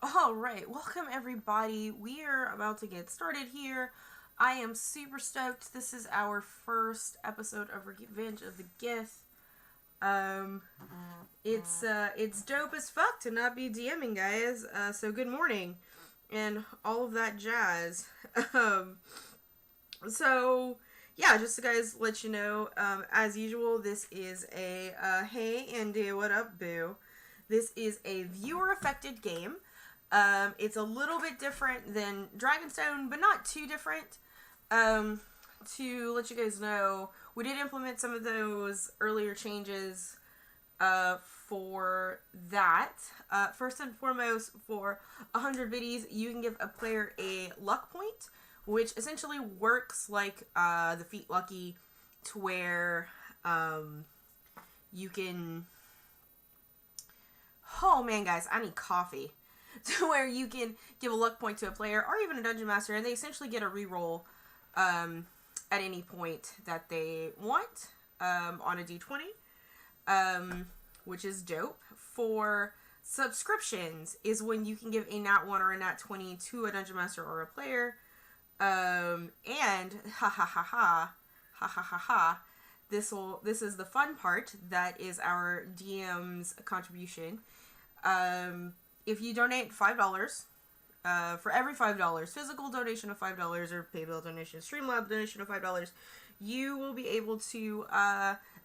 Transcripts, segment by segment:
All right, welcome everybody. We are about to get started here. I am super stoked. This is our first episode of Revenge of the Gith. It's dope as fuck to not be DMing, guys. So good morning, and all of that jazz. um, so yeah, just to guys let you know, as usual, this is a hey Andy, what up, boo? This is a viewer affected game. It's a little bit different than Dragonstone, but not too different. To let you guys know, we did implement some of those earlier changes for that. First and foremost, for 100 biddies, you can give a player a luck point, which essentially works like the Feet Lucky, to where you can... Oh man, guys, I need coffee. To where you can give a luck point to a player or even a dungeon master, and they essentially get a reroll at any point that they want on a d20, which is dope. For subscriptions is when you can give a nat 1 or a nat 20 to a dungeon master or a player, and this is the fun part. That is our DM's contribution. If you donate $5, for every $5, physical donation of $5 or PayPal donation, Streamlabs donation of $5, you will be able to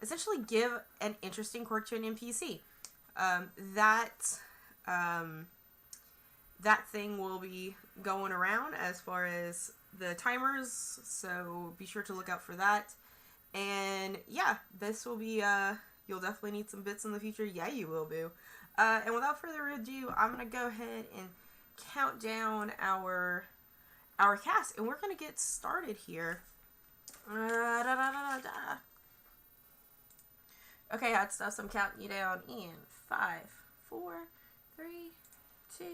essentially give an interesting quirk to an NPC. That thing will be going around as far as the timers, so be sure to look out for that. And yeah, this will be, you'll definitely need some bits in the future. Yeah, you will, boo. And without further ado, I'm going to go ahead and count down our cast, and we're going to get started here. Okay, hot stuff, I'm counting you down in 5, 4, 3, 2,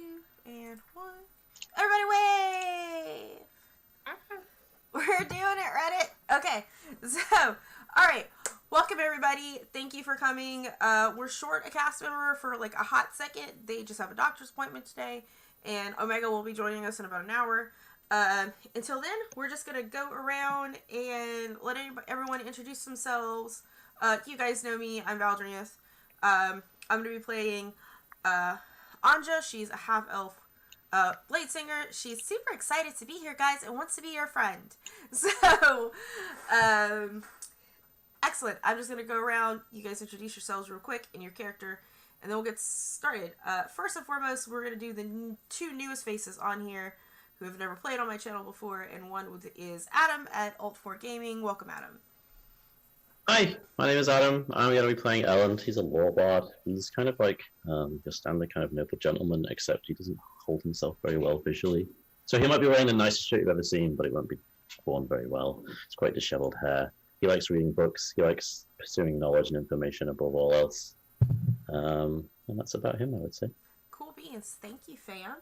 and 1. Everybody wave! We're doing it, Reddit! Okay, so, alright. Welcome everybody. Thank you for coming. We're short a cast member for like a hot second. They just have a doctor's appointment today, and Omega will be joining us in about an hour. Until then, we're just gonna go around and let everyone introduce themselves. You guys know me. I'm Valdrius. I'm gonna be playing Anja. She's a half elf blade singer. She's super excited to be here, guys, and wants to be your friend. So, excellent. I'm just going to go around. You guys introduce yourselves real quick and your character, and then we'll get started. First and foremost, we're going to do the two newest faces on here who have never played on my channel before, and one is Adam at Alt4 Gaming. Welcome, Adam. Hi, my name is Adam. I'm going to be playing Elland. He's a lawbard. He's kind of like your standard kind of noble gentleman, except he doesn't hold himself very well visually. So he might be wearing the nicest shirt you've ever seen, but it won't be worn very well. It's quite disheveled hair. He likes reading books. He likes pursuing knowledge and information above all else. And that's about him, I would say. Cool beans. Thank you, fam.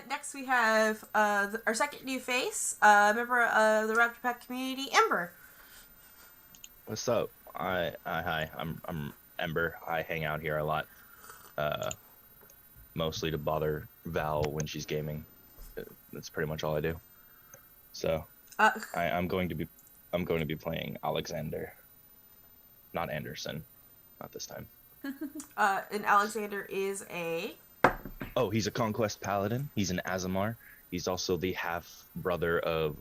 Next we have our second new face, member of the Raptor Pack community, Ember. What's up? Hi. I'm Ember. I hang out here a lot, mostly to bother Val when she's gaming. That's pretty much all I do. So I'm going to be playing Alexander, not Anderson, not this time. And Alexander is a... Oh, he's a Conquest Paladin. He's an Azamar. He's also the half brother of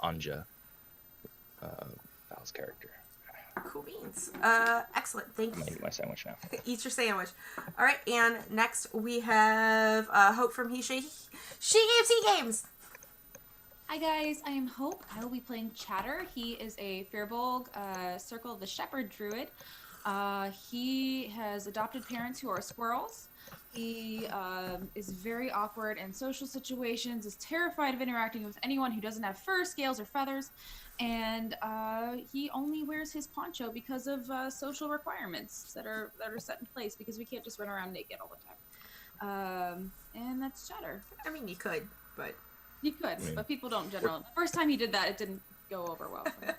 Anja, Val's character. Cool beans. Excellent. Thank you. I'm gonna eat my sandwich now. Eat your sandwich. All right, and next we have Hope from She Games. Hi guys, I am Hope. I will be playing Chatter. He is a Firbolg, Circle of the Shepherd Druid. He has adopted parents who are squirrels. He is very awkward in social situations, is terrified of interacting with anyone who doesn't have fur, scales, or feathers, and he only wears his poncho because of social requirements that are set in place, because we can't just run around naked all the time. And that's Chatter. I mean, you could, but... You could, but people don't generally. The first time he did that, it didn't go over well for him.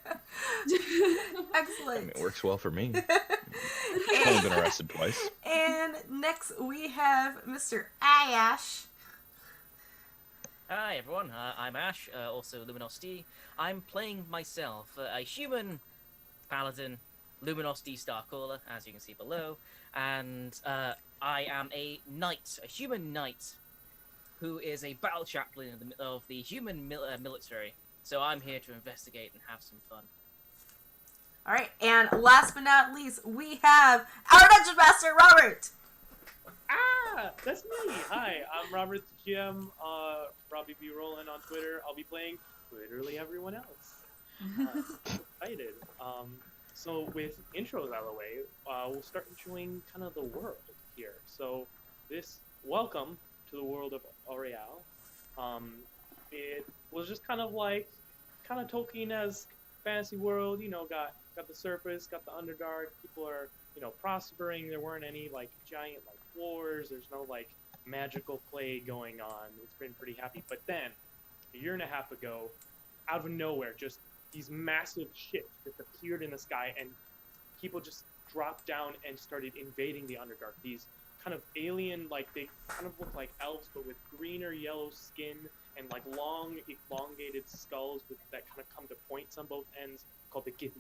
Excellent. I mean, it works well for me. I've only been arrested twice. And next we have Mr. Ash. Hi everyone, I'm Ash, also Luminosity. I'm playing myself, a human paladin, Luminosity Starcaller, as you can see below, and I am a knight, a human knight, who is a battle chaplain of the human military. So I'm here to investigate and have some fun. Alright, and last but not least, we have our Dungeon Master, Robert! That's me! Hi, I'm Robert the GM, Robbie B. Rollin on Twitter. I'll be playing literally everyone else. Excited. So with intros out of the way, we'll start showing kind of the world here. So welcome to the world of Aureal. It was just kind of Tolkien as fantasy world, got the surface, got the Underdark, people are, prospering, there weren't any, giant, wars, there's no, magical plague going on, it's been pretty happy, but then, a year and a half ago, out of nowhere, just these massive ships just appeared in the sky, and people just dropped down and started invading the Underdark, these kind of alien, they kind of look like elves, but with green or yellow skin, and, long, elongated skulls that kind of come to points on both ends, called the Gith.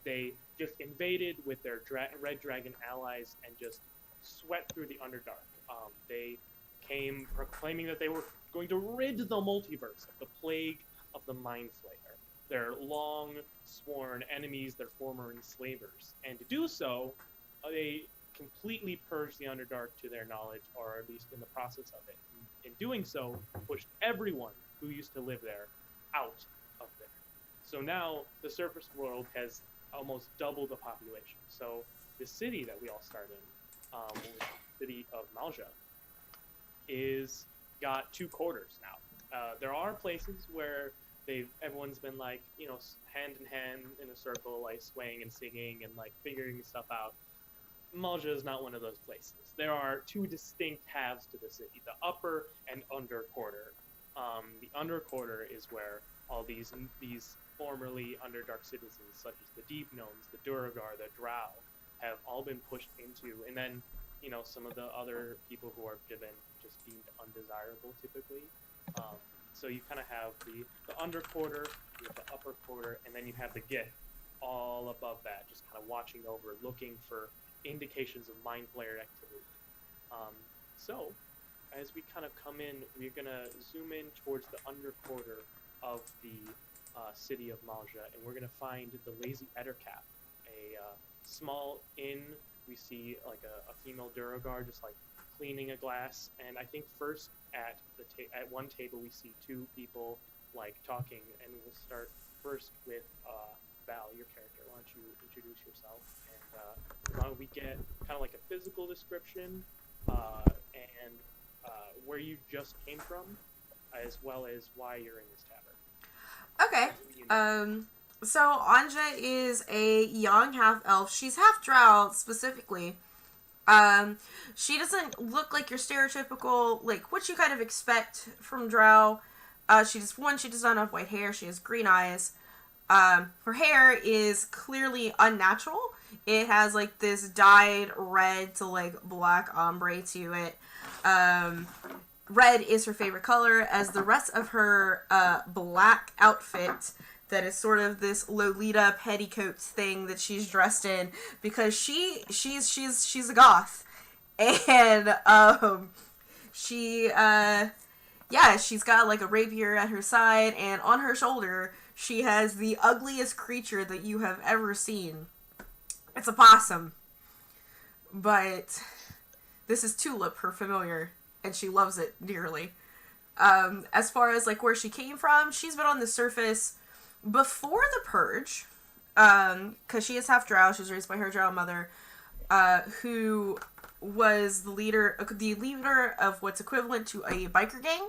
They just invaded with their red dragon allies and just swept through the Underdark. They came proclaiming that they were going to rid the multiverse of the plague of the Mind Flayer, their long-sworn enemies, their former enslavers. And to do so, they completely purged the Underdark to their knowledge, or at least in the process of it. In doing so, pushed everyone who used to live there out of there. So now the surface world has almost doubled the population. So the city that we all start in, the city of Malja, is got 2 quarters now. There are places where everyone's been hand in hand in a circle, swaying and singing and figuring stuff out. Malja is not one of those places. There are 2 distinct halves to the city, the upper and under quarter. The under quarter is where all these formerly Underdark citizens, such as the Deep Gnomes, the Duergar, the Drow, have all been pushed into, and then, some of the other people who are just deemed undesirable, typically. So you kind of have the under quarter, you have the upper quarter, and then you have the Gith all above that, just kind of watching over, looking for indications of Mind Flayer activity. So, as we kind of come in, we're going to zoom in towards the under quarter of the city of Malja, and we're going to find the Lazy Ettercap, a small inn. We see a female Duergar just cleaning a glass, and I think first at one table we see 2 people talking, and we'll start first with Val, your character. Why don't you introduce yourself, and why don't we get kind of a physical description and where you just came from, as well as why you're in this tavern. Okay. So Anja is a young half-elf. She's half-drow, specifically. She doesn't look like your stereotypical, what you kind of expect from drow. She does not have white hair. She has green eyes. Her hair is clearly unnatural. It has, this dyed red to, black ombre to it. Red is her favorite color, as the rest of her black outfit that is sort of this Lolita petticoats thing that she's dressed in, because she's a goth, and she's got a rapier at her side, and on her shoulder she has the ugliest creature that you have ever seen. It's a possum, but this is Tulip, her familiar, and she loves it dearly. As far as where she came from, she's been on the surface before the Purge, because she is half drow. She was raised by her drow mother, who was the leader of what's equivalent to a biker gang.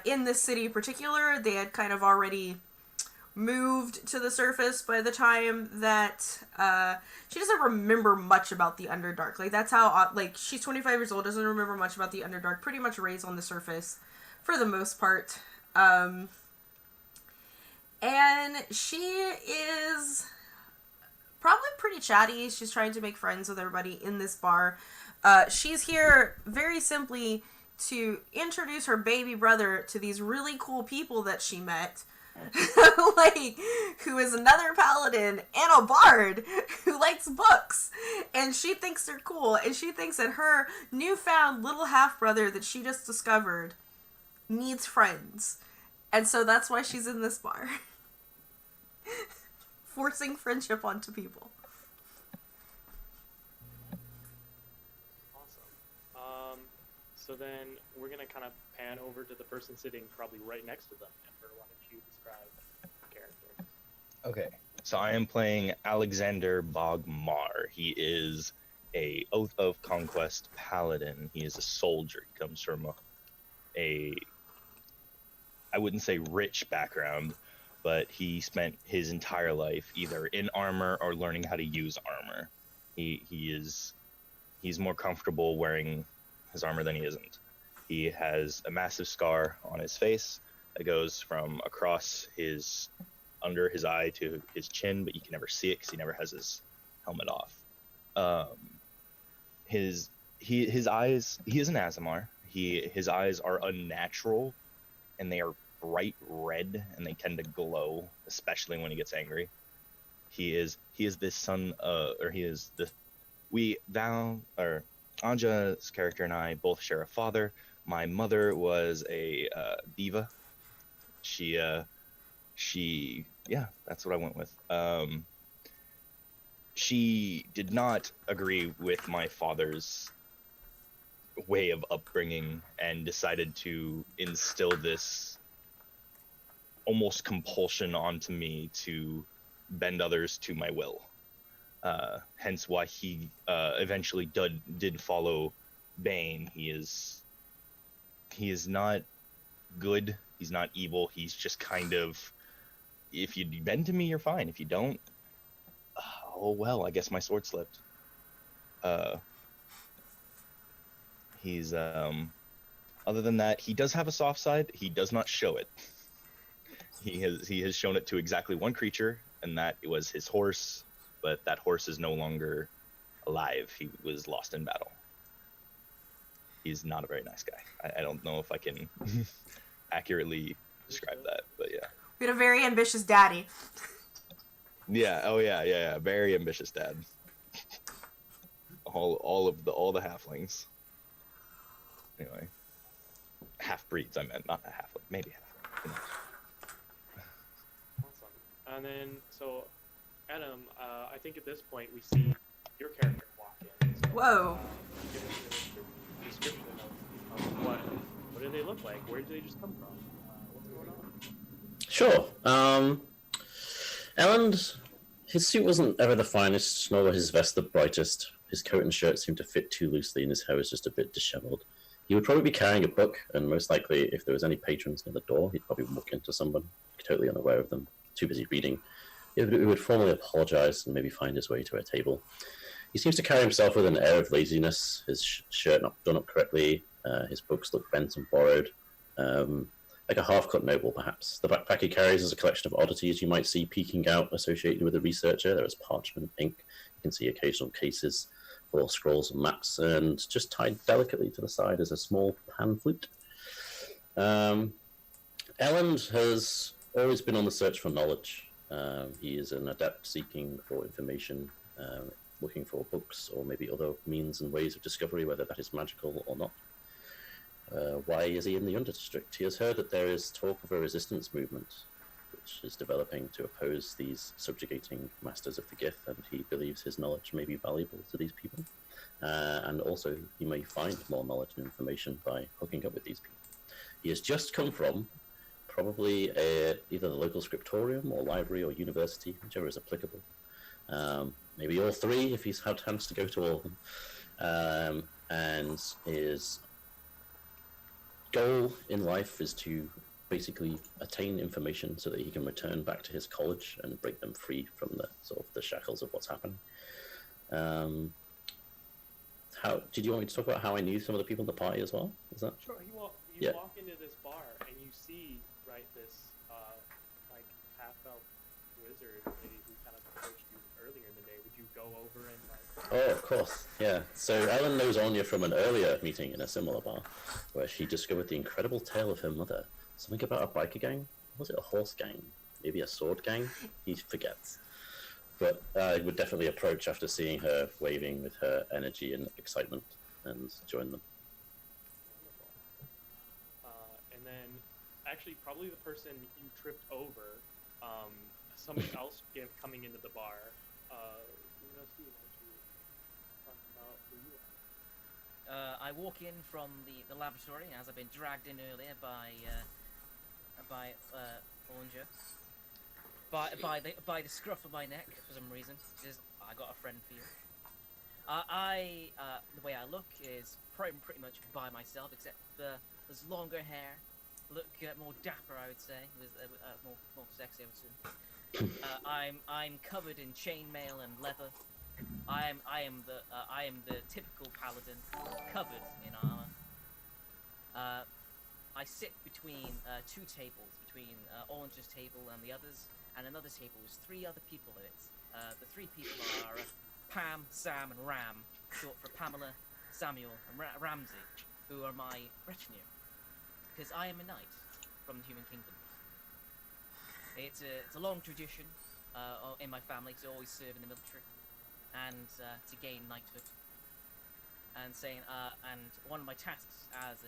In this city in particular, they had kind of already moved to the surface by the time that she doesn't remember much about the Underdark. That's how she's 25 years old, doesn't remember much about the Underdark, pretty much raised on the surface for the most part. And she is probably pretty chatty. She's trying to make friends with everybody in this bar. She's here very simply to introduce her baby brother to these really cool people that she met. Like, who is another paladin and a bard who likes books, and she thinks they're cool, and she thinks that her newfound little half-brother that she just discovered needs friends, and so that's why she's in this bar. Forcing friendship onto people. Awesome. So then we're gonna kind of pan over to the person sitting probably right next to them. Ember, why don't you describe the character? Okay, so I am playing Alexander Bogmar. He is a Oath of Conquest paladin. He is a soldier. He comes from a I wouldn't say rich background, but he spent his entire life either in armor or learning how to use armor. He's more comfortable wearing his armor than he isn't. He has a massive scar on his face that goes from across his under his eye to his chin, but you can never see it because he never has his helmet off. His eyes, he is an Azamar. His eyes are unnatural, and they are bright red, and they tend to glow, especially when he gets angry. He is the son, Anja's character and I both share a father. My mother was a diva. Yeah, that's what I went with. She did not agree with my father's way of upbringing and decided to instill this almost compulsion onto me to bend others to my will. Hence why he eventually did follow Bane. He is not good. He's not evil. He's just kind of, if you bend to me, you're fine. If you don't, oh well, I guess my sword slipped. He's other than that, he does have a soft side. He does not show it. He has shown it to exactly one creature, and that was his horse, but that horse is no longer alive. He was lost in battle. He's not a very nice guy. I don't know if I can accurately describe that, but yeah. We had a very ambitious daddy. Yeah. Oh yeah. Very ambitious dad. All the halflings. Anyway, half breeds. I meant, not a halfling. Maybe halfling. Awesome. And then so, Adam, I think at this point we see your character walk in. So, Whoa. Give us a description of what do they look like? Where did they just come from? What's going on? Sure. Elland, his suit wasn't ever the finest, nor were his vest the brightest. His coat and shirt seemed to fit too loosely, and his hair was just a bit disheveled. He would probably be carrying a book, and most likely, if there was any patrons near the door, he'd probably walk into someone, totally unaware of them, too busy reading. He would formally apologize and maybe find his way to a table. He seems to carry himself with an air of laziness, his shirt not done up correctly, his books look bent and borrowed, like a half-cut noble, perhaps. The backpack he carries is a collection of oddities you might see peeking out associated with a researcher. There is parchment, ink, you can see occasional cases full of scrolls and maps, and just tied delicately to the side is a small pan flute. Elland has always been on the search for knowledge. He is an adept seeking for information, looking for books or maybe other means and ways of discovery, whether that is magical or not. Why is he in the Underdistrict? He has heard that there is talk of a resistance movement which is developing to oppose these subjugating masters of the Gith, and he believes his knowledge may be valuable to these people. And also, he may find more knowledge and information by hooking up with these people. He has just come from probably either the local scriptorium or library or university, whichever is applicable. Maybe all three if he's had a chance to go to all of them. And his goal in life is to basically attain information so that he can return back to his college and break them free from the sort of the shackles of what's happening. How did you want me to talk about how I knew some of the people in the party as well? Is that Sure. You walk into this bar and you see this like half-elf wizard lady who kind of approached you earlier in the day go over and like? Oh, of course, yeah. So Ellen knows Anya from an earlier meeting in a similar bar, where she discovered the incredible tale of her mother. Something about a biker gang? Was it a horse gang? Maybe a sword gang? He forgets. But I would definitely approach after seeing her waving with her energy and excitement and join them. And then, actually, probably the person you tripped over, somebody else coming into the bar. Steve, why don't you talk about who you are? I walk in from the laboratory as I've been dragged in earlier by Orange. By the scruff of my neck for some reason. Says, I got a friend for you. The way I look is pretty much by myself, except there's longer hair, look more dapper, I would say, with more sexy, I would say. I'm covered in chainmail and leather. I am the typical paladin, covered in armor. I sit between two tables, between Orange's table and the others, and another table with 3 other people in it. The 3 people are Pam, Sam, and Ram, short for Pamela, Samuel, and Ramsey, who are my retinue. Because I am a knight from the Human Kingdom. It's a long tradition in my family to always serve in the military and to gain knighthood. And one of my tasks as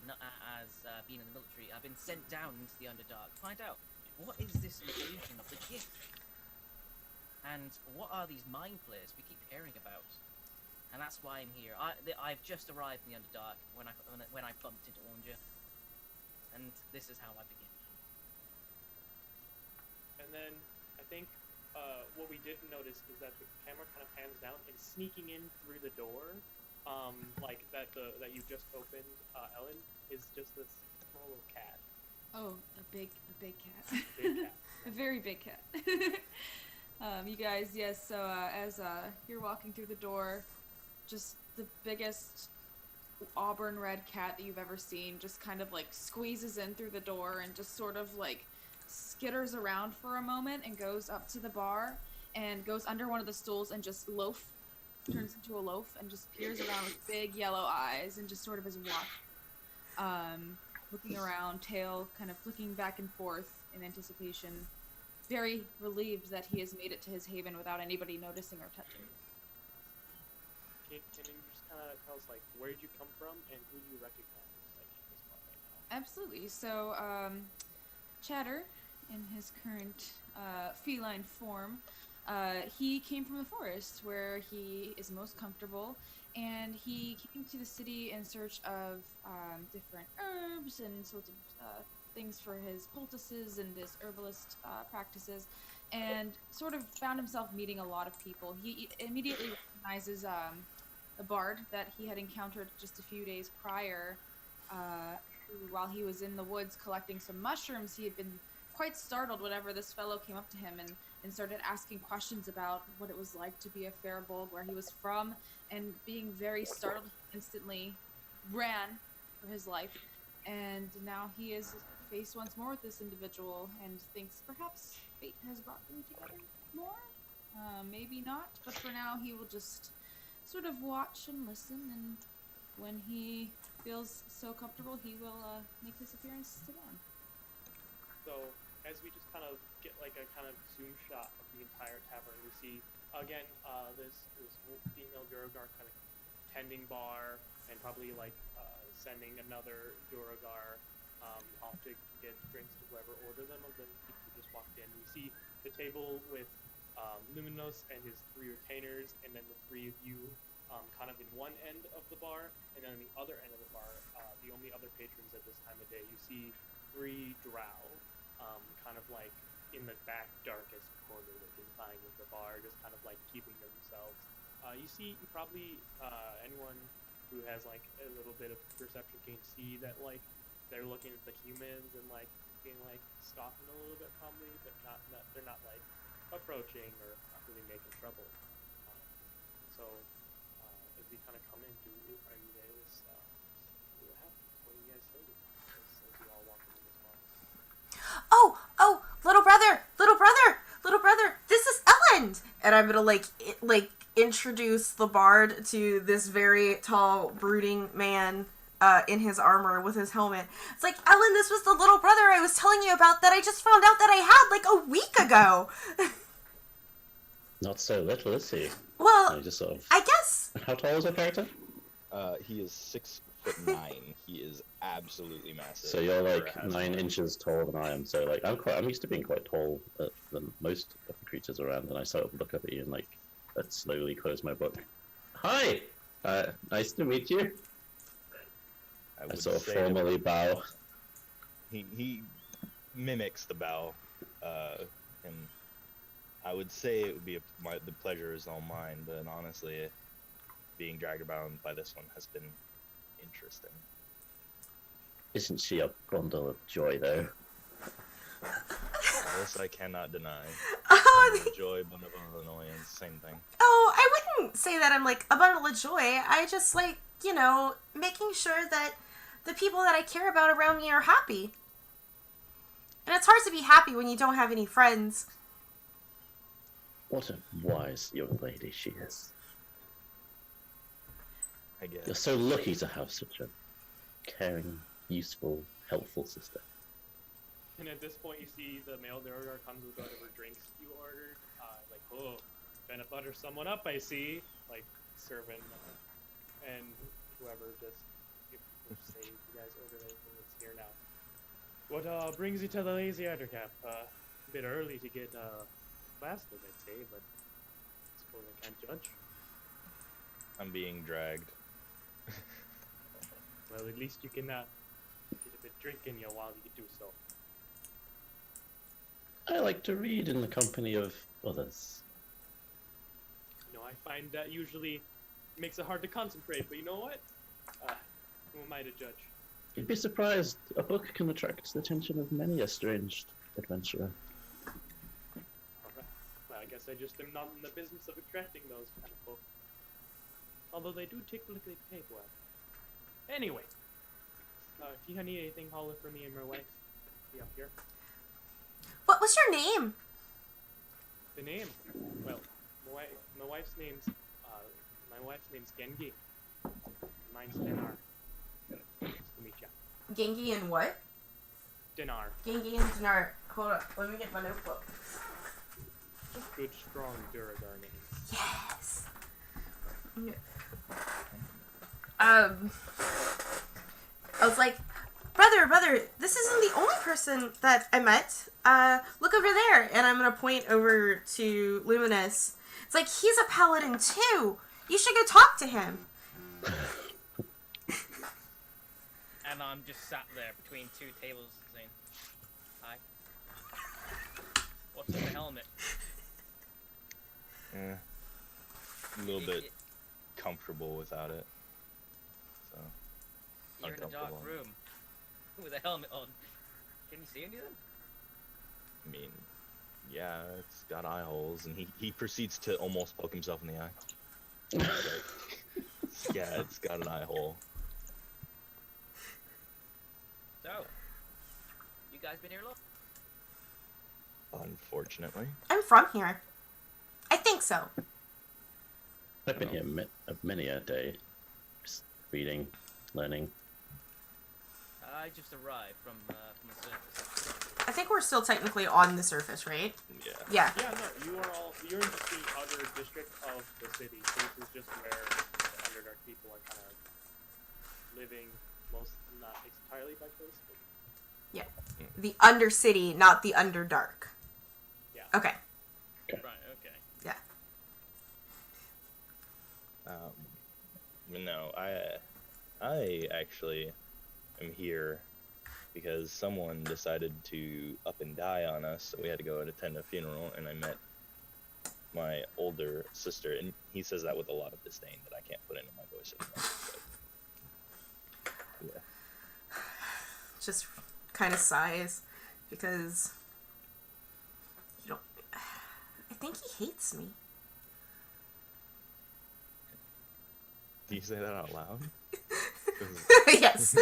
being in the military, I've been sent down into the Underdark to find out what is this illusion of the Gith, and what are these mind flayers we keep hearing about. And that's why I'm here. I've just arrived in the Underdark when I bumped into Orange, and this is how I begin. And then I think what we didn't notice is that the camera kind of pans down and sneaking in through the door, like that you just opened, Ellen, is just this small little cat. Oh, a big cat. Big cat. A very big cat. You guys, yes. So as you're walking through the door, just the biggest auburn red cat that you've ever seen just kind of like squeezes in through the door and just sort of like skitters around for a moment and goes up to the bar and goes under one of the stools and just turns into a loaf and just peers around with big yellow eyes and just sort of is watching, looking around, tail kind of flicking back and forth in anticipation, very relieved that he has made it to his haven without anybody noticing or touching. Can you just kind of tell us, like, where did you come from and who do you recognize, like, in this bar right now? Absolutely. So, Chatter, in his current feline form, he came from the forest where he is most comfortable, and he came to the city in search of different herbs and sorts of things for his poultices and his herbalist practices, and sort of found himself meeting a lot of people. He immediately recognizes a bard that he had encountered just a few days prior, who, while he was in the woods collecting some mushrooms, he had been quite startled whenever this fellow came up to him and started asking questions about what it was like to be a Fairbolg, where he was from, and being very startled, instantly ran for his life. And now he is faced once more with this individual and thinks perhaps fate has brought them together more. Maybe not, but for now he will just sort of watch and listen, and when he feels so comfortable, he will make his appearance to them. So, as we just kind of get like a kind of zoom shot of the entire tavern, we see again this female Duergar kind of tending bar and probably like sending another Duergar off to get drinks to whoever order them of the people who just walked in. We see the table with Luminos and his 3 retainers, and then the 3 of you kind of in one end of the bar, and then on the other end of the bar, the only other patrons at this time of day, you see 3 drow, kind of like in the back darkest corner they can find of the bar, just kind of like keeping themselves. You see, probably anyone who has like a little bit of perception can see that like they're looking at the humans and like being like stalking a little bit probably, but not they're not like approaching or not really making trouble. So as we kind of come in, are you guys what happens? What do you guys say as you all walk into this bar? Oh, little brother, this is Ellen! And I'm gonna introduce the bard to this very tall, brooding man in his armor with his helmet. It's like, Ellen, this was the little brother I was telling you about that I just found out that I had like a week ago. Not so little, is he? Well, No, just sort of... I guess. How tall is our character? He is 6'9". He is absolutely massive. So you're like Never has 9 been. inches taller than I am. So like I'm used to being quite tall than most of the creatures around, and I sort of look up at you and like slowly close my book. Hi, nice to meet you. I would sort of say formally bow. He mimics the bow, and I would say it would be the pleasure is all mine. But honestly, being dragged around by this one has been interesting. Isn't she a bundle of joy, though? This I cannot deny. Oh, Bundle of joy, bundle of annoyance, same thing. oh, I wouldn't say that I'm like a bundle of joy. I just like, making sure that the people that I care about around me are happy. And it's hard to be happy when you don't have any friends. What a wise young lady she is. I guess. You're so lucky to have such a caring, useful, helpful sister. And at this point, you see the mail order comes with whatever drinks you ordered. Like, oh, trying to butter someone up, I see. Like, serving, and whoever just say you guys ordered anything that's here now. What brings you to the Lazy Undercap? A bit early to get blasted, I'd say, but I suppose I can't judge. I'm being dragged. Well, at least you can get a bit drink in you while you do so. I like to read in the company of others. I find that usually makes it hard to concentrate, but you know what? Who am I to judge? You'd be surprised. A book can attract the attention of many a strange adventurer. Alright. Well, I guess I just am not in the business of attracting those kind of folks. Although they do typically pay well. Anyway, if you need anything, holler for me and my wife. Be up here. What was your name? The name? Well, my wife's name's Gengi. Mine's Dinar. Nice to meet ya. Gengi and what? Dinar. Gengi and Dinar. Hold up, let me get my notebook. Good, strong Duragar names. Yes. I was like, brother, this isn't the only person that I met. Look over there. And I'm going to point over to Luminous. It's like, he's a paladin too. You should go talk to him. And I'm just sat there between two tables saying, hi. What's in the helmet? A little bit comfortable without it. So You're in a dark uncomfortable. room with a helmet on. Can you see anything? I mean, yeah, it's got eye holes, and he proceeds to almost poke himself in the eye. Yeah, it's got an eye hole. So, you guys been here long? Unfortunately. I'm from here. I think so. I've been here many a day, just reading, learning. I just arrived from the surface. I think we're still technically on the surface, right? Yeah. Yeah. Yeah, no, you're in the other district of the city, so this is just where the Underdark people are kind of living, not entirely by choice, but The Undercity, not the Underdark. yeah. Okay. Right, okay. Yeah. No, I actually am here because someone decided to up and die on us, so we had to go and attend a funeral, and I met my older sister, and he says that with a lot of disdain that I can't put into my voice anymore. But, yeah. Just kind of sighs because I think he hates me. Do you say that out loud? Yes.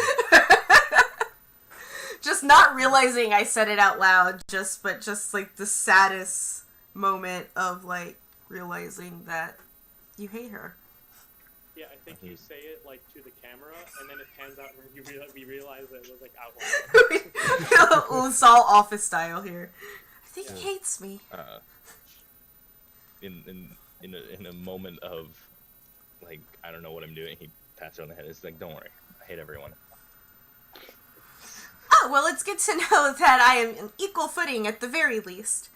Just not realizing I said it out loud, but just like the saddest moment of like realizing that You hate her. Yeah, I think you say it like to the camera, and then it pans out and we realize that it was like out loud. It's all Office style here. I think he hates me. In a moment of like I don't know what I'm doing, he pats her on the head. It's like, don't worry, I hate everyone. Oh, well, it's good to know that I am on equal footing at the very least.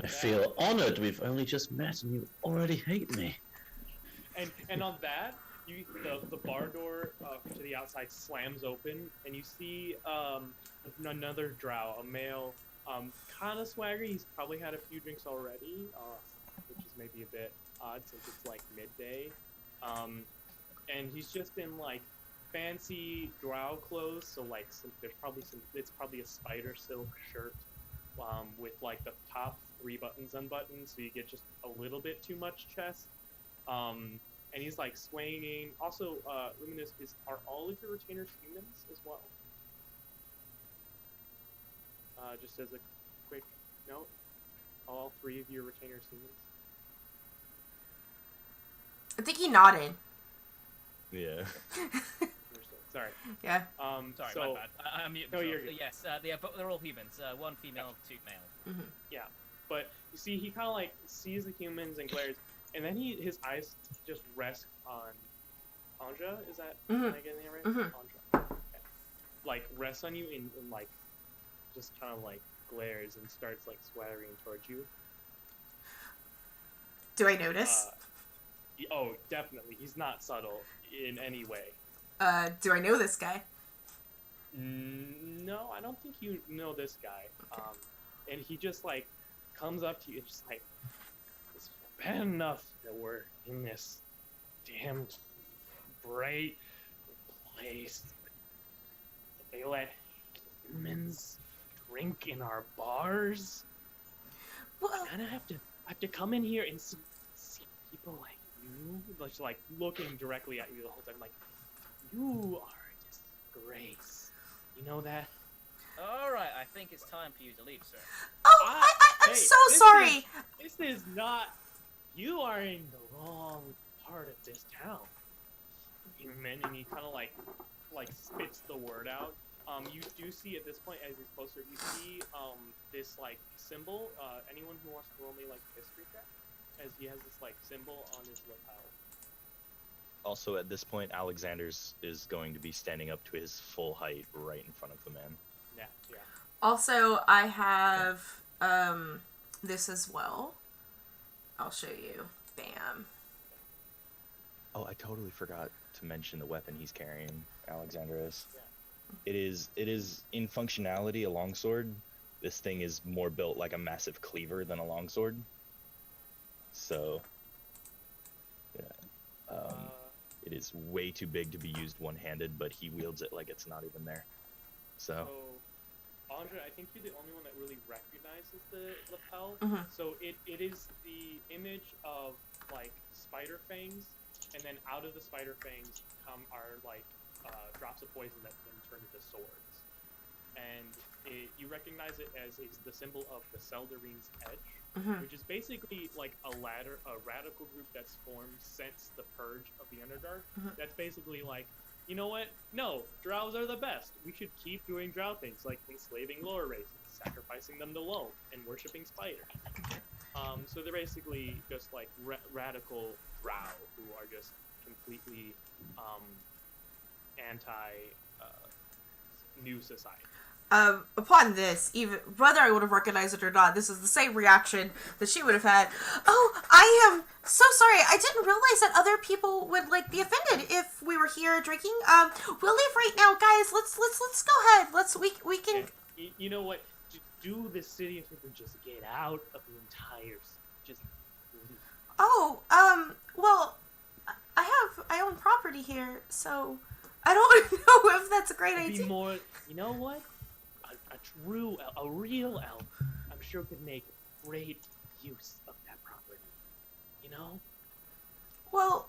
I feel honored. We've only just met and you already hate me. And on that, the bar door to the outside slams open, and you see another drow, a male, kind of swagger. He's probably had a few drinks already, which is maybe a bit odd since it's like midday. And he's just in like fancy drow clothes, so like it's probably a spider silk shirt with like the top 3 buttons unbuttoned, so you get just a little bit too much chest. And he's like swaying. Also, Luminous, are all of your retainers humans as well? Just as a quick note, all 3 of your retainers humans? I think he nodded. Yeah. Sorry. Yeah. Sorry, so, my bad. I'm mute. No, you're good. Yes, they're all humans. 1 female, 2 male. Mm-hmm. Yeah, but you see, he kind of like sees the humans and glares, and then his eyes just rest on Anja. Is that am I getting it right? Mm-hmm. Anja. Okay. Like rests on you and like just kind of like glares and starts like swaggering towards you. Do I notice? Oh, definitely. He's not subtle in any way. Do I know this guy? No, I don't think you know this guy. Okay. And he just like comes up to you and just like, it's bad enough that we're in this damned bright place. They let humans drink in our bars. Well, And I have to come in here and see people like you, just like looking directly at you the whole time, like, you are a disgrace. You know that? Alright, I think it's time for you to leave, sir. Oh, I'm so sorry. This is not... You are in the wrong part of this town. And he kind of like spits the word out. You do see at this point, as he's closer, you see this like symbol. Anyone who wants to roll me like history check, as he has this like symbol on his lapel. Also, at this point, Alexander's is going to be standing up to his full height right in front of the man. Yeah. Also, I have this as well. I'll show you. Bam. Oh, I totally forgot to mention the weapon he's carrying. Alexander is. Yeah. It is in functionality a longsword. This thing is more built like a massive cleaver than a longsword. So, yeah. It is way too big to be used one-handed, but he wields it like it's not even there. So Andre, I think you're the only one that really recognizes the lapel. Mm-hmm. So it is the image of like spider fangs, and then out of the spider fangs are like drops of poison that can turn into swords. And you recognize it as the symbol of the Seldarine's Edge, which is basically like a radical group that's formed since the purge of the Underdark. That's basically like, you know what? No, drows are the best. We should keep doing drow things like enslaving lower races, sacrificing them to Loam, and worshipping spiders. So they're basically just like radical drow who are just completely anti new society. Upon this, even whether I would have recognized it or not, this is the same reaction that she would have had. Oh, I am so sorry. I didn't realize that other people would like be offended if we were here drinking. We'll leave right now, guys. Let's go ahead. We can. You know what? Do the city if we can just get out of the entire. Just leave. Oh, well, I own property here, so I don't know if that's a great idea. Be more. You know what? A real elf, I'm sure could make great use of that property. You know? Well,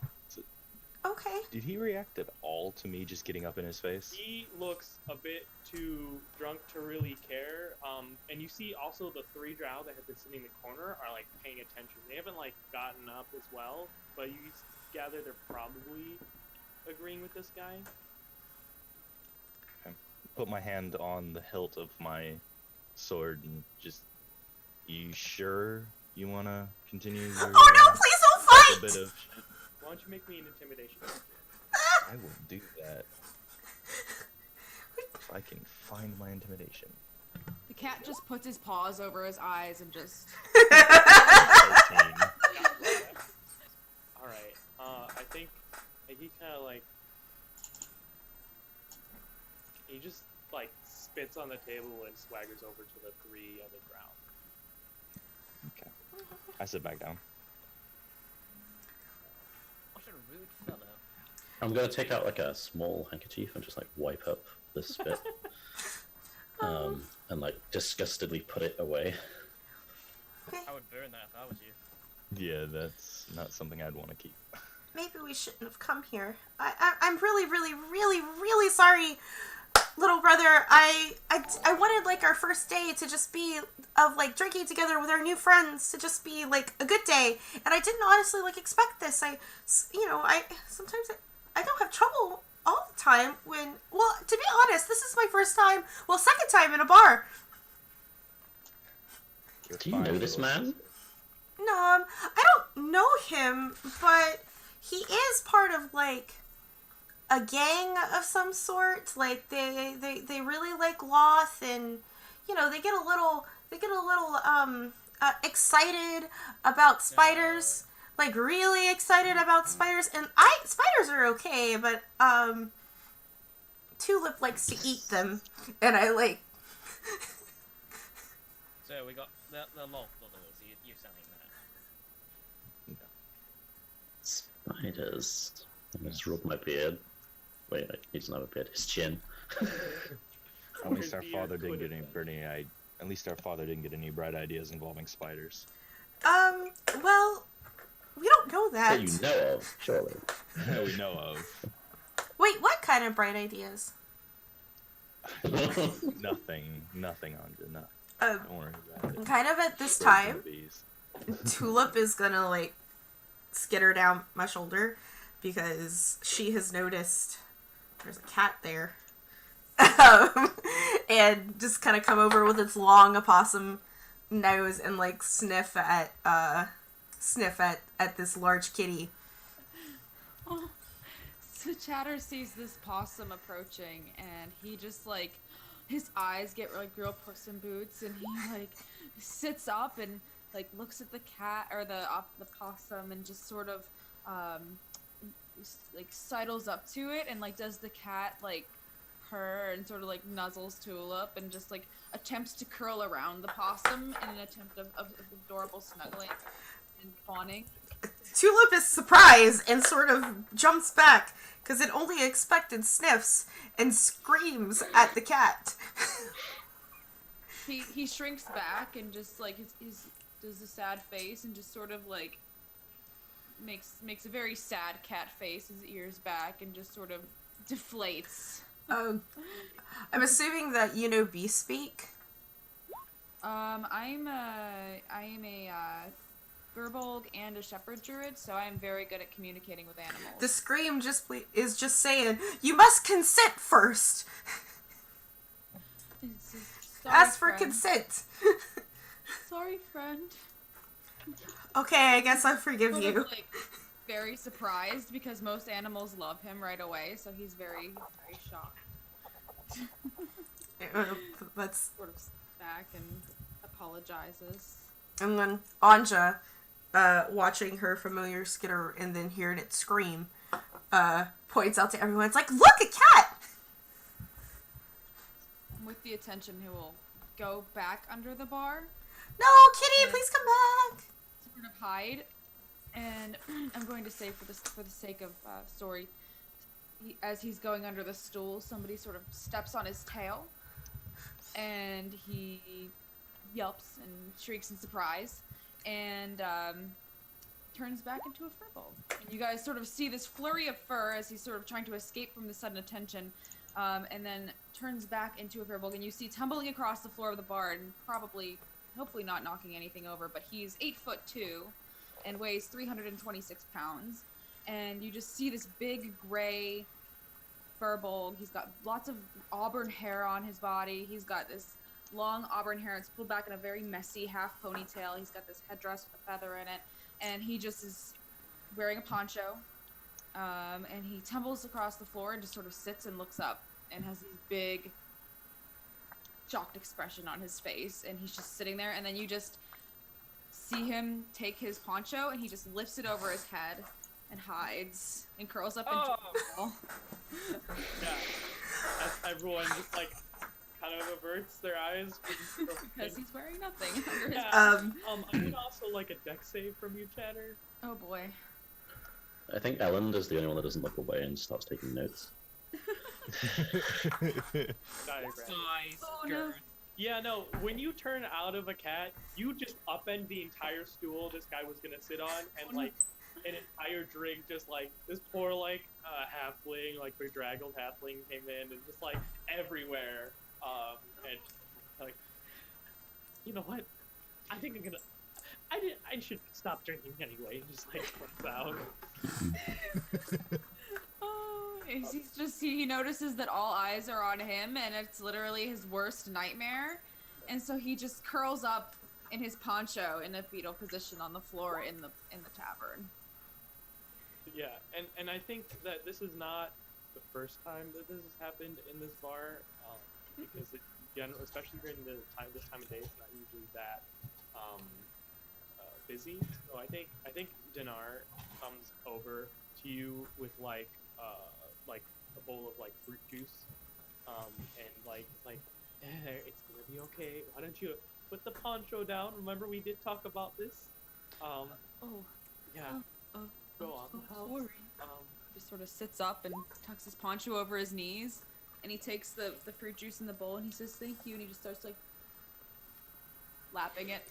okay. Okay. Did he react at all to me just getting up in his face? He looks a bit too drunk to really care. And you see also the 3 drow that have been sitting in the corner are like paying attention. They haven't like gotten up as well, but you gather they're probably agreeing with this guy. Okay. Put my hand on the hilt of my sword and just. You sure you want to continue your? Oh no! Please don't fight! Bit of. Why don't you make me an intimidation check? I will do that. If I can find my intimidation. The cat just puts his paws over his eyes and just. 13. All right. I think he kind of like he just like spits on the table and swaggers over to the 3 other drow. Okay. I sit back down. What a rude fellow. I'm gonna take out like a small handkerchief and just like wipe up the spit, and like disgustedly put it away. I would burn that if I was you. Yeah, that's not something I'd want to keep. Maybe we shouldn't have come here. I'm really, really, really, really sorry, little brother. I wanted like our first day to just be of like drinking together with our new friends to just be like a good day, and I didn't honestly like expect this. I sometimes I don't have trouble all the time when, well, to be honest, this is my first time, well, second time in a bar. Do you know this man? No, I don't know him, but he is part of like a gang of some sort. Like they really like Loth, and you know they get a little excited about spiders. Like really excited about spiders, and spiders are okay, but Tulip likes to eat them, and I like. So we got the loft of those. You're selling that. Spiders. I just rub my beard. Wait, he doesn't have a beard. His chin. At least our father didn't get any bright ideas involving spiders. Well, we don't know that. That you know of, surely. That we know of. Wait, what kind of bright ideas? Nothing, Anja. No. Don't worry about it. Kind of at this Birds and time, bees. Tulip is gonna like skitter down my shoulder because she has noticed there's a cat there, and just kind of come over with its long opossum nose and like sniff at this large kitty. Oh. So Chatter sees this possum approaching, and he just like, his eyes get like real Puss in Boots, and he like sits up and like looks at the cat or the possum and just sort of like sidles up to it and like does the cat like purr and sort of like nuzzles Tulip and just like attempts to curl around the possum in an attempt of adorable snuggling and fawning. Tulip is surprised and sort of jumps back because it only expected sniffs and screams at the cat. He shrinks back and just like he's does a sad face and just sort of like makes a very sad cat face, his ears back, and just sort of deflates. I'm assuming that you know bee speak. I am a Gerbolg and a shepherd druid, so I am very good at communicating with animals. The scream is just saying, "You must consent first." Sorry, Ask for friend. consent. Sorry, friend. Okay, I guess I forgive Sort you. of, like, very surprised because most animals love him right away, so he's very, very shocked. That's. Sort of steps back and apologizes. And then Anja, watching her familiar skitter and then hearing it scream, points out to everyone, it's like, look, a cat! With the attention, he will go back under the bar. No, Kitty, please come back! Sort of hide. And I'm going to say for the sake of story, as he's going under the stool, somebody sort of steps on his tail, and he yelps and shrieks in surprise, and turns back into a furball. And you guys sort of see this flurry of fur as he's sort of trying to escape from the sudden attention, and then turns back into a furball. And you see tumbling across the floor of the barn, hopefully not knocking anything over, but he's 8'2" and weighs 326 pounds. And you just see this big gray furball. He's got lots of auburn hair on his body. He's got this long auburn hair. It's pulled back in a very messy half ponytail. He's got this headdress with a feather in it. And he just is wearing a poncho. And he tumbles across the floor and just sort of sits and looks up and has this big shocked expression on his face. And he's just sitting there. And then you just see him take his poncho and he just lifts it over his head and hides and curls up into a ball. Yeah. As everyone just like kind of averts their eyes because he's wearing nothing under his I need also like a deck save from you, Chatter. Oh boy. I think Ellen is the only one that doesn't look away and starts taking notes. Size, Oh, no. Yeah, no, when you turn out of a cat, you just upend the entire stool this guy was gonna sit on, and like an entire drink, just like this poor like halfling, like bedraggled halfling came in and just like everywhere. And like, you know what? I think I should stop drinking anyway. Just like runs out. He notices that all eyes are on him, and it's literally his worst nightmare. And so he just curls up in his poncho in a fetal position on the floor in the tavern. Yeah, and I think that this is not the first time that this has happened in this bar, because especially during this time of day, it's not usually that busy. So I think Dinar comes over to you with like a bowl of like fruit juice, and like it's gonna be okay. Why don't you put the poncho down? Remember we did talk about this. Yeah. Go on. Sorry. Just sort of sits up and tucks his poncho over his knees, and he takes the fruit juice in the bowl and he says thank you, and he just starts like lapping it.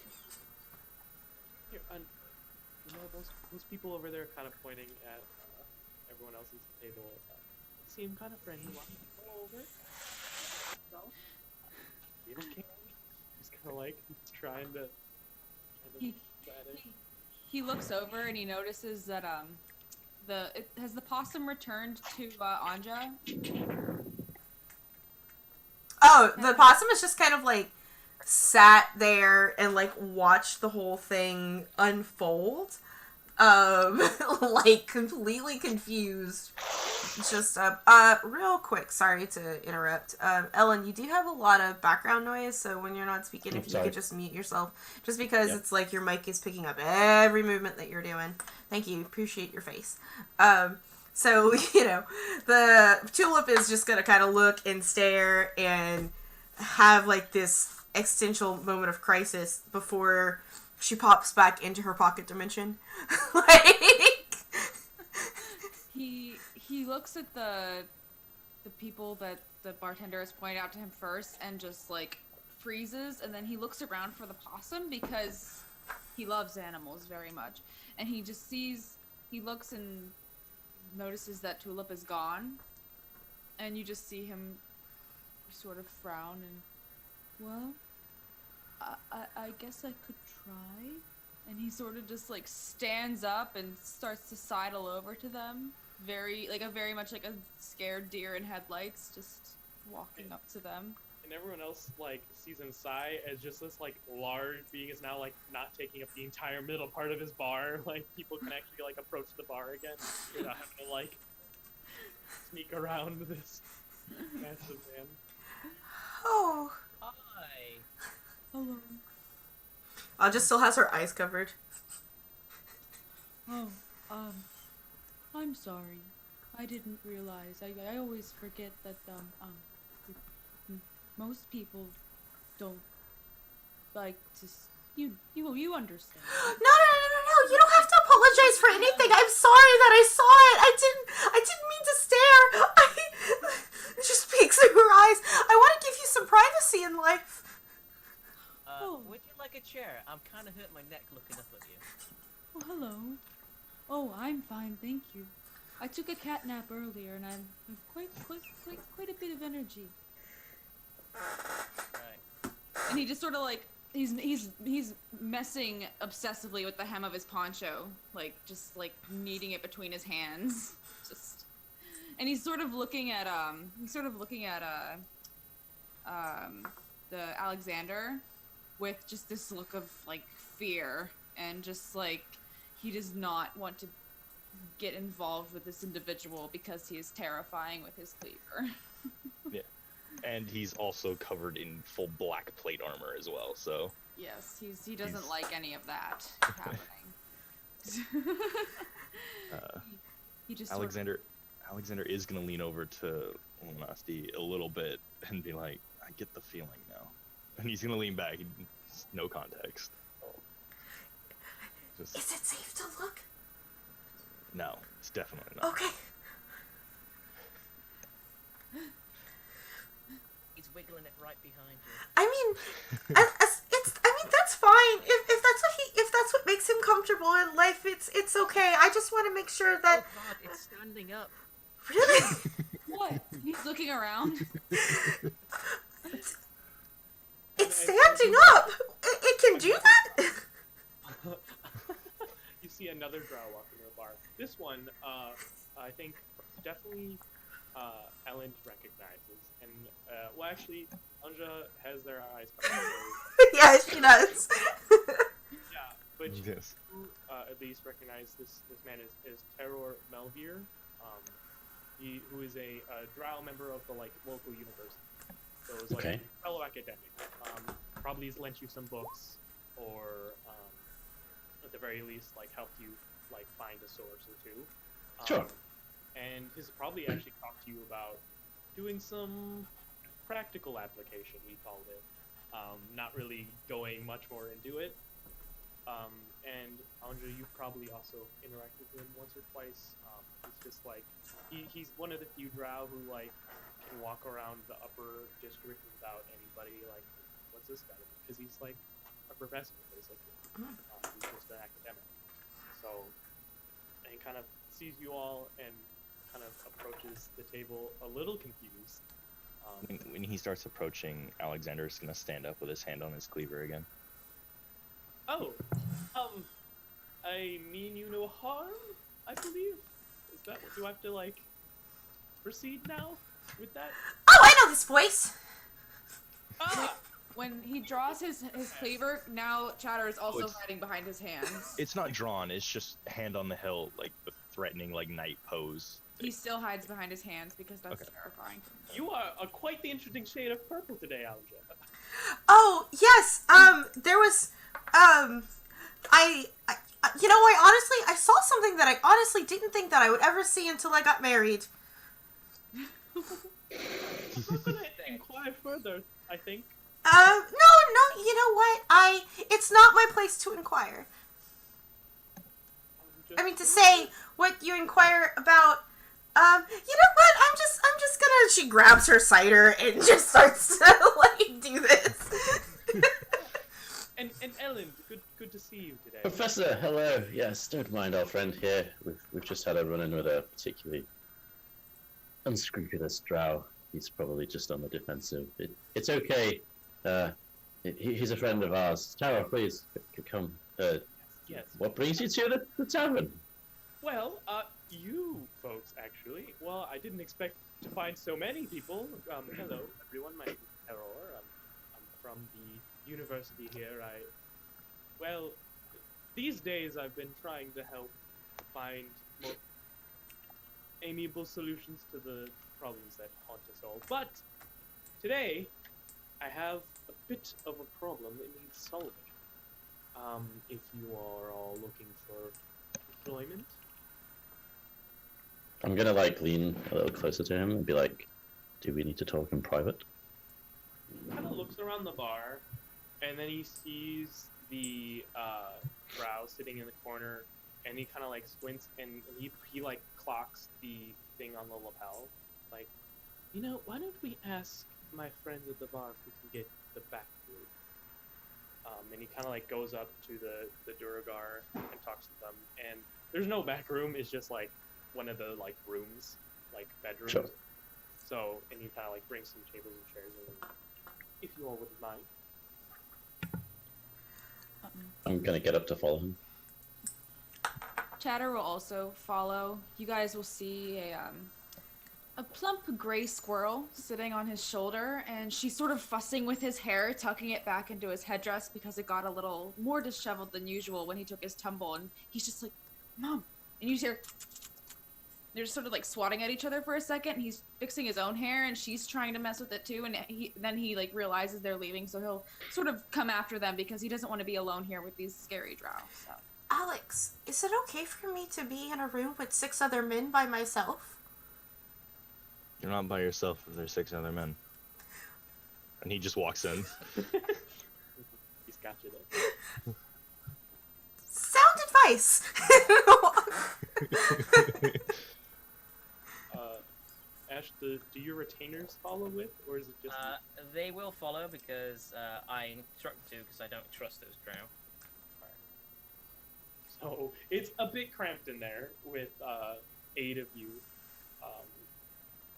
Here, and you know those people over there kind of pointing at everyone else's table. Seem kind of friendly. Want to go over? No. You don't care. He's kind of like trying to. He looks over and he notices that has the possum returned to Anja? Oh, the possum is just kind of like sat there and like watched the whole thing unfold. Like completely confused. Just real quick, sorry to interrupt. Ellen, you do have a lot of background noise, so when you're not speaking, if you could just mute yourself, just because it's like your mic is picking up every movement that you're doing. Thank you, appreciate your face. So, you know, the tulip is just gonna kind of look and stare and have like this existential moment of crisis before she pops back into her pocket dimension. Like he looks at the people that the bartender has pointed out to him first and just like freezes, and then he looks around for the possum because he loves animals very much, and he looks and notices that Tulip is gone, and you just see him sort of frown and, well, I guess I could try. And he sort of just like stands up and starts to sidle over to them, very much like a scared deer in headlights, just walking up to them. And everyone else like sees him sigh as just this like large being is now like not taking up the entire middle part of his bar. Like people can actually like approach the bar again without having to like sneak around this massive man. Oh. Hi. Hello. Anja still has her eyes covered. Oh, I'm sorry. I didn't realize. I always forget that most people don't like to. You understand. No. You don't have to apologize for anything. I'm sorry that I saw it. I didn't mean to stare. Just peeks through her eyes. I want to give you some privacy in life. Would you like a chair? I'm kind of hurting my neck looking up at you. Oh, hello. Oh, I'm fine, thank you. I took a cat nap earlier, and I have quite a bit of energy. Right. And he just sort of like he's messing obsessively with the hem of his poncho, like just like kneading it between his hands, just. And he's sort of looking at the Alexander with just this look of like fear and just like he does not want to get involved with this individual because he is terrifying with his cleaver. Yeah. And he's also covered in full black plate armor as well, so. Yes, he doesn't like any of that happening. he just Alexander is gonna lean over to Luminosity a little bit and be like, I get the feeling now. And he's gonna lean back, no context. Is it safe to look? No, it's definitely not. Okay. He's wiggling it right behind you. I mean, that's fine. If that's what makes him comfortable in life, it's okay. I just want to make sure that. Oh God, it's standing up. Really? What? He's looking around. It's standing up. It can do that. You see another drow walking in the bar. This one, I think, definitely Ellen recognizes. And, well, actually, Anja has their eyes covered. Yeah, she does. Yeah, but you Yes. at least recognize this man is Terror Melvir, who is a drow member of the local university. So it's like Okay. a fellow academic. Probably has lent you some books, or at the very least, helped you find a source or two. Sure. And he's probably actually talked to you about doing some practical application, he called it. Not really going much more into it. And Anja, you've probably also interacted with him once or twice. He's just he's one of the few drow who can walk around the upper district without anybody what's this guy? Because he's a professor basically. He's just an academic. So, and he kind of sees you all and kind of approaches the table a little confused. When he starts approaching, Alexander's gonna stand up with his hand on his cleaver again. Oh, I mean you no harm, I believe. Is that what, do I have to proceed now with that? Oh, I know this voice. Ah! When he draws his cleaver, now Chatter is also hiding behind his hands. It's not drawn, it's just hand on the hilt, the threatening, knight pose. He still hides behind his hands because that's terrifying. You are quite the interesting shade of purple today, Alja. Oh, yes. There was, you know, I saw something that I honestly didn't think that I would ever see until I got married. We're gonna inquire further, I think. No, you know what? It's not my place to inquire. I mean, to say what you inquire about, you know what? I'm just gonna, she grabs her cider and just starts to, do this. And Ellen, good to see you today. Professor, hello. Yes, don't mind our friend here. We've just had a run-in with a particularly unscrupulous drow. He's probably just on the defensive. It's okay. He's a friend of ours. Tara, please, come. Yes. What brings you to the tavern? Well, you folks, actually. Well, I didn't expect to find so many people. Hello, everyone. My name is Terror. I'm from the university here. Well, these days I've been trying to help find more amiable solutions to the problems that haunt us all. But today, I have a bit of a problem that needs solving. If you are all looking for employment. I'm gonna lean a little closer to him and be like, do we need to talk in private? He kind of looks around the bar, and then he sees the drow sitting in the corner, and he kind of squints, and he clocks the thing on the lapel. You know, why don't we ask my friends at the bar if we can get the back room? And he kind of goes up to the Duragar and talks to them, and there's no back room. It's just like one of the like rooms, like bedrooms. Sure. So, and you kind of like bring some tables and chairs in, if you all wouldn't mind. I'm gonna get up to follow him. Chatter will also follow. You guys will see a plump gray squirrel sitting on his shoulder, and she's sort of fussing with his hair, tucking it back into his headdress because it got a little more disheveled than usual when he took his tumble. And he's just like, "Mom," and you just hear. They're just sort of like swatting at each other for a second. And he's fixing his own hair, and she's trying to mess with it too. And then he like realizes they're leaving, so he'll sort of come after them because he doesn't want to be alone here with these scary drow. So. Alex, is it okay for me to be in a room with 6 other men by myself? You're not by yourself if there's 6 other men. And he just walks in. He's got you there. Sound advice! Ash, do your retainers follow with, or is it just... They will follow because I instruct them to because I don't trust those drow. So it's a bit cramped in there with 8 of you,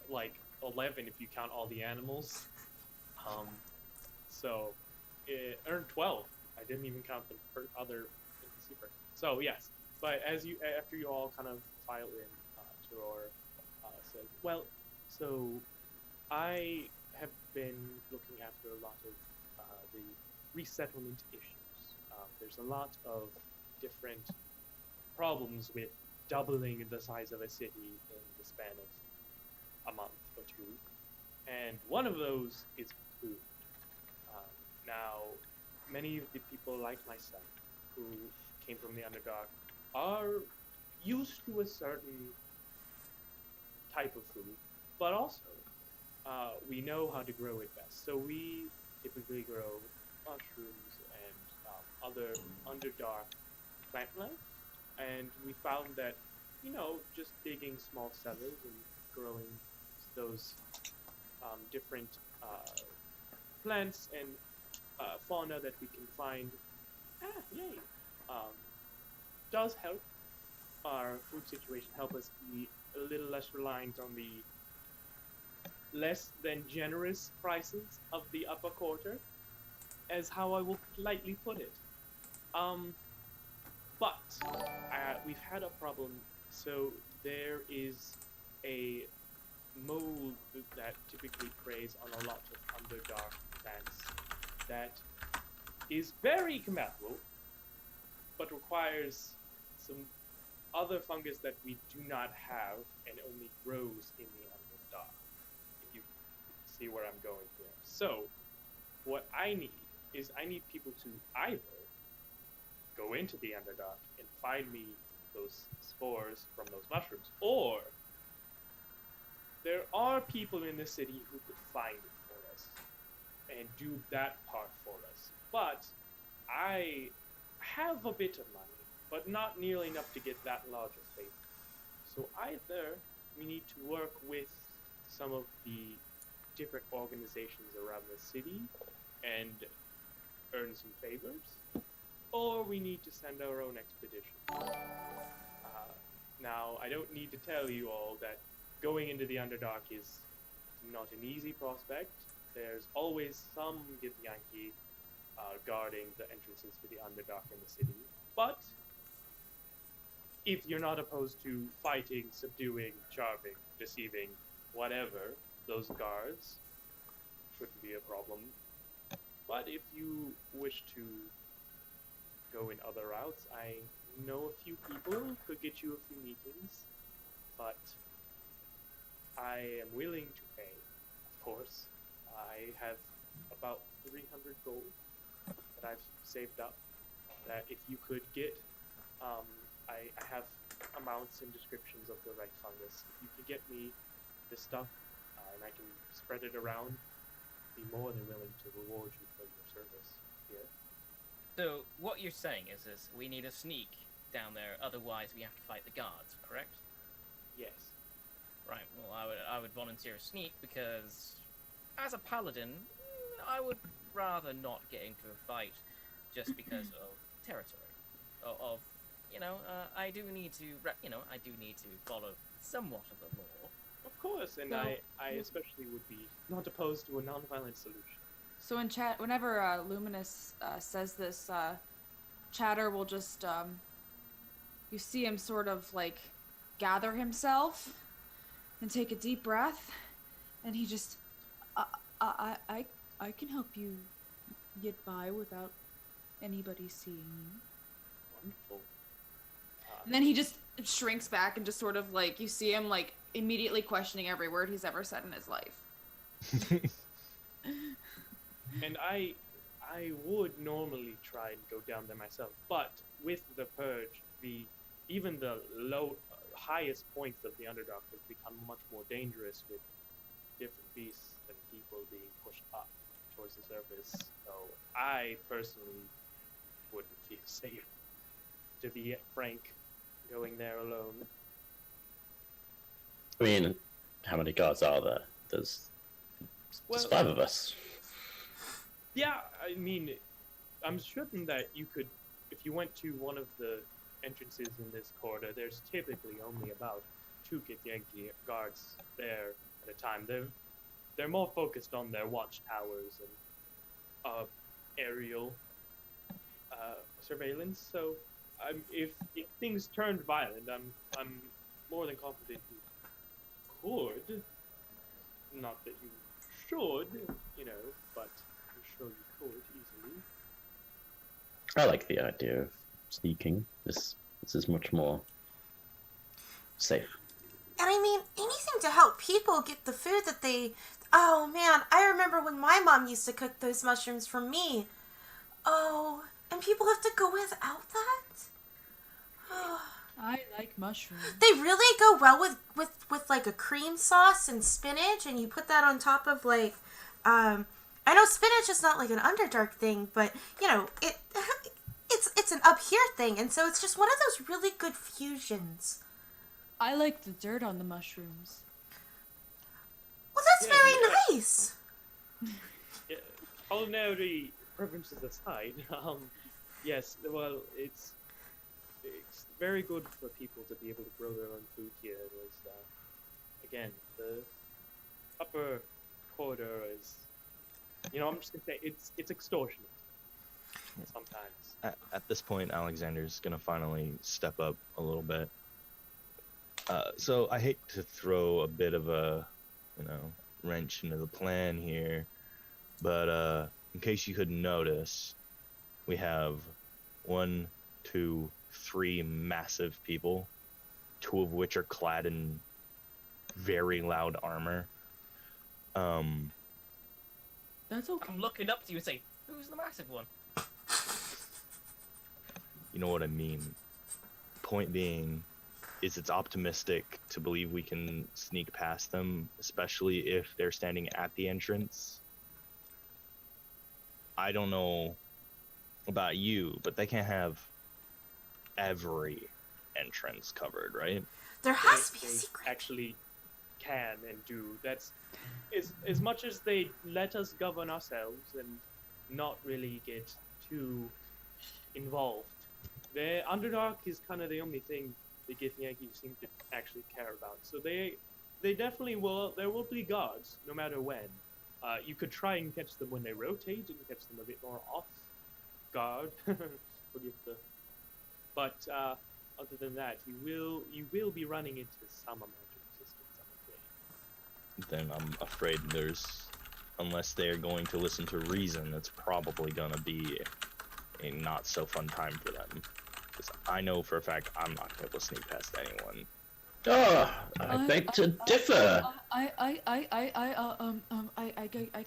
like 11 if you count all the animals. So it earned 12. I didn't even count the other NPC person. So yes, but after you all kind of file in, Turor says, "Well, so I have been looking after a lot of the resettlement issues. There's a lot of different problems with doubling the size of a city in the span of a month or two, and one of those is food. Now, many of the people like myself who came from the Underdark are used to a certain type of food, but also we know how to grow it best. So we typically grow mushrooms and other Underdark plant life, and we found that, just digging small cellars and growing those different plants and fauna that we can find, does help our food situation, help us be a little less reliant on the less than generous prices of the upper quarter, as how I will politely put it. But we've had a problem. So there is a mold that typically preys on a lot of Underdark plants that is very compatible, but requires some other fungus that we do not have and only grows in the Underdark. If you see where I'm going here. So, what I need is people to either go into the Underdark and find me those spores from those mushrooms, or there are people in the city who could find it for us and do that part for us. But I have a bit of money, but not nearly enough to get that large a favor. So either we need to work with some of the different organizations around the city and earn some favors, or we need to send our own expedition. Now, I don't need to tell you all that going into the Underdark is not an easy prospect. There's always some Githyanki guarding the entrances to the Underdark in the city. But if you're not opposed to fighting, subduing, charming, deceiving, whatever, those guards shouldn't be a problem. But if you wish to go in other routes, I know a few people who could get you a few meetings, but I am willing to pay, of course. I have about 300 gold that I've saved up, that if you could get, I have amounts and descriptions of the right fungus. If you could get me this stuff, and I can spread it around, be more than willing to reward you for your service here. So, what you're saying is we need a sneak down there, otherwise we have to fight the guards, correct? Yes. Right, well, I would volunteer a sneak because, as a paladin, I would rather not get into a fight just because of territory, of I do need to, I do need to follow somewhat of the law. Of course, and No. I especially would be not opposed to a non-violent solution. So in chat, whenever Luminous says this, Chatter will just, you see him sort of like gather himself and take a deep breath, and he just, I can help you get by without anybody seeing you. Wonderful. And then he just shrinks back and just sort of like, you see him like immediately questioning every word he's ever said in his life. And I would normally try and go down there myself, but with the purge, even the highest points of the Underdark have become much more dangerous with different beasts and people being pushed up towards the surface. So I personally wouldn't feel safe, to be frank, going there alone. I mean, how many guards are there? There's 5 of us. Yeah, I mean, I'm certain that you could, if you went to one of the entrances in this corridor, there's typically only about 2 Githyanki guards there at a time. They're more focused on their watchtowers and aerial surveillance. So, if things turned violent, I'm more than confident you could. Not that you should, but I'm sure you could easily. I like the idea of sneaking. This is much more safe. And I mean, anything to help people get the food that they... Oh, man, I remember when my mom used to cook those mushrooms for me. Oh, and people have to go without that? Oh. I like mushrooms. They really go well with like a cream sauce and spinach, and you put that on top of like... I know spinach is not like an Underdark thing, but, it's an up here thing, and so it's just one of those really good fusions. I like the dirt on the mushrooms. Well, that's very nice. Yeah, culinary preferences aside, yes, well, it's very good for people to be able to grow their own food here. It was, again, the upper corridor is, I'm just gonna say it's extortionate sometimes. At this point, Alexander's gonna finally step up a little bit. So I hate to throw a bit of a, wrench into the plan here, but in case you couldn't notice, we have 1, 2, 3 massive people, 2 of which are clad in very loud armor. That's okay. I'm looking up to you and say, who's the massive one? You know what I mean. Point being, is it's optimistic to believe we can sneak past them, especially if they're standing at the entrance. I don't know about you, but they can't have every entrance covered, right? There has to be a They secret. actually can and do. That's as much as they let us govern ourselves and not really get too involved. The Underdark is kind of the only thing the Githyanki seem to actually care about. So they definitely will. There will be guards no matter when. You could try and catch them when they rotate and catch them a bit more off guard. Forgive the. But other than that, you will be running into some amount of resistance, I'm afraid. Then I'm afraid unless they're going to listen to reason, it's probably going to be a not so fun time for them. Because I know for a fact I'm not going to be able to sneak past anyone. Oh, I beg to differ. I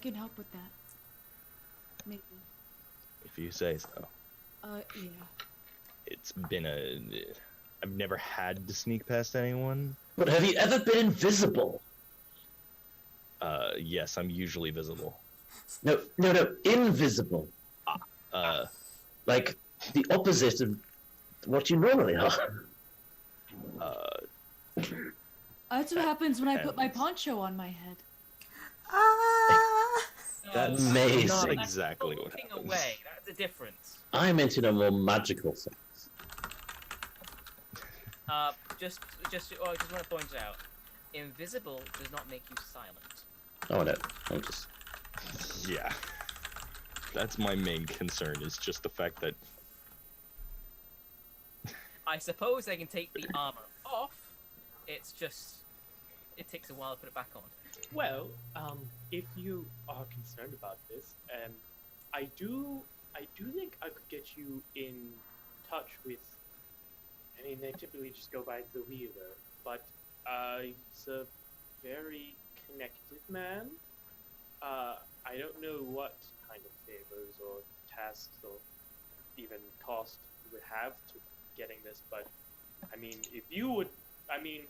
can help with that. Maybe. If you say so. Yeah. It's been I've never had to sneak past anyone. But have you ever been invisible? Yes, I'm usually visible. No, invisible. Like the opposite of what you normally are. That's what happens when I put my poncho on my head. That's Amazing. not exactly what Looking happens. away, that's the difference. I meant in a more magical sense. just want to point out, invisible does not make you silent. Oh no, I'm just. Yeah. That's my main concern, is just the fact that... I suppose I can take the armor off. It's just, it takes a while to put it back on. Well, if you are concerned about this, I do think I could get you in touch with. I mean, they typically just go by the Wheeler, but he's a very connected man. I don't know what kind of favors or tasks or even cost you would have to getting this, but I mean, if you would, I mean,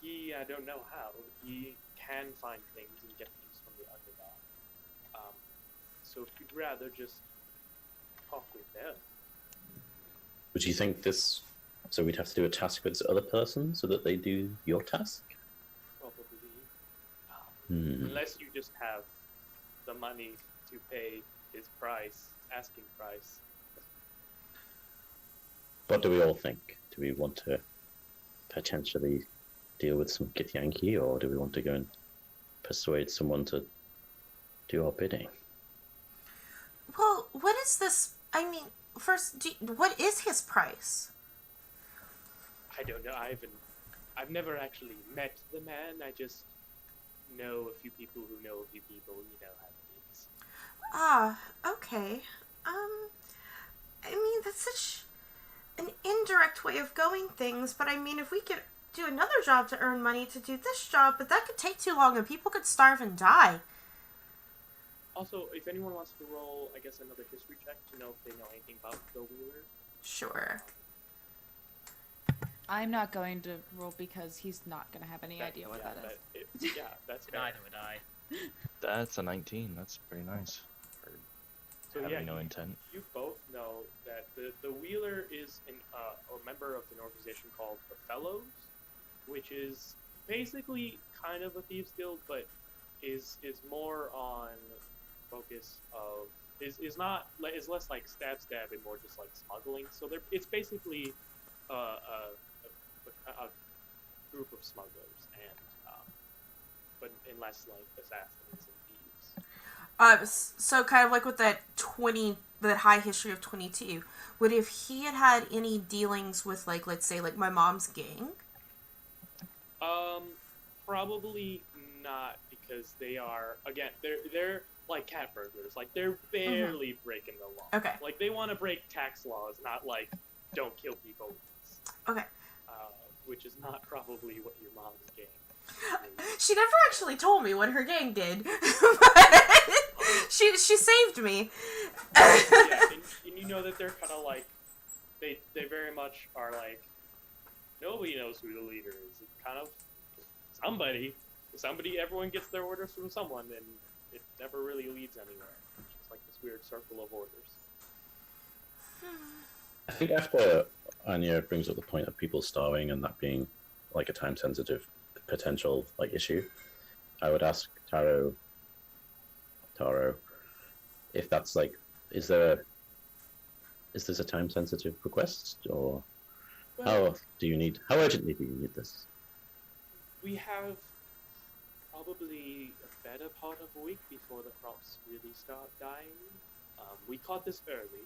I don't know how, he can find things and get things from the underdog. So if you'd rather just talk with them. Would you think this? So we'd have to do a task with this other person so that they do your task? Probably. Hmm. Unless you just have the money to pay his price, asking price. What do we all think? Do we want to potentially deal with some Githyanki, or do we want to go and persuade someone to do our bidding? Well, what is this? I mean, first, what is his price? I don't know. I've never actually met the man. I just know a few people who know a few people. You know how it is. Ah, okay. I mean, that's such an indirect way of going things, but I mean, if we could do another job to earn money to do this job, but that could take too long and people could starve and die. Also, if anyone wants to roll, I guess, another history check to know if they know anything about the Wheeler. Sure. I'm not going to roll because he's not going to have any idea what that is. That's fair. Neither would I. That's a 19. That's pretty nice. So Having no intent. You both know that the Wheeler is a member of an organization called the Fellows, which is basically kind of a thieves guild, but is more on focus of is less like stab and more just like smuggling. So it's basically a group of smugglers and but in less like assassins and thieves. So kind of like with that high history of 22, would if he had any dealings with, like, let's say, like my mom's gang? Probably not, because they are, again, they're like cat burglars. Like, they're barely breaking the law. Okay. Like, they want to break tax laws, not like don't kill people. Okay. Which is not probably what your mom's gang. She never actually told me what her gang did. she saved me. Yeah, and you know that they're kind of like, they very much are like, nobody knows who the leader is. It's kind of somebody, everyone gets their orders from someone, and it never really leads anywhere. It's just like this weird circle of orders. I think after Anya brings up the point of people starving and that being like a time-sensitive potential like issue, I would ask Taro, if that's like, is this a time-sensitive request, or how urgently do you need this? We have probably a better part of a week before the crops really start dying. We caught this early,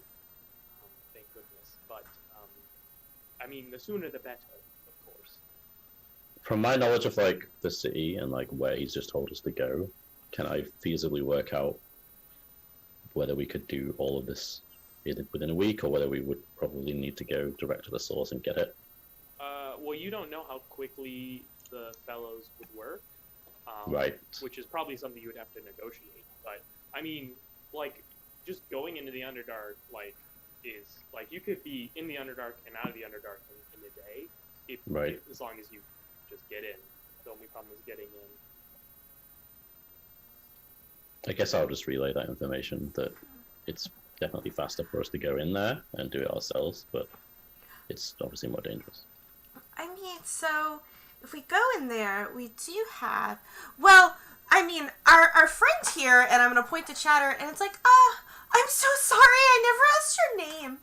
thank goodness, but I mean, the sooner the better, of course. From my knowledge of like the city and like where he's just told us to go, can I feasibly work out whether we could do all of this within a week, or whether we would probably need to go direct to the source and get it? Well, you don't know how quickly the fellows would work, right? Which is probably something you would have to negotiate. But I mean, like, just going into the Underdark, like, is like you could be in the Underdark and out of the Underdark in a day, if as long as you just get in. The only problem is getting in. I guess I'll just relay that information, that it's definitely faster for us to go in there and do it ourselves, but it's obviously more dangerous. I mean, so if we go in there, we do have, well, I mean, our friend here, and I'm going to point to Chatter, and it's like, I'm so sorry, I never asked your name.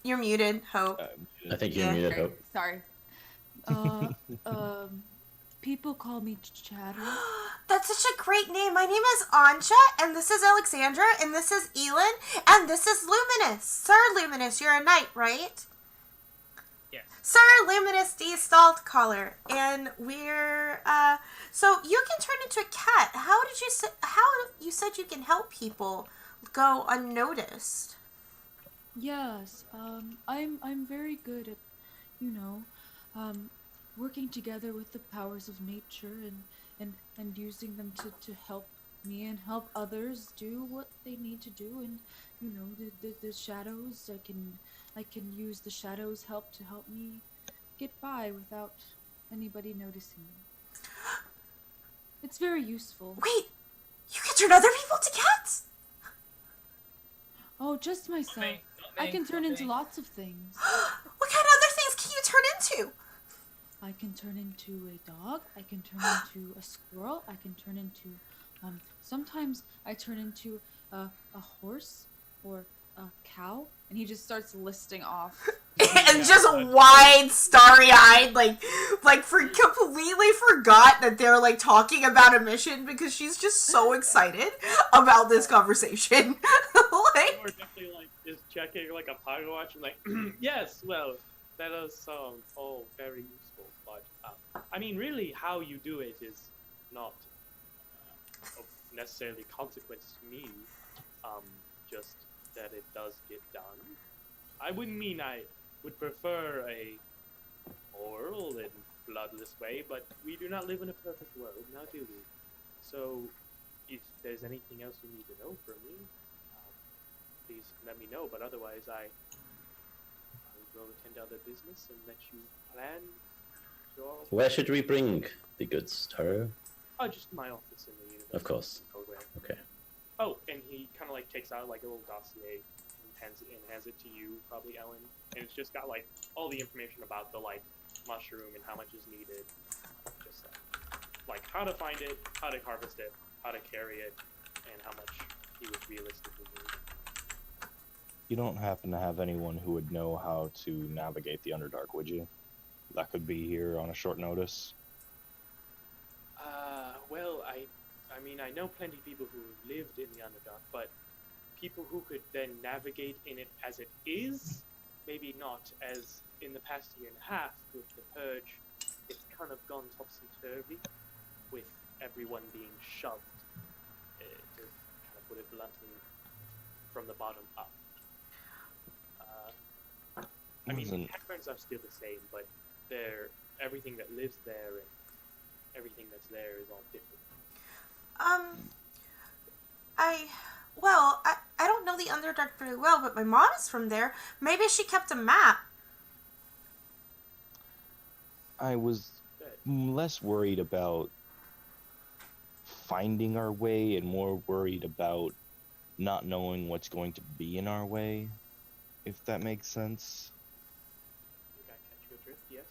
You're muted, Hope. I think you're Yeah. muted, Okay, Hope. sorry. People call me Chatter. That's such a great name. My name is Anja, and this is Alexandra, and this is Elin, and this is Luminous. Sir Luminous, you're a knight, right? Yes. Sir Luminous D. Salt Collar, and we're, so you can turn into a cat. How you said you can help people go unnoticed? Yes, I'm very good at, you know, working together with the powers of nature and using them to help me and help others do what they need to do. And you know, the shadows, I can use the shadows help to help me get by without anybody noticing me. It's very useful. Wait, you can turn other people to cats? Oh, just myself. Not me, I can turn not into me. lots of things. What kind of other things can you turn into? I can turn into a dog. I can turn into a squirrel. I can turn into, sometimes I turn into a horse or a cow. And he just starts listing off. And just wide, starry-eyed, completely forgot that they're, like, talking about a mission because she's just so excited about this conversation. Like, Or definitely like is checking like a pocket watch and like, yes, well, that does sound all very useful, but I mean, really, how you do it is not of necessarily consequence to me. Just that it does get done. I wouldn't mean I would prefer a moral and bloodless way, but we do not live in a perfect world, now do we? So, if there's anything else you need to know from me, please let me know. But otherwise, I will go attend to other business and let you plan your. Where should we bring the goods, Taro? Oh, just my office in the university Of course. program. Okay. Oh, and he kind of like takes out like a little dossier and hands it to you, probably Ellen, and it's just got like all the information about the like mushroom and how much is needed, just like how to find it, how to harvest it, how to carry it, and how much he would realistically need. You don't happen to have anyone who would know how to navigate the Underdark, would you? That could be here on a short notice. Well, I mean, I know plenty of people who lived in the Underdark, but people who could then navigate in it as it is, maybe not. As in the past year and a half with the Purge, it's kind of gone topsy-turvy, with everyone being shoved, to kind of put it bluntly, from the bottom up. I mean, Hackburns are still the same, but everything that lives there and everything that's there is all different. I don't know the Underdark very well, but my mom is from there. Maybe she kept a map. I was less worried about finding our way and more worried about not knowing what's going to be in our way, if that makes sense. I think I catch your drift, yes.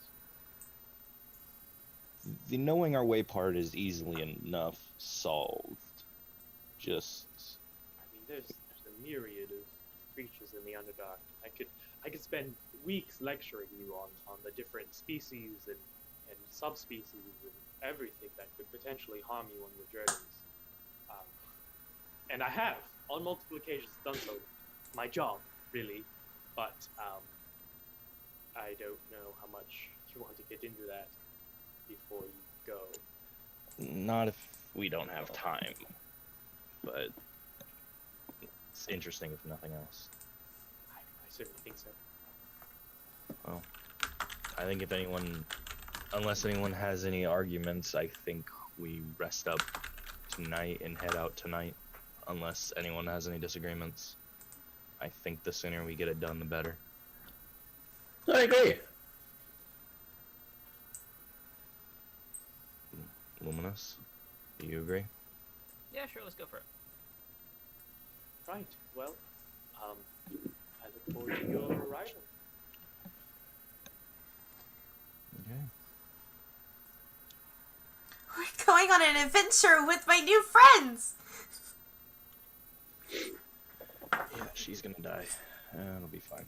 The knowing our way part is easily enough solved. Just... I mean, there's a myriad of creatures in the Underdark. I could spend weeks lecturing you on the different species and subspecies and everything that could potentially harm you on your journeys. And I have, on multiple occasions, done so. My job, really. But I don't know how much you want to get into that before you go. Not if we don't have time. But it's interesting if nothing else. I certainly think so. Well, I think unless anyone has any arguments, I think we rest up tonight and head out tonight. Unless anyone has any disagreements. I think the sooner we get it done, the better. I agree. Luminous, do you agree? Yeah, sure, let's go for it. Right. Well, I look forward to your arrival. Okay. We're going on an adventure with my new friends. Yeah, she's gonna die. It'll be fine.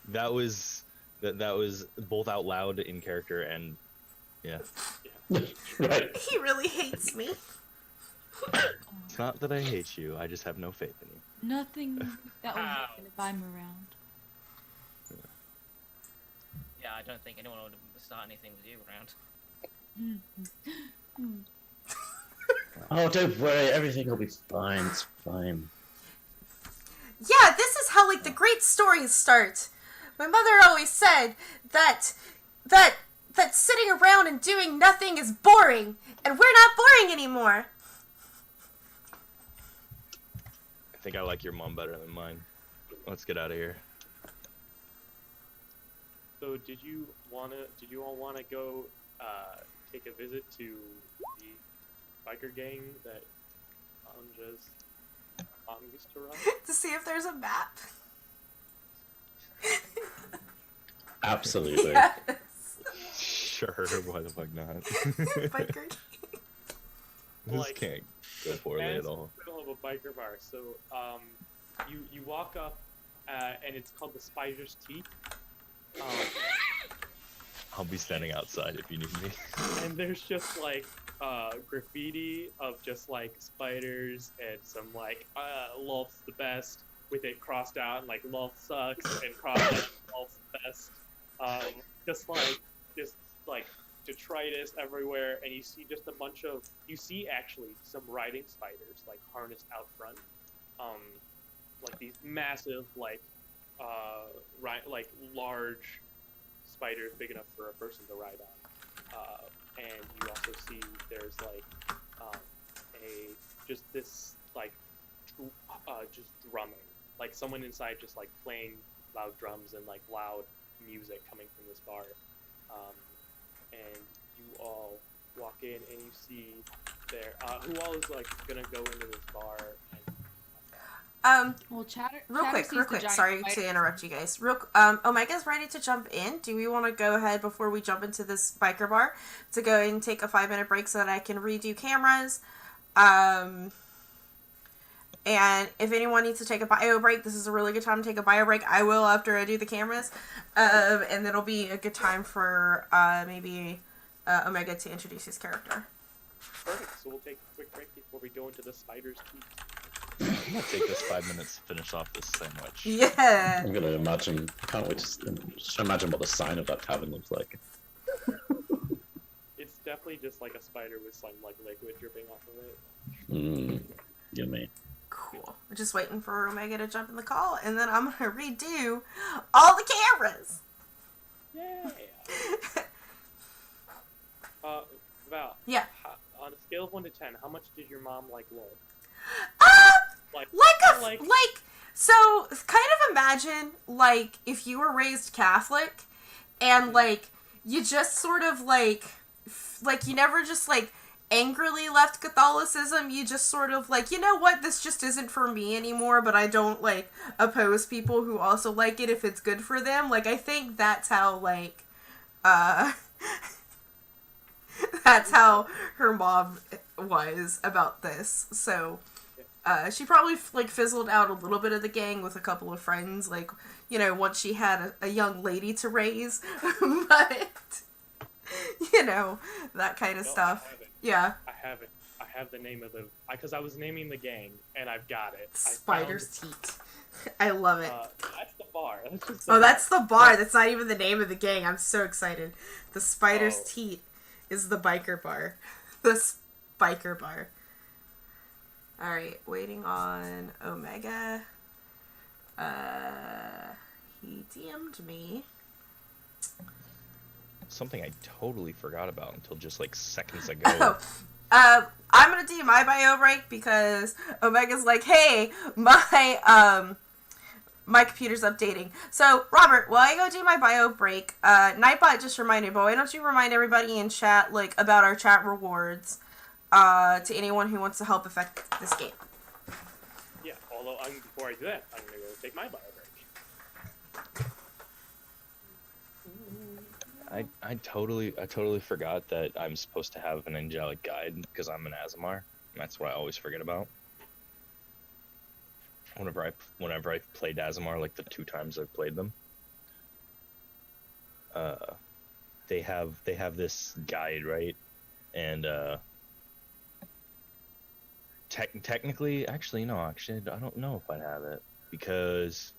That was both out loud in character and yeah. Right. He really hates me. It's not that I hate you. I just have no faith in you. Nothing that will Ow. happen if I'm around. Yeah, I don't think anyone would start anything with you around. Oh, don't worry. Everything will be fine. It's fine. Yeah, this is how like the great stories start. My mother always said that sitting around and doing nothing is boring, and we're not boring anymore. I think I like your mom better than mine. Let's get out of here. So did you all wanna go take a visit to the biker gang that Anja's mom used to run? To see if there's a map. Absolutely. Yes. Sure, why the fuck not? Biker. This Like, can't go poorly As at all. in the middle of a biker bar. So you walk up and it's called the Spider's Teeth. I'll be standing outside if you need me. And there's just like graffiti of just like spiders and some like Lolf's the best with it crossed out and like Lolf sucks and crossed out Lolf's the best. Just like detritus everywhere, and you see just a bunch of actually some riding spiders like harnessed out front, like these massive like large spiders big enough for a person to ride on, and you also see there's like just this like just drumming, like someone inside just like playing loud drums and like loud music coming from this bar. And you all walk in and you see there. Who all is like gonna go into this bar? And... Well, Chatter. Real Chatter quick. sees the giant Sorry spider. to interrupt you guys. Omega's ready to jump in. Do we want to go ahead before we jump into this biker bar to go and take a 5-minute break so that I can redo cameras? And if anyone needs to take a bio break, this is a really good time to take a bio break. I will after I do the cameras. And it'll be a good time for maybe Omega to introduce his character. Perfect. So we'll take a quick break before we go into the spider's teeth. I'm gonna take this 5 minutes to finish off this sandwich. Yeah. I'm gonna imagine. I can't wait to just imagine what the sign of that tavern looks like. It's definitely just like a spider with some like liquid dripping off of it. Mmm. Yummy. Cool. We're just waiting for Omega to jump in the call, and then I'm gonna redo all the cameras. Yeah. Val. Yeah. On a scale of 1 to 10, how much did your mom like Lord? So kind of imagine like if you were raised Catholic, and like you just sort of like you never just like angrily left Catholicism. You just sort of like, you know what, this just isn't for me anymore, but I don't like oppose people who also like it if it's good for them. Like I think that's how like that's how her mom was about this. So she probably like fizzled out a little bit of the gang with a couple of friends, like, you know, once she had a young lady to raise. But you know, that kind of stuff. Yeah. I have it. I have the name of the... Because I was naming the gang, and I've got it. Spider's Teat. I love it. That's the bar. That's just that's the bar. That's not even the name of the gang. I'm so excited. The Spider's Oh. Teat is the biker bar. The biker bar. Alright, waiting on Omega. He DM'd me. Something I totally forgot about until just like seconds ago. I'm gonna do my bio break because Omega's like, hey, my computer's updating. So, Robert, while I go do my bio break, Nightbot just reminded, but why don't you remind everybody in chat, like, about our chat rewards, to anyone who wants to help affect this game. Yeah, although before I do that, I'm gonna go take my bio break. I totally forgot that I'm supposed to have an angelic guide because I'm an Azamar, and that's what I always forget about. whenever I've played Azamar, like the 2 times I've played them, they have this guide, right? And technically, actually, no, actually, I don't know if I have it, because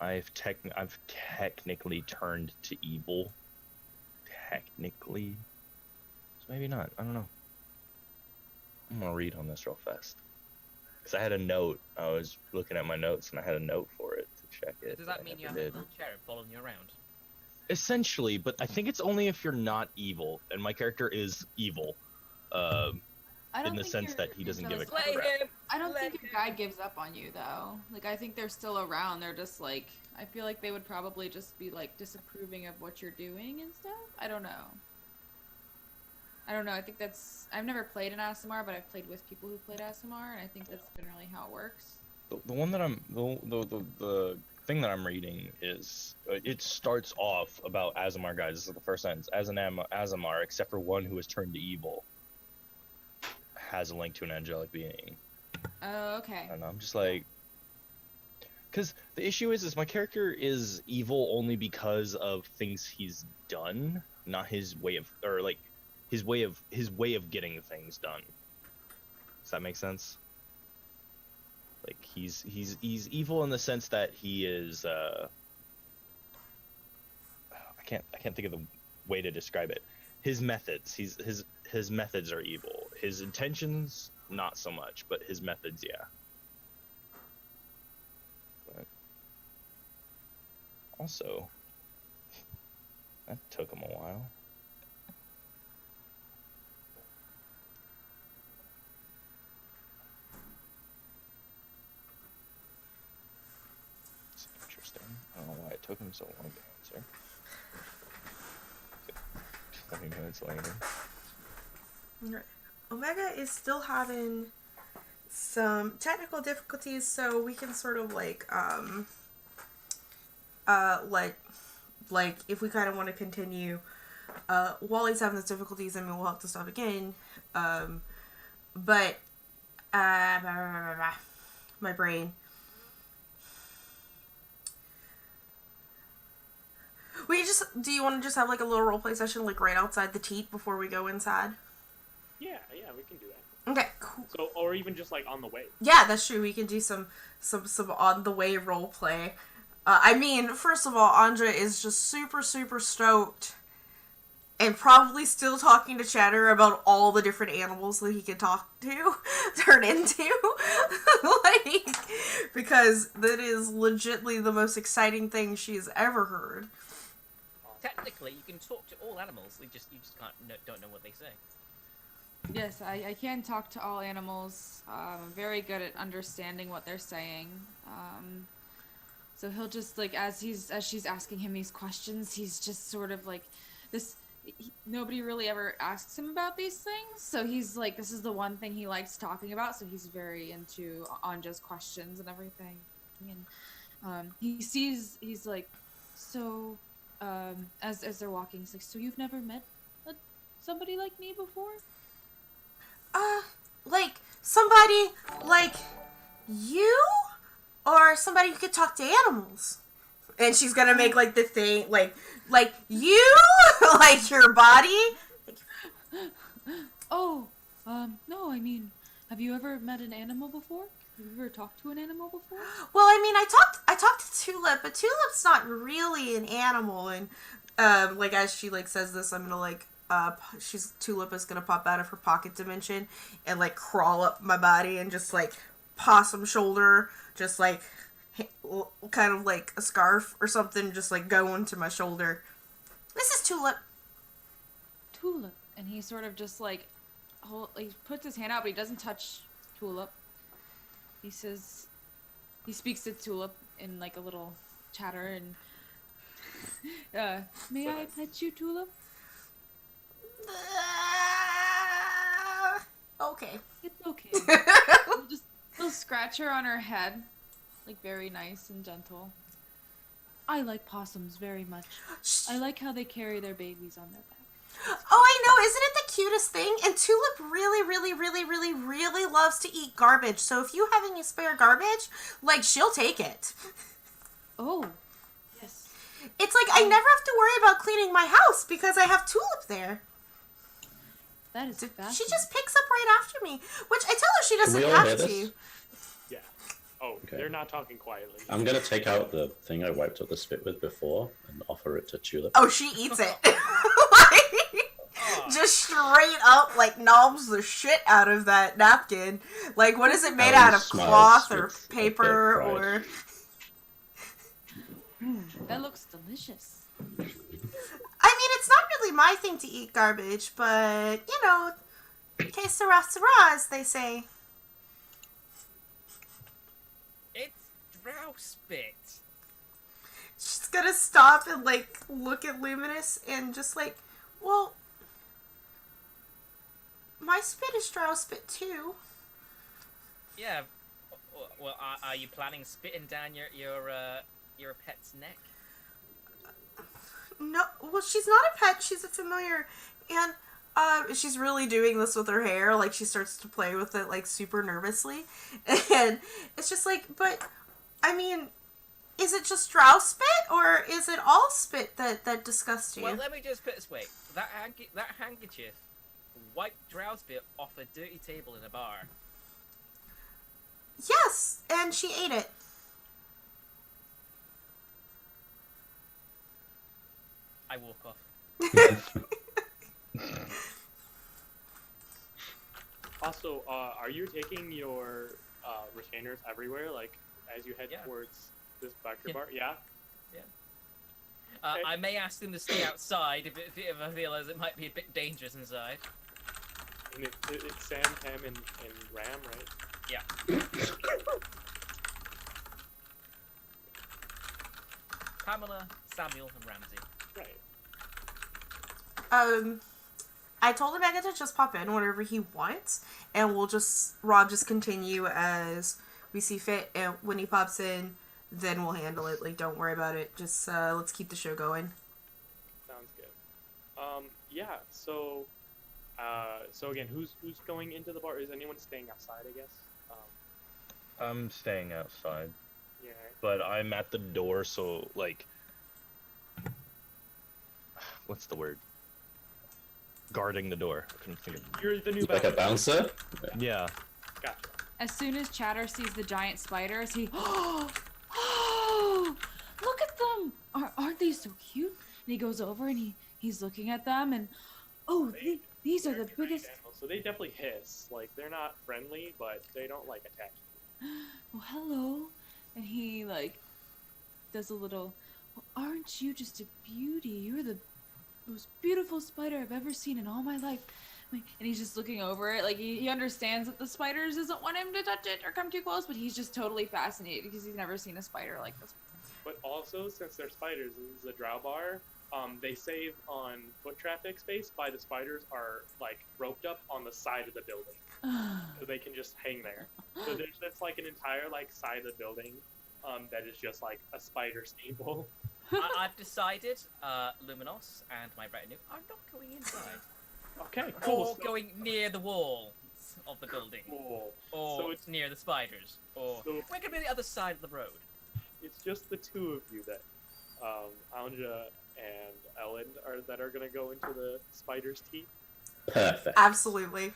I've technically turned to evil. Technically, so maybe not. I don't know. I'm gonna read on this real fast, because I had a note. I was looking at my notes and I had a note for it to check it. Does that mean you have a little cherub following you around? Essentially, but I think it's only if you're not evil, and my character is evil. In the sense that he doesn't give a crap. I don't think your guide gives up on you, though. Like, I think they're still around. They're just like, I feel like they would probably just be like disapproving of what you're doing and stuff. I don't know. I think that's. I've never played an ASMR, but I've played with people who played ASMR, and I think that's generally how it works. The one that the thing that I'm reading is it starts off about Azamar guys. This is the first sentence. As an Azamar, except for one who has turned to evil, has a link to an angelic being. Oh, okay. And I'm just like, because the issue is my character is evil only because of things he's done, not his way of, or like his way of getting things done. Does that make sense? Like he's evil in the sense that he is I can't think of the way to describe it. His methods, his methods are evil. His intentions, not so much, but his methods, yeah. But also, that took him a while. It's interesting. I don't know why it took him so long to answer. 20 minutes later. Right. Omega is still having some technical difficulties, so we can sort of like if we kind of want to continue while he's having those difficulties, I mean, we'll have to stop again. But my brain. Do you want to just have like a little roleplay session like right outside the teat before we go inside? Yeah, we can do that. Okay, cool. So, or even just like on the way. Yeah, that's true. We can do some on the way roleplay. I mean, first of all, Andra is just super stoked, and probably still talking to Chatter about all the different animals that he can turn into, like, because that is legitly the most exciting thing she's ever heard. Technically, you can talk to all animals. You just don't know what they say. Yes, I can talk to all animals. I'm very good at understanding what they're saying. So he'll just like as she's asking him these questions, he's just sort of like this. Nobody really ever asks him about these things, so he's like, this is the one thing he likes talking about. So he's very into Anja's questions and everything. And he's like, so as they're walking, he's like, so you've never met somebody like me before? Like somebody like you, or somebody who could talk to animals. And she's gonna make like the thing like you, like your body. Oh, no, I mean, have you ever met an animal before? Have you ever talked to an animal before? Well, I mean, I talked to Tulip, but Tulip's not really an animal. And like as she like says this, I'm gonna like Tulip is gonna pop out of her pocket dimension and like crawl up my body and just like possum shoulder, just like kind of like a scarf or something, just like go into my shoulder. This is Tulip. Tulip, and he sort of just like he puts his hand out, but he doesn't touch Tulip. He speaks to Tulip in like a little chatter, and may I pet you, Tulip? Okay. It's okay. He'll scratch her on her head, like very nice and gentle. I like possums very much. I like how they carry their babies on their back. Oh, I know. Isn't it the cutest thing? And Tulip really, really, really, really, really loves to eat garbage. So if you have any spare garbage, like, she'll take it. Oh, yes. It's like I never have to worry about cleaning my house because I have Tulip there. That is fascinating. She just picks up right after me, which I tell her she doesn't we all hear have this? to. Yeah. Oh, Okay. they're not talking quietly. I'm gonna take out the thing I wiped up the spit with before and offer it to Tulip. Oh, she eats it. Like, just straight up, like, knobs the shit out of that napkin. Like, what is it made out of? Smiles Cloth or with a bit paper of pride. or... That looks delicious. I mean, it's not really my thing to eat garbage, but, you know, que sera, sera, as they say. It's drow spit. She's gonna stop and, like, look at Luminous and just, like, well, my spit is drow spit, too. Yeah. Well, are you planning spitting down your pet's neck? No, well, she's not a pet, she's a familiar, and, she's really doing this with her hair, like, she starts to play with it, like, super nervously, and it's just like, but, I mean, is it just drow spit, or is it all spit that disgusts you? Well, let me just put it this way: that handkerchief wiped drow spit off a dirty table in a bar. Yes, and she ate it. I walk off. Also, are you taking your retainers everywhere, like as you head towards this Vector bar? Yeah. Okay. I may ask them to stay outside if I realise it might be a bit dangerous inside. And it's Sam, Pam, and Ram, right? Yeah. Pamela, Samuel, and Ramsey. Right. I told Omega to just pop in whenever he wants, and Rob just continue as we see fit, and when he pops in, then we'll handle it. Like, don't worry about it. Just, let's keep the show going. Sounds good. Yeah, so again, who's going into the bar? Is anyone staying outside, I guess? I'm staying outside, Yeah. but I'm at the door, so, like, what's the word? Guarding the door. I couldn't think of it. You're the new Like a bouncer? Yeah. Gotcha. As soon as Chatter sees the giant spiders, he, oh, look at them! Aren't they so cute? And he goes over and he's looking at them, and these are the biggest. Animals, so they definitely hiss. Like, they're not friendly, but they don't like attack you. Oh, hello. And he, like, does a little, well, aren't you just a beauty? You're the most beautiful spider I've ever seen in all my life. And he's just looking over it. Like, he understands that the spiders doesn't want him to touch it or come too close, but he's just totally fascinated because he's never seen a spider like this. But also, since they're spiders, this is a drow bar, they save on foot traffic space by the spiders are, like, roped up on the side of the building. So they can just hang there. So there's just, like, an entire, like, side of the building that is just, like, a spider stable. I've decided, Luminos and my retinue are not going inside. Okay, cool. Or going near the walls of the building. Cool. Or So it's, near the spiders. Or So- we're going to be the other side of the road. it's just the two of you that, Anja and Ellen that are gonna go into the spider's teeth. Perfect. Absolutely.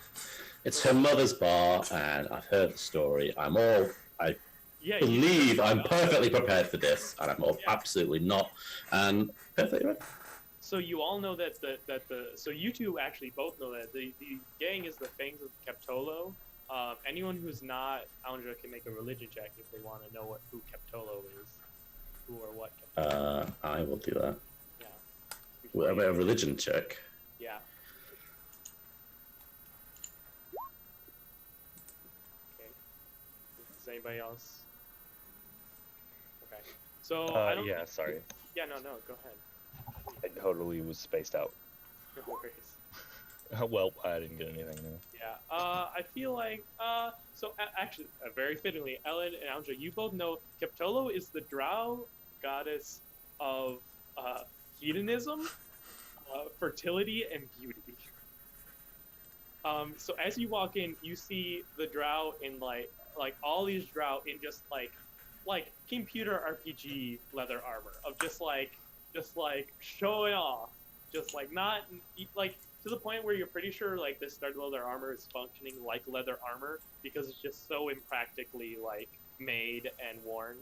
It's her mother's bar, and I've heard the story. I Yeah. believe I'm perfectly prepared for this, and I'm absolutely not. And perfectly ready. So you all know so you two actually both know that the gang is the Fangs of Keptolo. Anyone who's not Anja can make a religion check if they want to know who Keptolo is, who or what. Keptolo. I will do that. Yeah. Well, a religion check. Yeah. Okay. Does anybody else? Okay. So I don't. Yeah, sorry. Yeah. No. Go ahead. I totally was spaced out. No worries. Well, I didn't get anything new. Yeah, I feel like, actually, very fittingly, Ellen and Anja, you both know Keptolo is the drow goddess of, hedonism. fertility and beauty. So as you walk in, you see the drow in like all these drow in just like computer RPG leather armor of just like showing off, just like not like to the point where you're pretty sure like this stud leather armor is functioning like leather armor because it's just so impractically like made and worn.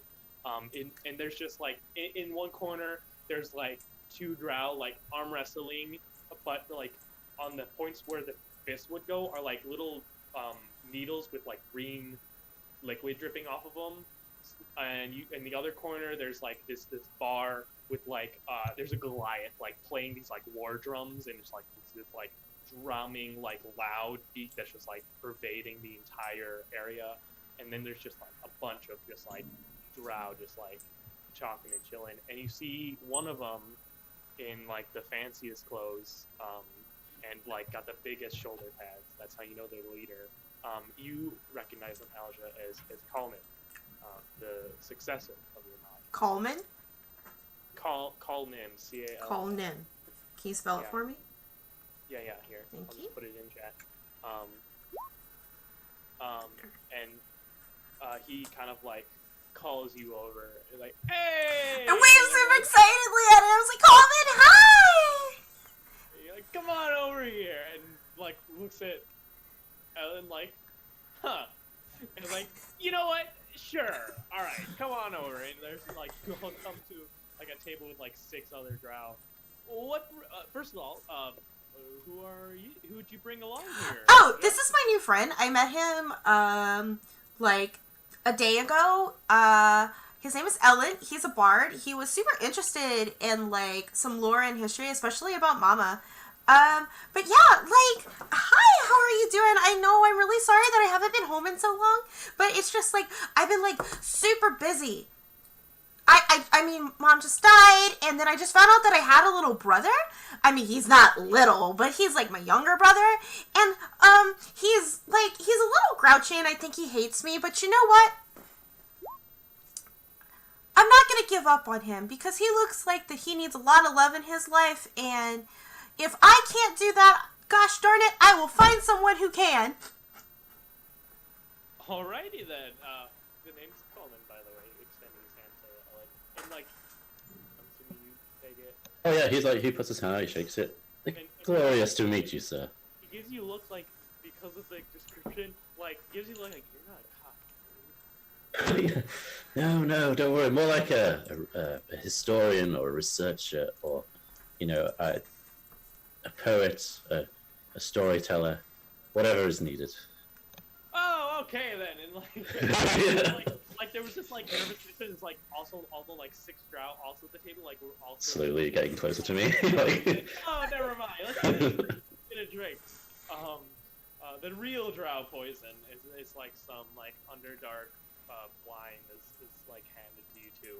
And there's just like in one corner there's like two drow like arm wrestling, but like on the points where the fist would go are like little needles with like green liquid dripping off of them. And you in the other corner there's like this bar with like there's a Goliath like playing these like war drums, and it's like this like drumming like loud beat that's just like pervading the entire area. And then there's just like a bunch of just like drow just like chalking and chilling, and you see one of them in like the fanciest clothes and like got the biggest shoulder pads. That's how you know they're the leader. You recognize them, Alja, as Kalman, the successor of your mom. Coleman? Kalnim, C-A-L. Coleman. Can you spell it for me? Yeah, here. Thank I'll you. just put it in chat. And he kind of like calls you over, like, hey! And waves super excitedly at him. I was like, Coleman, hi! You're like, come on over here, and like looks at Ellen like, huh? And like, you know what? Sure. All right, come on over. And there's like, come to like a table with like 6 other drow. What? First of all, who are you? Who would you bring along here? Oh, this is my new friend. I met him like a day ago. His name is Ellen. He's a bard. He was super interested in like some lore and history, especially about Mama. But yeah, like, hi, how are you doing? I know I'm really sorry that I haven't been home in so long, but it's just like, I've been like super busy. I mean, Mom just died, and then I just found out that I had a little brother. I mean, he's not little, but he's like my younger brother, and, he's a little grouchy, and I think he hates me, but you know what? I'm not gonna give up on him, because he looks like that he needs a lot of love in his life, and if I can't do that, gosh darn it, I will find someone who can. Alrighty then. The name's Coleman, by the way, extending his hand to Ellen. And like, I'm assuming you take it. Oh yeah, he's like, he puts his hand out, he shakes it. Glorious to meet you, sir. He gives you a look like, because of the description, like, gives you a look like, you're not a cop. No, don't worry. More like a historian or a researcher, or, you know, a poet, a storyteller, whatever is needed. Oh, okay then. And like there was just like nervousness. It's like also all the like 6 drow also at the table, like we're also Slowly getting closer to me. Oh, never mind. Let's get a drink. The real drow poison is like some like underdark wine is like handed to you too.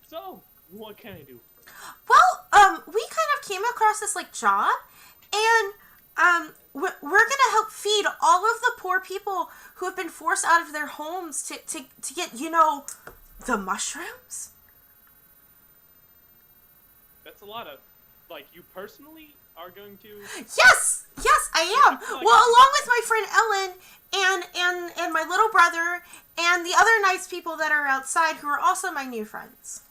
So what can I do? Well, we kind of came across this like job, and we're gonna help feed all of the poor people who have been forced out of their homes to get, you know, the mushrooms. That's a lot of, like, you personally are going to. Yes, I am. Well, along with my friend Ellen and my little brother and the other nice people that are outside who are also my new friends.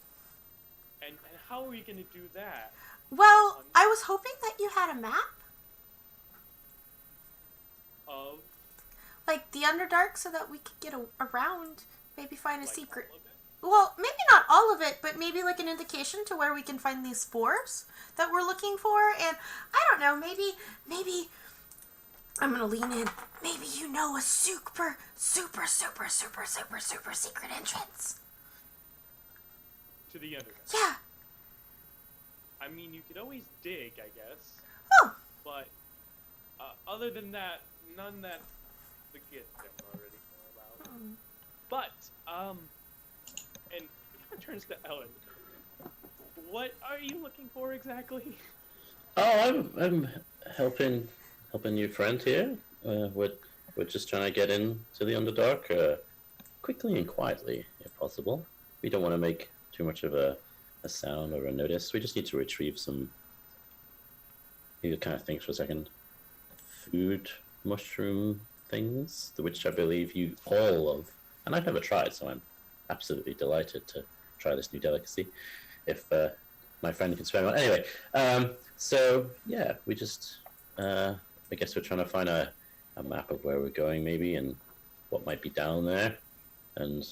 And how are we going to do that? Well, I was hoping that you had a map. Of? Like the Underdark, so that we could get around, maybe find a Like secret. all of it? Well, maybe not all of it, but maybe like an indication to where we can find these spores that we're looking for. And I don't know, maybe I'm gonna lean in. Maybe you know a super secret entrance. To the Underdark. Yeah. I mean, you could always dig, I guess. Oh. But other than that, none that the Gith don't already know about. But and it turns to Ellen. What are you looking for exactly? Oh, I'm helping your friend here. We're just trying to get into the Underdark quickly and quietly, if possible. We don't want to make too much of a sound or a notice. We just need to retrieve some he kind of thinks for a second. Food mushroom things, which I believe you all love, and I've never tried, so I'm absolutely delighted to try this new delicacy. If my friend can spare one, anyway. So yeah, we just I guess we're trying to find a map of where we're going, maybe, and what might be down there, and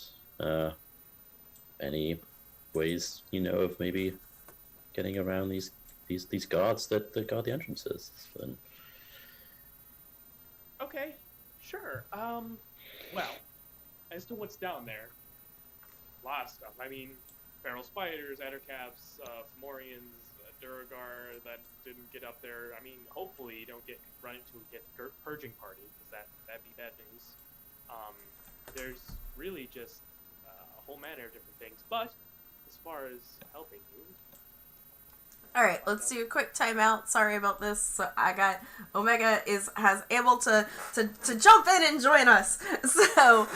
any ways of maybe getting around these guards that guard the entrances. And Okay, sure. Well, as to what's down there, a lot of stuff. I mean, feral spiders, addercaps, Fomorians, Duragar that didn't get up there. I mean, hopefully you don't run into a Gith purging party, because that'd be bad news. There's really just a whole manner of different things. But as far as helping you, all right, let's do a quick timeout. Sorry about this. So I got Omega has able to jump in and join us. So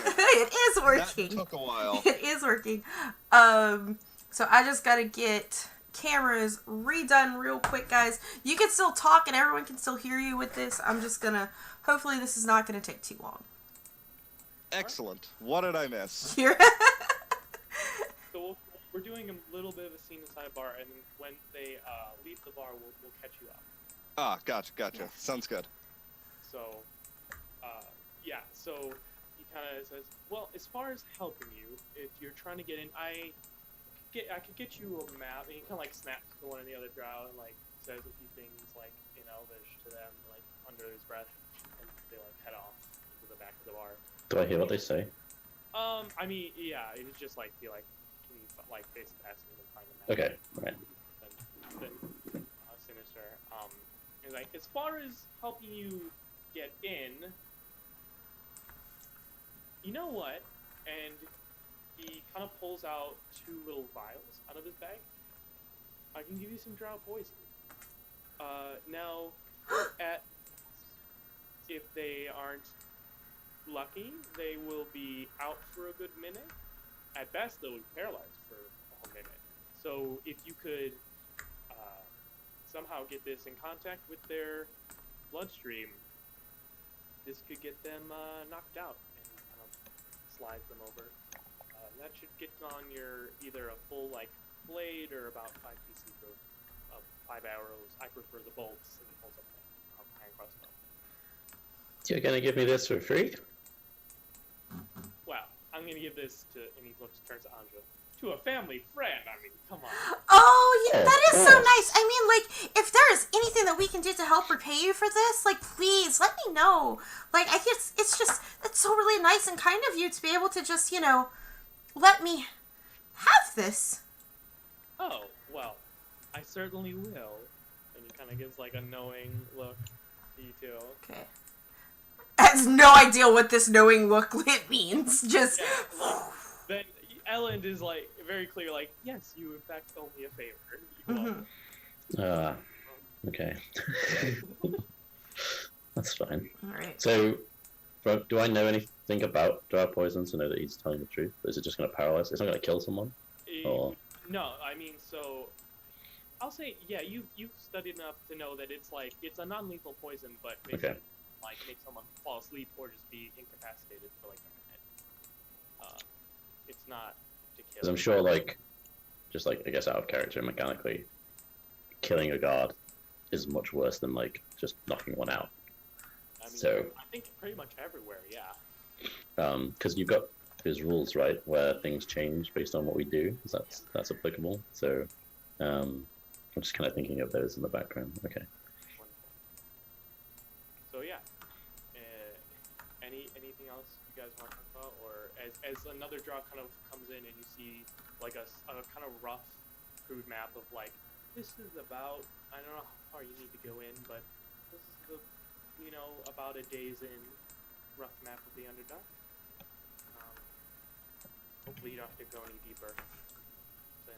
it is working. That took a while. It is working. So I just gotta get cameras redone real quick, guys. You can still talk and everyone can still hear you with this. I'm just gonna. Hopefully, this is not gonna take too long. Excellent. What did I miss? So we're doing a little bit of a scene inside a bar, and when they leave the bar, we'll catch you up. Ah, gotcha. Yeah. Sounds good. So, yeah. So he kind of says, "Well, as far as helping you, if you're trying to get in, I could get you a map." And he kind of like snaps to one of the other drow and like says a few things like in Elvish to them, like under his breath, and they like head off into the back of the bar. do I hear what they say? I mean, yeah, it was just like be like, can you like basically asking them to find a map. Okay, right. Then Sinister. And like as far as helping you get in, you know what? And he kind of pulls out 2 little vials out of his bag. I can give you some drow poison. Now, if they aren't lucky, they will be out for a good minute. At best, they'll be paralyzed for a whole minute. So if you could somehow get this in contact with their bloodstream, this could get them knocked out and kind of slides them over. That should get on your either a full like blade or about 5 pieces of 5 arrows. I prefer the bolts, and he pulls up a iron crossbow. You're gonna give me this for free? Well, I'm gonna give this to, and he turns to Anja, to a family friend. I mean, come on. Oh, yeah, Oh, that is of so course. nice. I mean, like, if there is anything that we can do to help repay you for this, like, please let me know. Like, I guess it's so really nice and kind of you to be able to just, let me have this. Oh, well, I certainly will. And he kind of gives like a knowing look to you two. Okay. Has no idea what this knowing look means. Just. Yeah, then Elend is like very clear, like, yes, you in fact owe me a favor. You love Okay. That's fine. All right. So, do I know anything about drow poison to know that he's telling the truth? Or is it just going to paralyze? It's not going to kill someone? Or... No, I mean, so I'll say, yeah, you've studied enough to know that it's a non-lethal poison, but basically, make someone fall asleep or just be incapacitated for like a minute. It's not to kill. Because I'm sure, just I guess out of character mechanically, killing a guard is much worse than just knocking one out. I mean, So I think pretty much everywhere, yeah. because you've got those rules, right, where things change based on what we do. That's applicable. So I'm just kind of thinking of those in the background. Okay. Wonderful. So yeah, anything else you guys want to talk about, or as another draw kind of comes in and you see like a kind of rough, crude map of this is about, I don't know how far you need to go in, but this is the about a day's in rough map of the Underdark. Hopefully you don't have to go any deeper. Then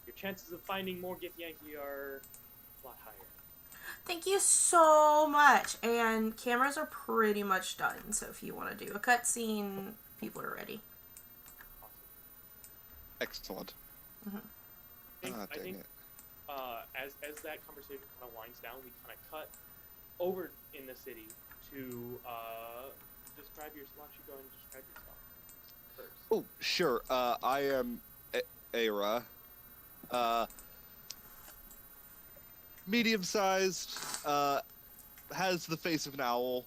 your chances of finding more Githyanki are a lot higher. Thank you so much. And cameras are pretty much done. So if you want to do a cutscene, people are ready. Awesome. Excellent. Mm-hmm. I think as that conversation kind of winds down, we kind of cut over in the city to describe your. Why don't you go and describe yourself first? Oh, sure. I am Era. Medium-sized. Has the face of an owl.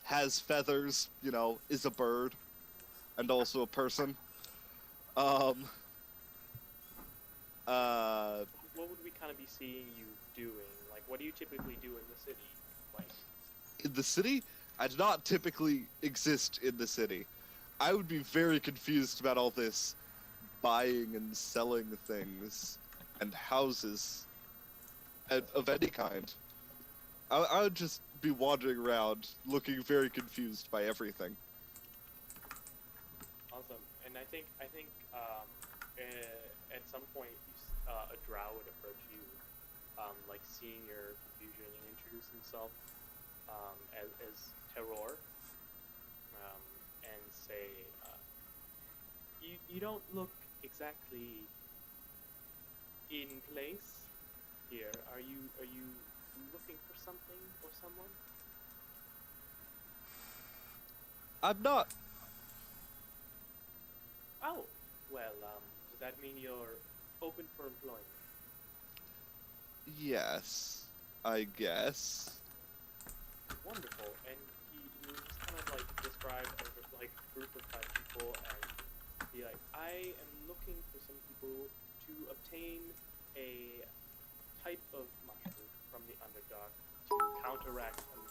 Has feathers. You know, is a bird, and also a person. What would we kind of be seeing you doing? Like, what do you typically do in the city? Like, In the city, I do not typically exist in the city. I would be very confused about all this buying and selling things and houses of any kind. I would just be wandering around, looking very confused by everything. awesome. And I think at some point a drow would approach you, like seeing your confusion and introduce himself as Terror, and say, you don't look exactly in place here. Are you looking for something or someone? I'm not. Oh, well, does that mean you're open for employment? Yes, I guess. Wonderful. And he would just kind of like describe like a group of 5 people and be like, I am looking for some people to obtain a type of mushroom from the Underdark to counteract an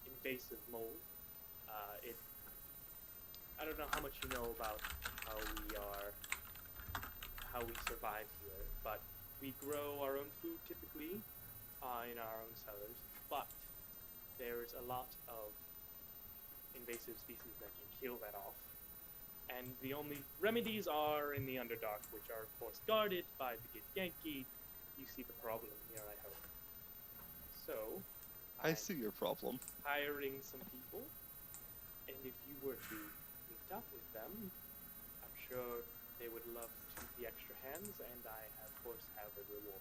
invasive mold. I don't know how much you know about how we survive here, but we grow our own food typically in our own cellars, but there's a lot of invasive species that can kill that off. And the only remedies are in the Underdark, which are of course guarded by the Gith Yankee. You see the problem here, I hope. So, I see your problem. hiring some people, and if you were to meet up with them, I'm sure they would love the extra hands, and I of course have a reward.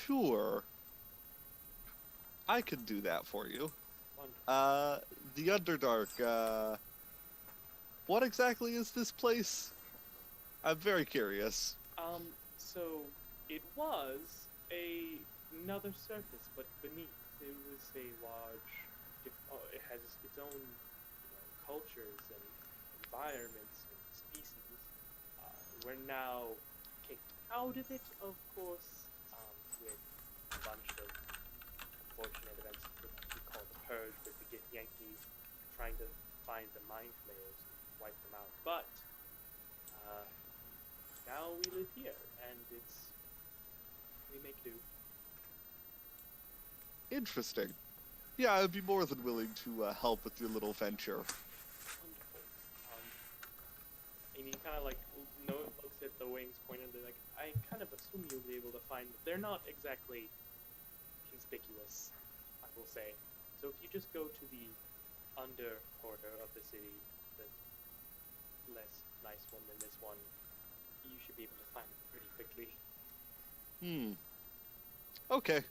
Sure. I can do that for you. Wonderful. The Underdark, what exactly is this place? I'm very curious. So it was another surface, but beneath it was a large. It has its own cultures and environments and species. We're now kicked out of it, of course, with a bunch of unfortunate events that we call the Purge, with the Gith Yankee trying to find the mind flayers and wipe them out. But now we live here, and we make do. Interesting. Yeah, I'd be more than willing to help with your little venture. Wonderful. And he kind of like looks at the wings pointedly, like, I kind of assume you'll be able to find them. They're not exactly conspicuous, I will say. So if you just go to the under quarter of the city, the less nice one than this one, you should be able to find it pretty quickly. Okay.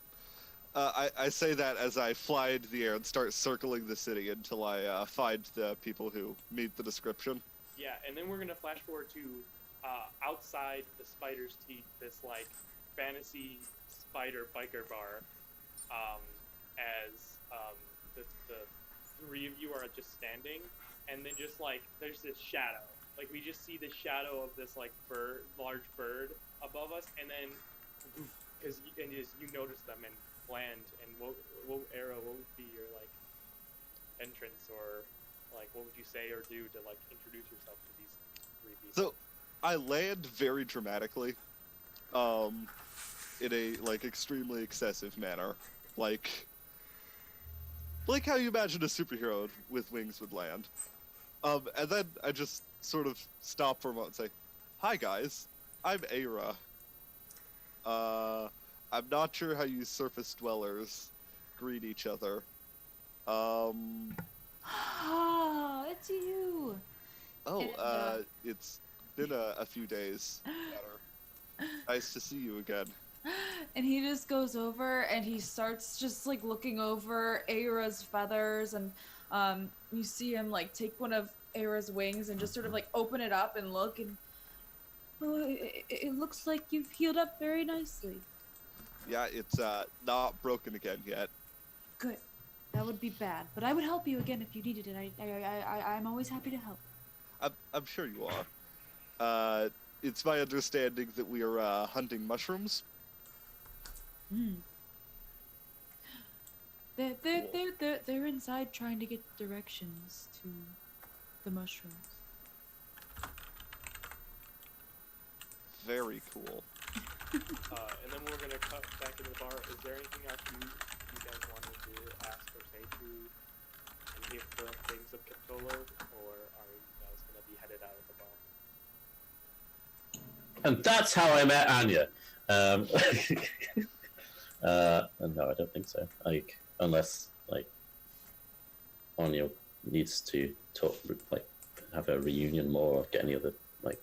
I say that as I fly into the air and start circling the city until I find the people who meet the description. Yeah, and then we're gonna flash forward to outside the Spider's Teeth, this like fantasy spider biker bar, as the 3 of you are just standing, and then just like there's this shadow. Like we just see the shadow of this like large bird above us, and then because you notice them and land. And what would be your like entrance, or like what would you say or do to like introduce yourself to these 3 people? So, I land very dramatically, in a like extremely excessive manner, like how you imagine a superhero with wings would land. And then I just sort of stop for a moment and say, "Hi guys, I'm Aira. I'm not sure how you surface dwellers greet each other. Oh, it's you. Oh, And, it's Been a few days. Nice to see you again. And he just goes over and he starts just like looking over Aira's feathers, and you see him like take one of Aira's wings and just sort of like open it up and look, and it looks like you've healed up very nicely. Yeah, it's not broken again yet. Good. That would be bad, but I would help you again if you needed it. I'm always happy to help. I'm sure you are. It's my understanding that we are hunting mushrooms. They're inside trying to get directions to the mushrooms. Very cool. And then we're gonna cut back into the bar. Is there anything else you guys wanted to ask or say to any of the things of Cthulhu, or are you guys gonna be headed out of the bar? And that's how I met Anya. No, I don't think so. Like, unless like Anya needs to talk, like, have a reunion more, or get any other like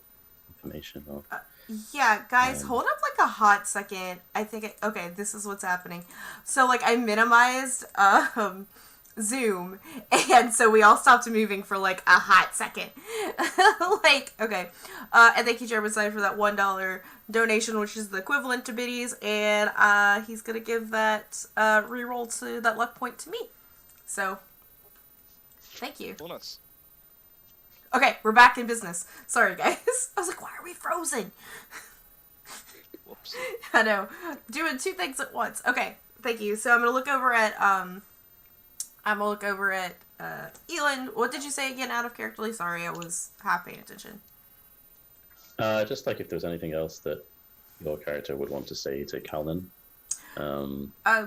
information. Or yeah, guys, hold up like a hot second. I think okay, this is what's happening. So like I minimized Zoom, and so we all stopped moving for like a hot second. Like, okay. And thank you, Jeremy Side, for that $1 donation, which is the equivalent to biddies, and he's gonna give that reroll to that luck point to me. So, thank you. Bonus. Okay, we're back in business. Sorry, guys. I was like, why are we frozen? Whoops. I know. Doing two things at once. Okay, thank you. So I'm gonna look over at Elin. What did you say again, out of characterly? Sorry, I was half paying attention. Just like if there's anything else that your character would want to say to Calvin. I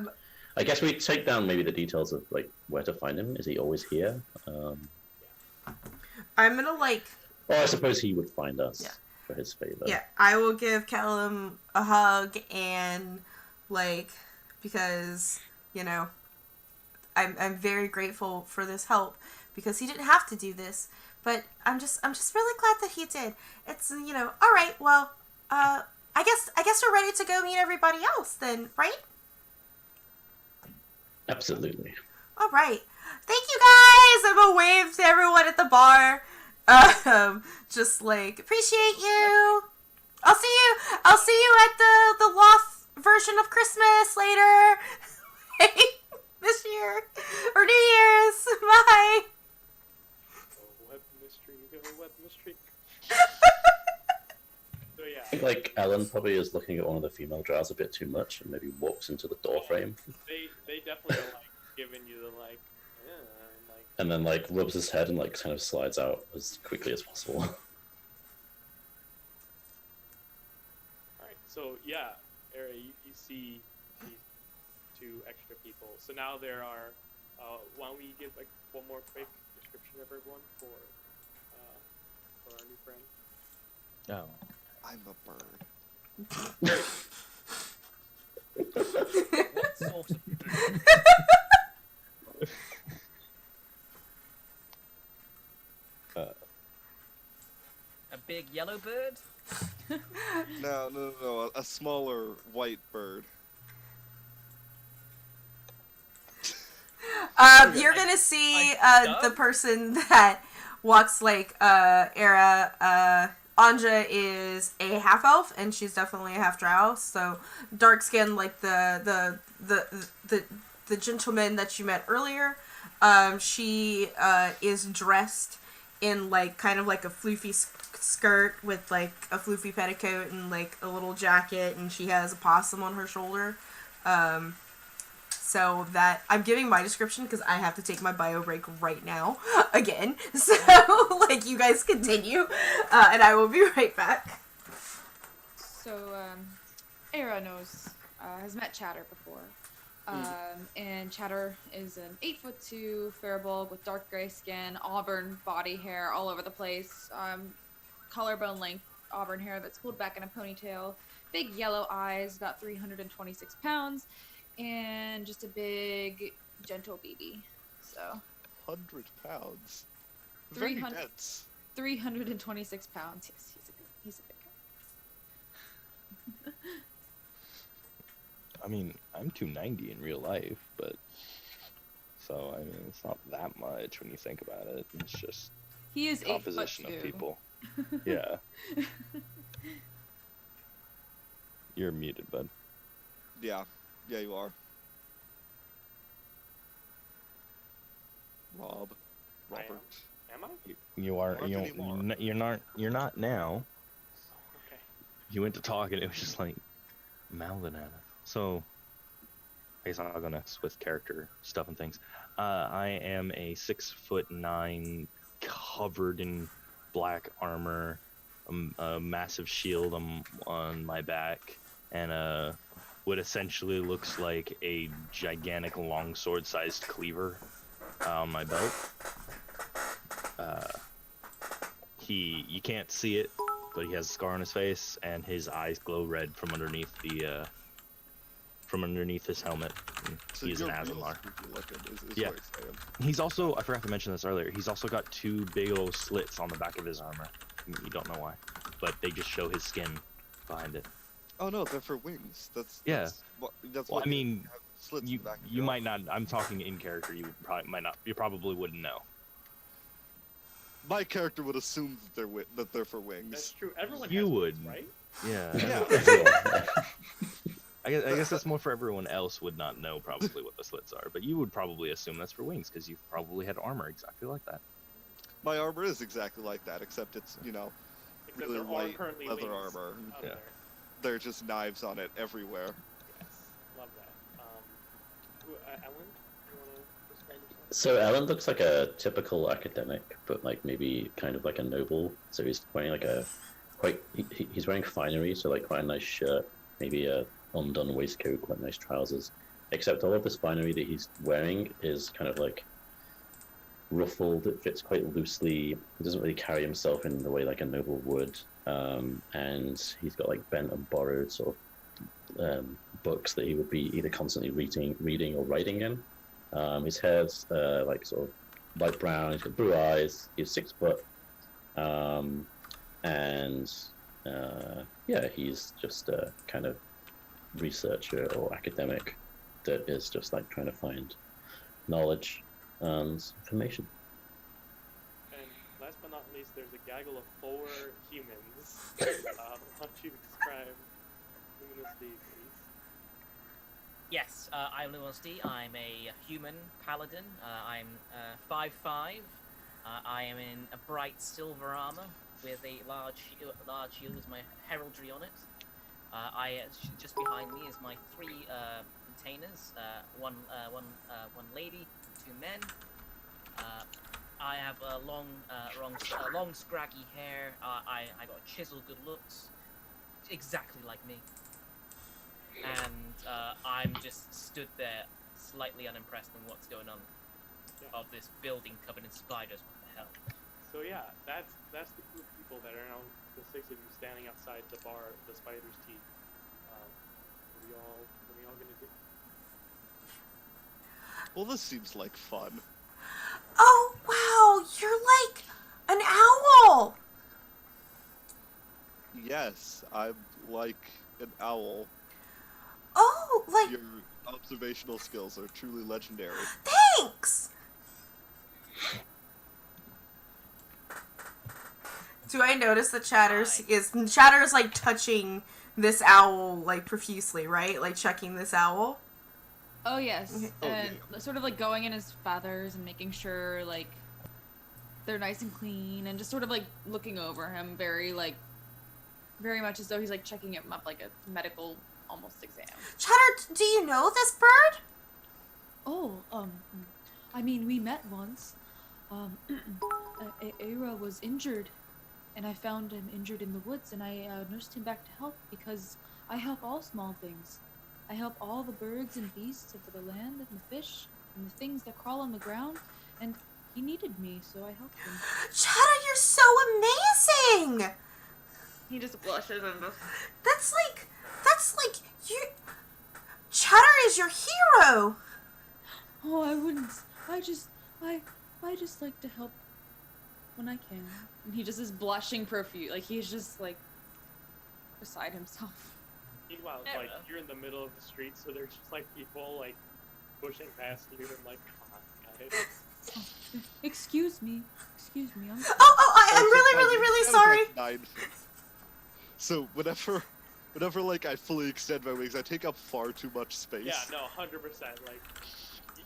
guess we take down maybe the details of like where to find him. Is he always here? I'm gonna like. Or I suppose he would find us for his favor. Yeah, I will give Callum a hug and like, because you know, I'm very grateful for this help, because he didn't have to do this, but I'm just really glad that he did. It's, you know, all right. Well, I guess we're ready to go meet everybody else then, right? Absolutely. All right. Thank you guys. I'm gonna wave to everyone at the bar. Just like appreciate you. I'll see you at the loft version of Christmas later. This year or New Year's. Bye. Web mystery. So yeah. I think like Ellen probably is looking at one of the female drows a bit too much and maybe walks into the door frame. They definitely are like giving you the like, like. And then like rubs his head and like kind of slides out as quickly as possible. All right. So yeah, Era, you see these two extra people. So now there are. Why don't we give like one more quick description of everyone for our new friend? Oh. I'm a bird. What sort of bird? A big yellow bird? No. A smaller white bird. You're gonna see the person that walks like Era. Anja is a half elf, and she's definitely a half drow. So dark skin, like the gentleman that you met earlier. She is dressed in like kind of like a floofy skirt with like a floofy petticoat and like a little jacket, and she has a possum on her shoulder. So that I'm giving my description because I have to take my bio break right now again. So like you guys continue, and I will be right back. So Era has met Chatter before. And Chatter is an 8'2" Faribolg with dark gray skin, auburn body hair all over the place, collarbone length auburn hair that's pulled back in a ponytail, big yellow eyes, about 326 pounds, and just a big, gentle BB. So 100 pounds. Very dense. 326 pounds. Yes, he's a He's a big guy. I mean, I'm 290 in real life, but so I mean, it's not that much when you think about it. It's just He is 8'2". composition of people. Yeah. You're muted, bud. Yeah, you are. Robert. Am I? You are. Aren't anymore. You're not. You're not now. Okay. You went to talk, and it was just like mouthing at us. So, I guess I'll go next with character stuff and things. I am a 6'9", covered in black armor, a massive shield on my back, and what essentially looks like a gigantic longsword-sized cleaver on my belt. You can't see it, but he has a scar on his face, and his eyes glow red from underneath his helmet. So He's an you're real Azamar. spooky looking, is Yeah. what you're saying. He's also, I forgot to mention this earlier, he's also got 2 big old slits on the back of his armor. You don't know why, but they just show his skin behind it. Oh no, they're for wings. That's Yeah. That's Well, what I mean, have slits in you the back of you your might not. I'm talking in character. You probably wouldn't know. My character would assume that they're for wings. That's true. Everyone You has would. wings, right? Yeah. Yeah. I guess that's more for everyone else would not know probably what the slits are, but you would probably assume that's for wings because you've probably had armor exactly like that. My armor is exactly like that, except it's, Except really there are light currently leather wings armor. out Yeah. there. There are just knives on it everywhere. Yes, love that. Ellen, you want to describe yourself? So Alan looks like a typical academic, but like maybe kind of like a noble. So he's wearing like he's wearing finery, so like quite a nice shirt, maybe a undone waistcoat, quite nice trousers. Except all of this finery that he's wearing is kind of like ruffled. It fits quite loosely. He doesn't really carry himself in the way like a noble would. And he's got like bent and borrowed sort of books that he would be either constantly reading or writing in. His hair's like sort of light brown. He's got blue eyes. He's 6 foot, and yeah, he's just a kind of researcher or academic that is just like trying to find knowledge and information. And last but not least, there's a gaggle of 4 humans. Why don't you describe Luminous D, please? Yes, I'm Luminous D. I'm a human paladin. I'm 5'5". I am in a bright silver armor with a large shield with my heraldry on it. Just behind me is my 3 retainers, one lady, 2 men. I have long scraggy hair. I got chiseled good looks, exactly like me. And I'm just stood there, slightly unimpressed with what's going on. Yeah. Of this building covered in spiders. What the hell? So yeah, that's the group of people that are now the 6 of you standing outside the bar, the Spider's Teeth. What are we all gonna do? Well, this seems like fun. Oh, wow, you're like an owl. Yes, I'm like an owl. Oh, like, Your observational skills are truly legendary. thanks. Do I notice that Chatter's like touching this owl like profusely, right? Like checking this owl? Oh yes, Okay. and sort of like going in his feathers and making sure like they're nice and clean, and just sort of like looking over him, very much as though he's like checking him up like a medical almost exam. Chatter, do you know this bird? Oh, I mean we met once. Era was injured, and I found him injured in the woods, and I nursed him back to health because I help all small things. I help all the birds and beasts of the land and the fish and the things that crawl on the ground, and he needed me, so I helped him. Chatter, you're so amazing! He just blushes and just... That's like you. Chatter is your hero. Oh, I wouldn't. I just like to help when I can. And he just is blushing profuse. Like he's just like beside himself. Meanwhile, Fair like enough. you're in the middle of the street, so there's just like people like pushing past you and like, come on, guys. Excuse me. I'm I'm Also, really, my really, really wingspan is, sorry. like, 9 feet. So whenever like I fully extend my wings, I take up far too much space. Yeah, no, 100%. Like,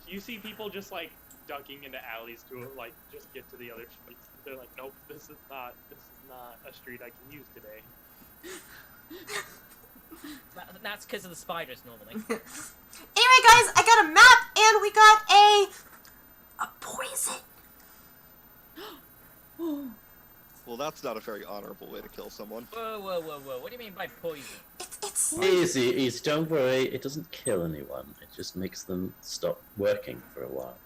you see people just like ducking into alleys to like just get to the other streets. They're like, nope, this is not a street I can use today. That's because of the spiders normally. Anyway, guys, I got a map and we got a poison. Oh, Well, that's not a very honorable way to kill someone. Whoa. What do you mean by poison? It's Easy. Don't worry. It doesn't kill anyone. It just makes them stop working for a while.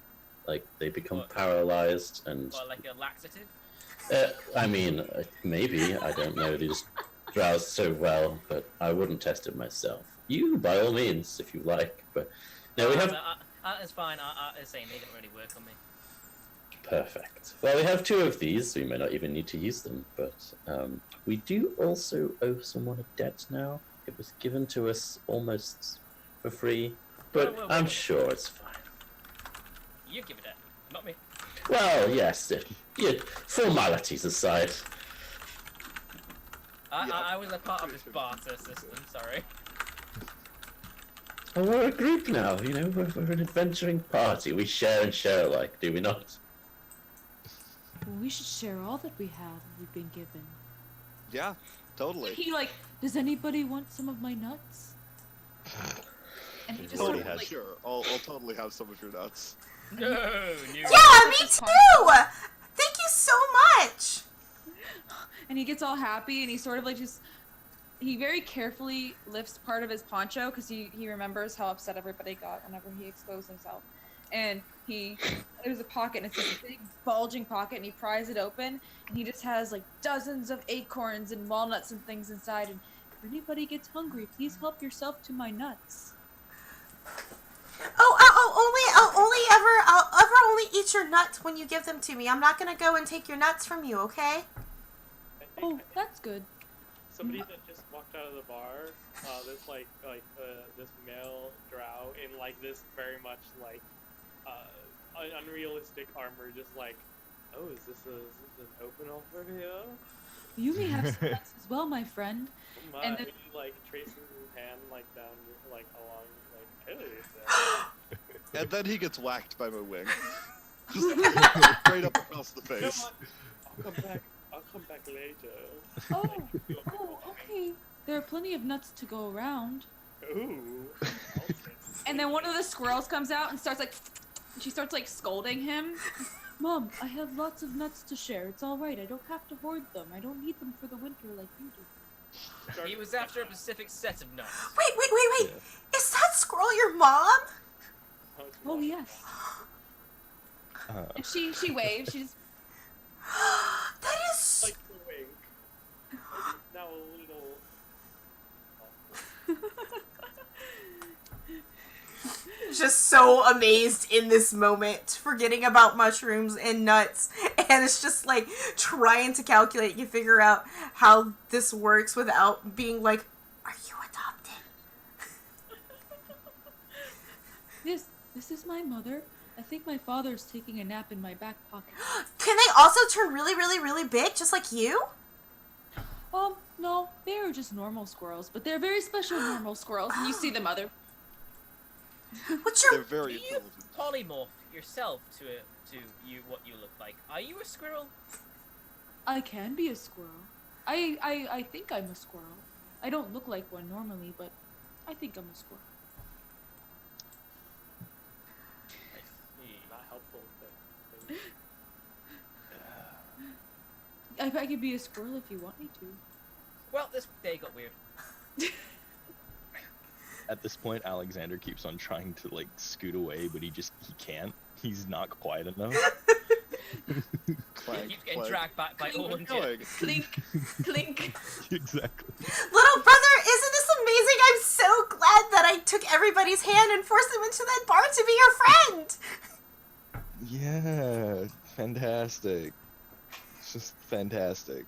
Like they become What? paralyzed and. Well, like a laxative? I mean, maybe I don't know. They just drowse so well, but I wouldn't test it myself. You, by all means, if you like. But no, we have. It's fine. It's saying they don't really work on me. Perfect. Well, we have 2 of these. We may not even need to use them, but we do also owe someone a debt now. It was given to us almost for free, but Whoa. I'm sure it's fine. You give it up, not me. Well, yes. Formalities aside. I was a part of this barter system. Sorry. Oh, we're a group now. You know, we're an adventuring party. We share and share alike, do we not? well, we should share all that we have we've been given. Yeah, totally. He like, does anybody want some of my nuts? And he just Nobody sort of, has. like, Sure, I'll totally have some of your nuts. No. yeah, me too. Thank you so much. and he gets all happy and he sort of like he very carefully lifts part of his poncho because he remembers how upset everybody got whenever he exposed himself. And there's a pocket and it's this big bulging pocket and he pries it open and he just has like dozens of acorns and walnuts and things inside. And if anybody gets hungry, please help yourself to my nuts. I'll only eat your nuts when you give them to me. I'm not gonna go and take your nuts from you, okay? I Oh, think that's good. somebody that just walked out of the bar, this this male drow in like this very much like unrealistic armor, just like, oh, is this an open offer here? You may have some nuts as well, my friend. Oh my, And then- he like traces his hand like down like along like, hey. And then he gets whacked by my wing. Just straight up across the Come face. on, I'll come back later. Oh, okay. There are plenty of nuts to go around. Ooh. And then one of the squirrels comes out and starts like, she starts like scolding him. Mom, I have lots of nuts to share. It's all right. I don't have to hoard them. I don't need them for the winter like you do. He was after a specific set of nuts. Wait. Is that squirrel your mom? Oh yes. And she waves. She just That is like the wink. Now a little. just so amazed in this moment, forgetting about mushrooms and nuts, and it's just like trying to calculate and figure out how this works without being like, are you adopted? This is my mother. I think my father's taking a nap in my back pocket. Can they also turn really, really, really big, just like you? No, they are just normal squirrels, but they're very special normal squirrels. And you see the mother. What's They're your... very Do you intelligent. polymorph yourself to you what you look like? Are you a squirrel? I can be a squirrel. I think I'm a squirrel. I don't look like one normally, but I think I'm a squirrel. Not helpful, but I could be a squirrel if you want me to. Well, this day got weird. At this point, Alexander keeps on trying to like scoot away, but he can't. He's not quiet enough. He Clank, keeps getting clank. dragged back by Where are we Orange. going? Clink, clink. Exactly. Little brother, isn't this amazing? I'm so glad that I took everybody's hand and forced them into that bar to be your friend. Yeah, fantastic. It's just fantastic.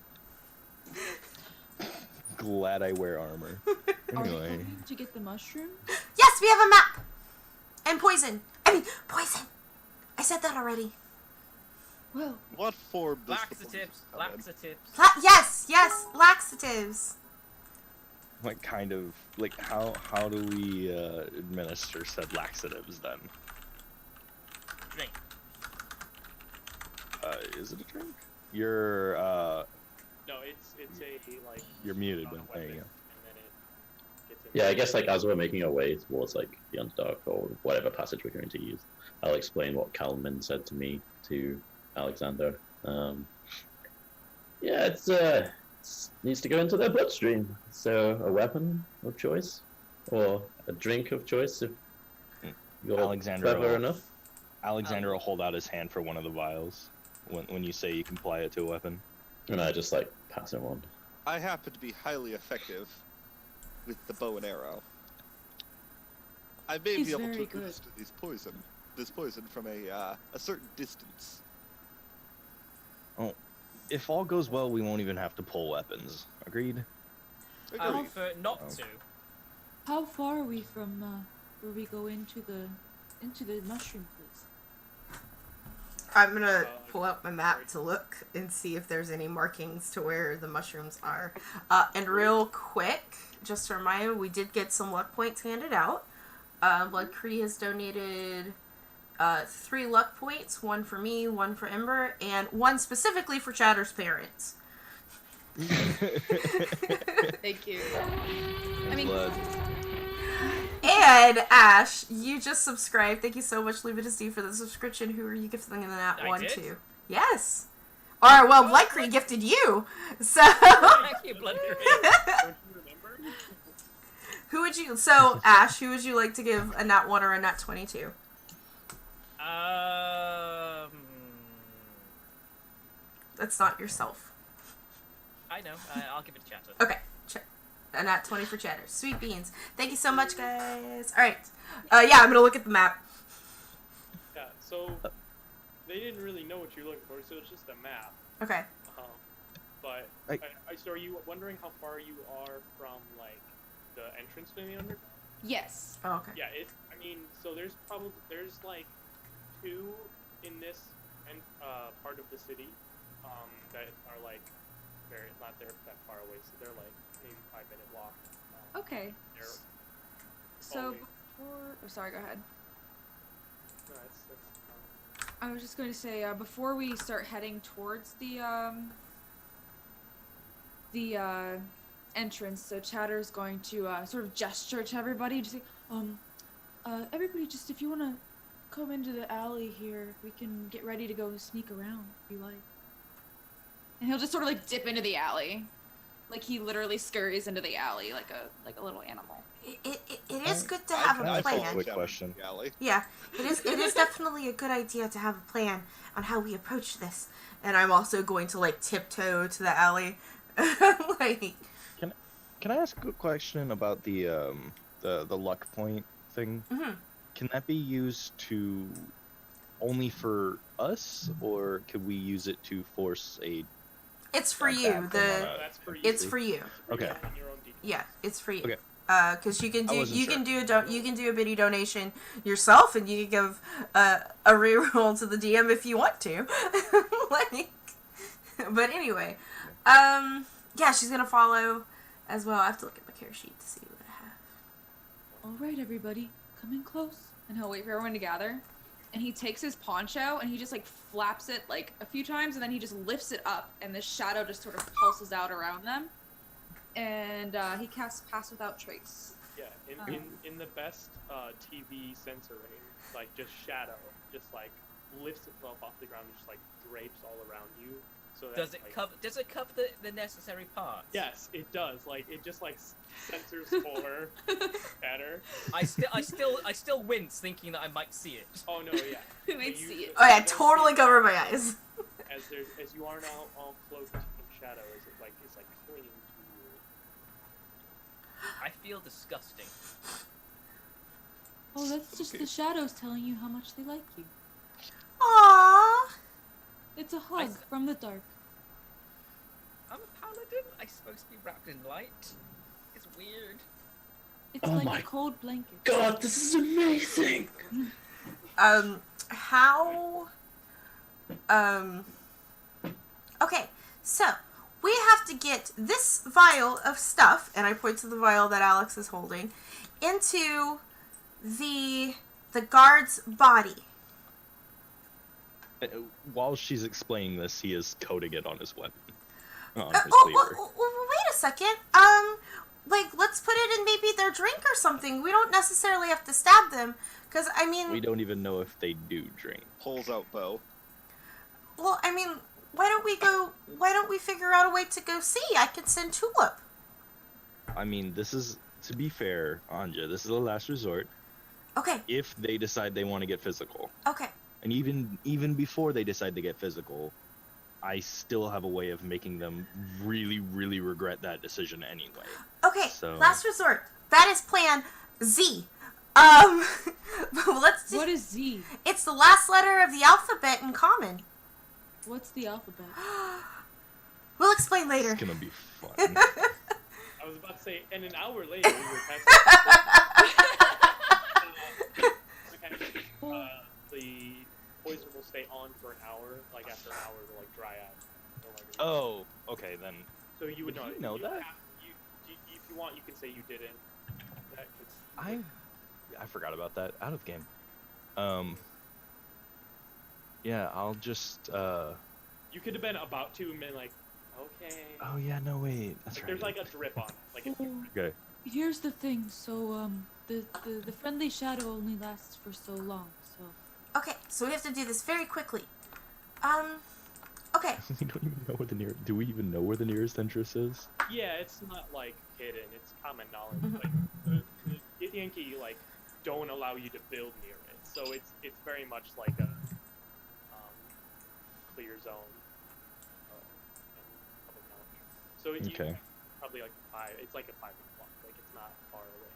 glad I wear armor. Are we Anyway, going to get the mushroom? Yes, we have a map! And poison. I mean, poison! I said that already. Well, What form does the poison Laxatives. come in? Laxatives. Yes, laxatives. what kind of like how do we administer said laxatives then? Drink. Is it a drink? You're No, it's a like. you're muted, on a but there you weapon, go. And then it gets Yeah, I guess like as we're making our way towards like the Underdark or whatever passage we're going to use, I'll explain what Kalman said to me to Alexander. Yeah, it needs to go into their bloodstream. So a weapon of choice or a drink of choice if you're Alexander clever will- enough. Alexander will hold out his hand for one of the vials when you say you can apply it to a weapon. And I just like pass him on. I happen to be highly effective with the bow and arrow. I may He's be able to very good. administer this poison from a certain distance. If all goes well, we won't even have to pull weapons. Agreed? I Agreed. prefer not Oh. to. how far are we from where we go into the mushroom place? I'm gonna pull out my map to look and see if there's any markings to where the mushrooms are. And real quick, just to remind you, we did get some luck points handed out. Blood Cree has donated 3 luck points, 1 for me, 1 for Ember, and 1 specifically for Chatter's parents. Thank you. I mean, Blood. And Ash, you just subscribed. Thank you so much, Luminous D, for the subscription. Who are you gifting that I one did? to? Yes. Or, well, Blood Cree gifted you. So, Thank you, Blood Cree. Don't you remember? who would you, so Ash, who would you like to give a nat 1 or a nat 20 to? That's not yourself. I know. I'll give it to Chatter. Okay. A nat 20 for Chatter. Sweet beans. Thank you so much, guys. Alright. Yeah, I'm gonna look at the map. Yeah. So they didn't really know what you're looking for, so it's just a map. Okay. But so are you wondering how far you are from like the entrance to the underground? yes. Oh, okay. Yeah. I mean, so there's like 2 in this part of the city that are like not that far away, so they're like maybe 5-minute walk. Okay. They're So always- before, oh, sorry, go ahead. no, that's I was just going to say before we start heading towards the entrance, so Chatter's going to sort of gesture to everybody, just say, everybody, just if you want to come into the alley here, we can get ready to go sneak around if you like. And he'll just sort of like dip into the alley, like he literally scurries into the alley like a little animal. It is good to have can a I ask a plan. quick question? Yeah, it is definitely a good idea to have a plan on how we approach this. And I'm also going to like tiptoe to the alley. Like, Can I ask a question about the luck point thing? mhm. Can that be used to only for us, or could we use it to force a? It's for a you. bad thing on no, a- that's for you. It's for you. Okay. You and your own details. Yeah, it's for you. Okay. Because you can I do wasn't you sure. can do you can do a bitty donation yourself, and you can give a reroll to the DM if you want to. Like, but anyway, yeah, she's gonna follow as well. I have to look at my care sheet to see what I have. All right, everybody, come in close. And he'll wait for everyone to gather. And he takes his poncho and he just like flaps it like a few times, and then he just lifts it up, and this shadow just sort of pulses out around them. And he casts Pass Without Trace. Yeah, in the best TV censoring, like just shadow, just like lifts itself off the ground and just like drapes all around you. So that, Does it like, cover? Does it cover the necessary parts? Yes, it does. Like it just like censors for better. I still wince thinking that I might see it. Oh no, yeah. Who might But you- see it? Oh yeah, you don't totally see it cover my eyes. as you are now all cloaked in shadow, as it's like clinging to you. I feel disgusting. Oh, that's just Okay. the shadows telling you how much they like you. Aww. It's a hug from the dark. I'm a paladin. I'm supposed to be wrapped in light. It's weird. It's Oh like my a cold blanket. God, this is amazing. How... Okay, so we have to get this vial of stuff, and I point to the vial that Alex is holding, into the guard's body. While she's explaining this, he is coding it on his weapon. On his cleaver. Wait a second. Like, let's put it in maybe their drink or something. We don't necessarily have to stab them, because, I mean... We don't even know if they do drink. Pulls out bow. Well, I mean, why don't we figure out a way to go see? I could send Tulip. I mean, this is, to be fair, Anja, this is the last resort. Okay, If they decide they want to get physical. okay. And even before they decide to get physical, I still have a way of making them really, really regret that decision anyway. Okay, So- last resort. That is plan Z. Let's do... What is Z? It's the last letter of the alphabet in common. What's the alphabet? We'll explain later. It's gonna be fun. I was about to say, and an hour later, we were passing. The poison will stay on for an hour. Like after an hour, it'll like dry out. Oh, okay then. So you would Would know. you know that? If you want, you can say you didn't. That could... I forgot about that. Out of game. Yeah, I'll just. You could have been about to and been like, okay. Oh yeah, no wait. That's Like, right. there's like a drip on it. Like if you... Okay. Here's the thing. So the friendly shadow only lasts for so long. So Okay, so we have to do this very quickly. Okay. We don't even know where the near. Do we even know where the nearest entrance is? Yeah, it's not like hidden. It's common knowledge. Mm-hmm. Like the Githyanki like don't allow you to build near it, so it's very much like a clear zone. And public knowledge. So you Okay. probably like 5. It's like a 5 o'clock. Like it's not far away.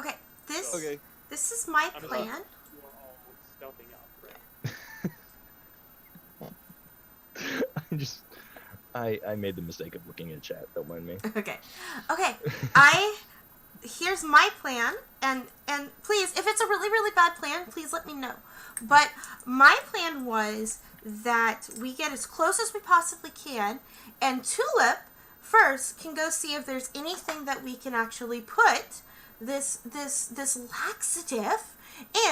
Okay, this Okay. this is my I'm plan. You are all stealthing up, right? I made the mistake of looking at chat. Don't mind me. Okay. Okay. Here's my plan, and please, if it's a really, really bad plan, please let me know. But my plan was that we get as close as we possibly can, and Tulip first can go see if there's anything that we can actually put this laxative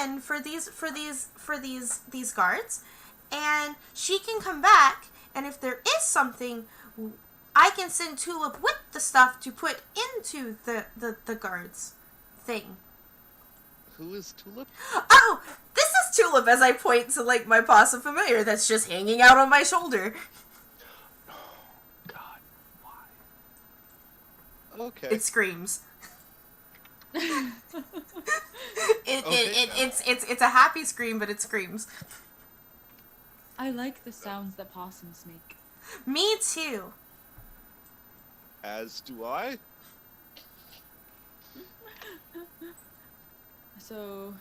in for these guards, and she can come back, and if there is something, I can send Tulip with the stuff to put into the guards thing. Who is Tulip? Oh, this is Tulip, as I point to like my possum familiar that's just hanging out on my shoulder. God, why? Okay. It screams. It's a happy scream, but it screams. I like the sounds that possums make. Me too. As do I. So,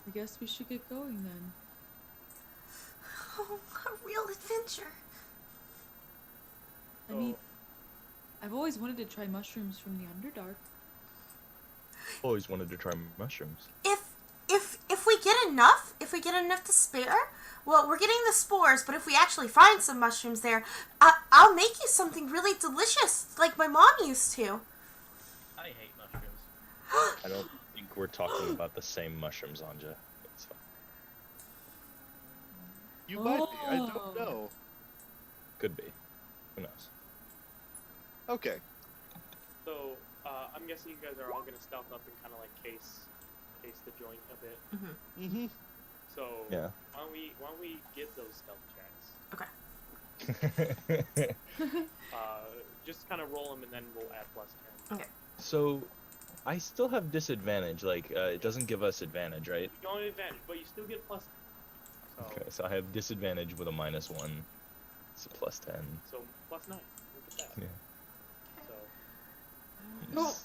I guess we should get going then. Oh, a real adventure. I mean, I've always wanted to try mushrooms from the Underdark. Always wanted to try mushrooms. If we get enough to spare, well, we're getting the spores, but if we actually find some mushrooms there, I'll make you something really delicious, like my mom used to. I hate mushrooms. I don't think we're talking about the same mushrooms, Anja. It's fine. You might be. I don't know. Could be. Who knows? Okay. So I'm guessing you guys are all gonna stealth up and kind of like case the joint a bit. Mm-hmm. So Yeah. why don't we get those stealth checks? Okay. Just kind of roll them and then we'll add +10. Okay. So, I still have disadvantage. Like, it doesn't give us advantage, right? You don't have advantage, but you still get +10. So, Okay, so I have disadvantage with a -1. It's a +10. so +9. Look at that. Yeah. So No.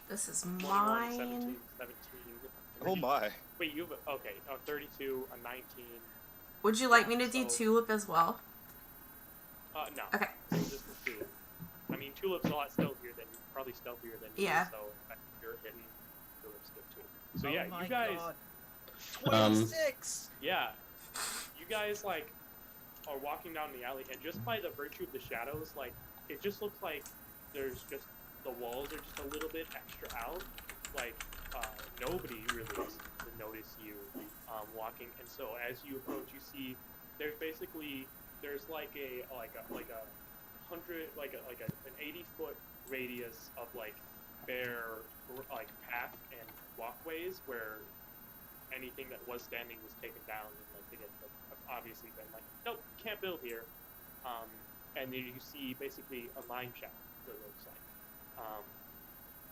This is 21, mine. 17. Oh my. Wait, you have okay, a 32, a 19. Would you like me to do So- Tulip as well? No. Okay. It's just the Tulip. I mean, Tulip's a lot stealthier than you, probably stealthier than you. Yeah. So if you're hitting Tulip's good too. So Oh yeah, my you guys. God. 26. Yeah, you guys like are walking down the alley, and just by the virtue of the shadows, like it just looks like there's just the walls are just a little bit extra out. Like nobody really seems to notice you walking, and so as you approach, you see there's like a an 80-foot radius of like bare like path and walkways where anything that was standing was taken down, and like they have obviously been like, nope, can't build here. And then you see basically a mine shaft. It looks like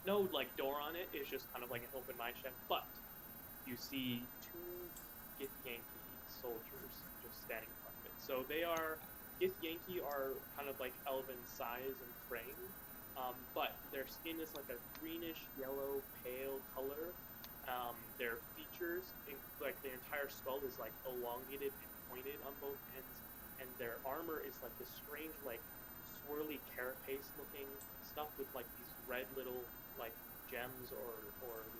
no like door on it. It's just kind of like an open mine shaft. But you see two Gith Yankee soldiers just standing in front of it. So they are Gith Yankee are kind of like elven size and frame, but their skin is like a greenish yellow pale color. Their features, like their entire skull, is like elongated and pointed on both ends, and their armor is like this strange, like swirly carapace looking stuff with like these red little like gems or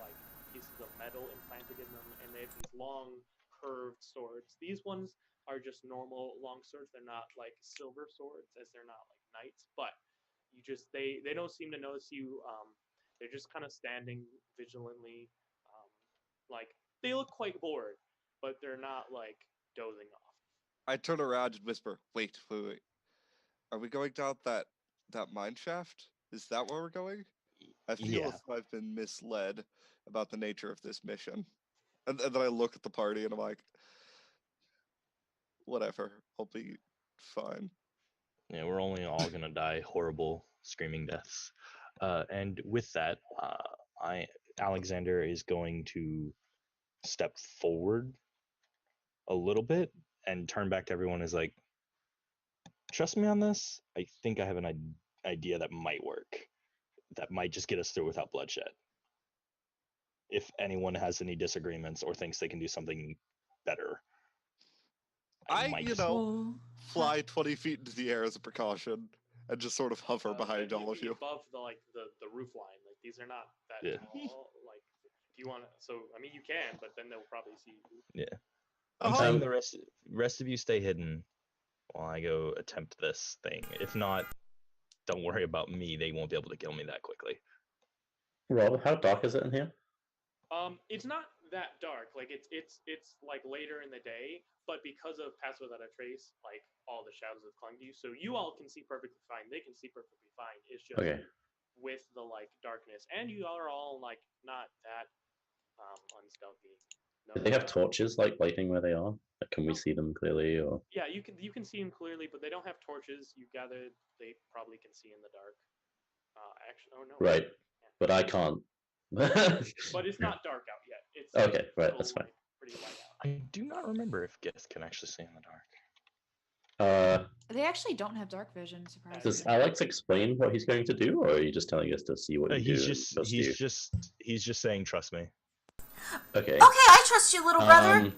like pieces of metal implanted in them, and they have these long curved swords. These ones are just normal long swords. They're not like silver swords, as they're not like knights, but you just they don't seem to notice you. They're just kind of standing vigilantly. Like they look quite bored, but they're not like dozing off. I turn around and whisper, wait. Are we going down that mine shaft? Is that where we're going? I feel Yeah. as if I've been misled about the nature of this mission. And then I look at the party and I'm like, whatever, I'll be fine. Yeah, we're only all gonna die horrible, screaming deaths. And with that, Alexander is going to step forward a little bit and turn back to everyone as like, trust me on this. I think I have an idea that might work. That might just get us through without bloodshed. If anyone has any disagreements or thinks they can do something better, fly 20 feet into the air as a precaution and just sort of hover behind all of you. Above the roof line. Like these are not that tall. Like if you want to, so I mean you can, but then they'll probably see you. Yeah. I'm saying the rest of you stay hidden while I go attempt this thing. If not, don't worry about me. They won't be able to kill me that quickly. Rob, how dark is it in here? It's not that dark. Like it's like later in the day, but because of Pass Without a Trace, like all the shadows have clung to you, so you all can see perfectly fine. They can see perfectly fine. It's just with the like darkness, and you are all like not that unstealthy. No, Do they have torches like lighting where they are? Like, can we see them clearly? Or yeah, you can see them clearly, but they don't have torches. You gather they probably can see in the dark. Actually, oh no. Right, but I can't. But it's not dark out yet. It's okay, right, that's fine. Like, pretty light out. I do not remember if Gith can actually see in the dark. They actually don't have dark vision, surprisingly. Does Alex explain what he's going to do, or are you just telling us to see what you do? He's just saying, trust me. Okay. Okay, I trust you, little brother.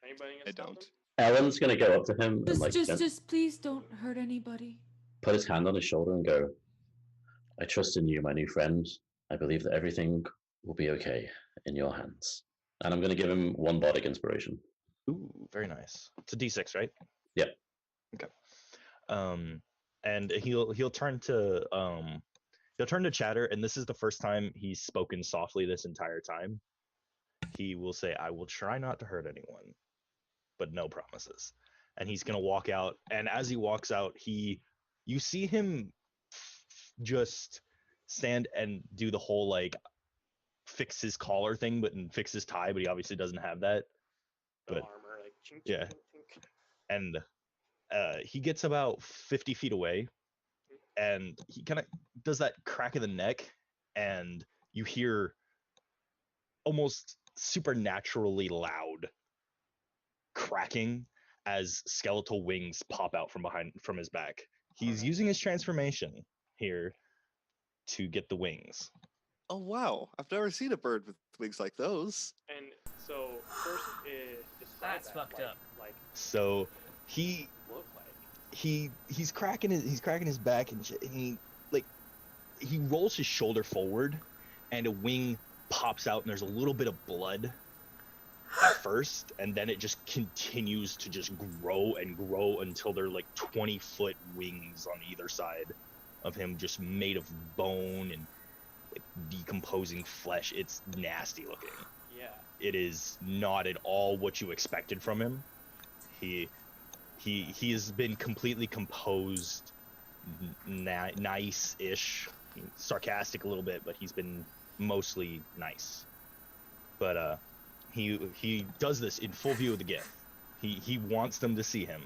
Anybody? I don't. Alan's gonna go up to him and like just please don't hurt anybody. Put his hand on his shoulder and go, I trust in you, my new friend. I believe that everything will be okay in your hands. And I'm going to give him 1 bardic inspiration. Ooh, very nice. It's a D6, right? Yep. Okay. And he'll turn to Chatter, and this is the first time he's spoken softly this entire time. He will say, I will try not to hurt anyone, but no promises. And he's going to walk out, and as he walks out, you see him just stand and do the whole like fix his collar thing, and fix his tie, but he obviously doesn't have that. But armor, like, chink, yeah, chink, chink. And he gets about 50 feet away, and he kind of does that crack of the neck, and you hear almost supernaturally loud cracking as skeletal wings pop out from his back. He's using his transformation here to get the wings. Oh wow, I've never seen a bird with wings like those. And so first, That's fucked up. Like like So he look like? he's cracking his back and shit, and he rolls his shoulder forward, and a wing pops out, and there's a little bit of blood at first, and then it just continues to just grow and grow until they're like 20-foot wings on either side of him, just made of bone and like decomposing flesh. It's nasty looking. Yeah. It is not at all what you expected from him. He has been completely composed, nice-ish, sarcastic a little bit, but he's been mostly nice. But he does this in full view of the Gith. He wants them to see him.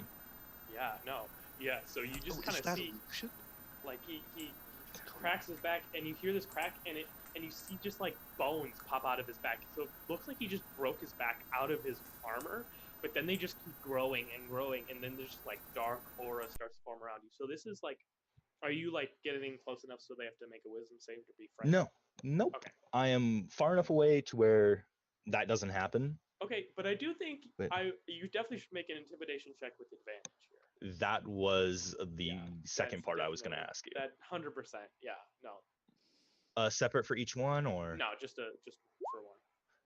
Yeah. No. Yeah. So you just kind of see, like he cracks his back, and you hear this crack, and you see just like bones pop out of his back. So it looks like he just broke his back out of his armor, but then they just keep growing and growing, and then there's just like dark aura starts to form around you. So this is like, are you like getting close enough so they have to make a wisdom save to be friends? No, nope. Okay. I am far enough away to where that doesn't happen. Okay, but I do think you definitely should make an intimidation check with advantage here. That was the second part I was going to ask you. That 100%. Yeah. No. Separate for each one, or no, just for one.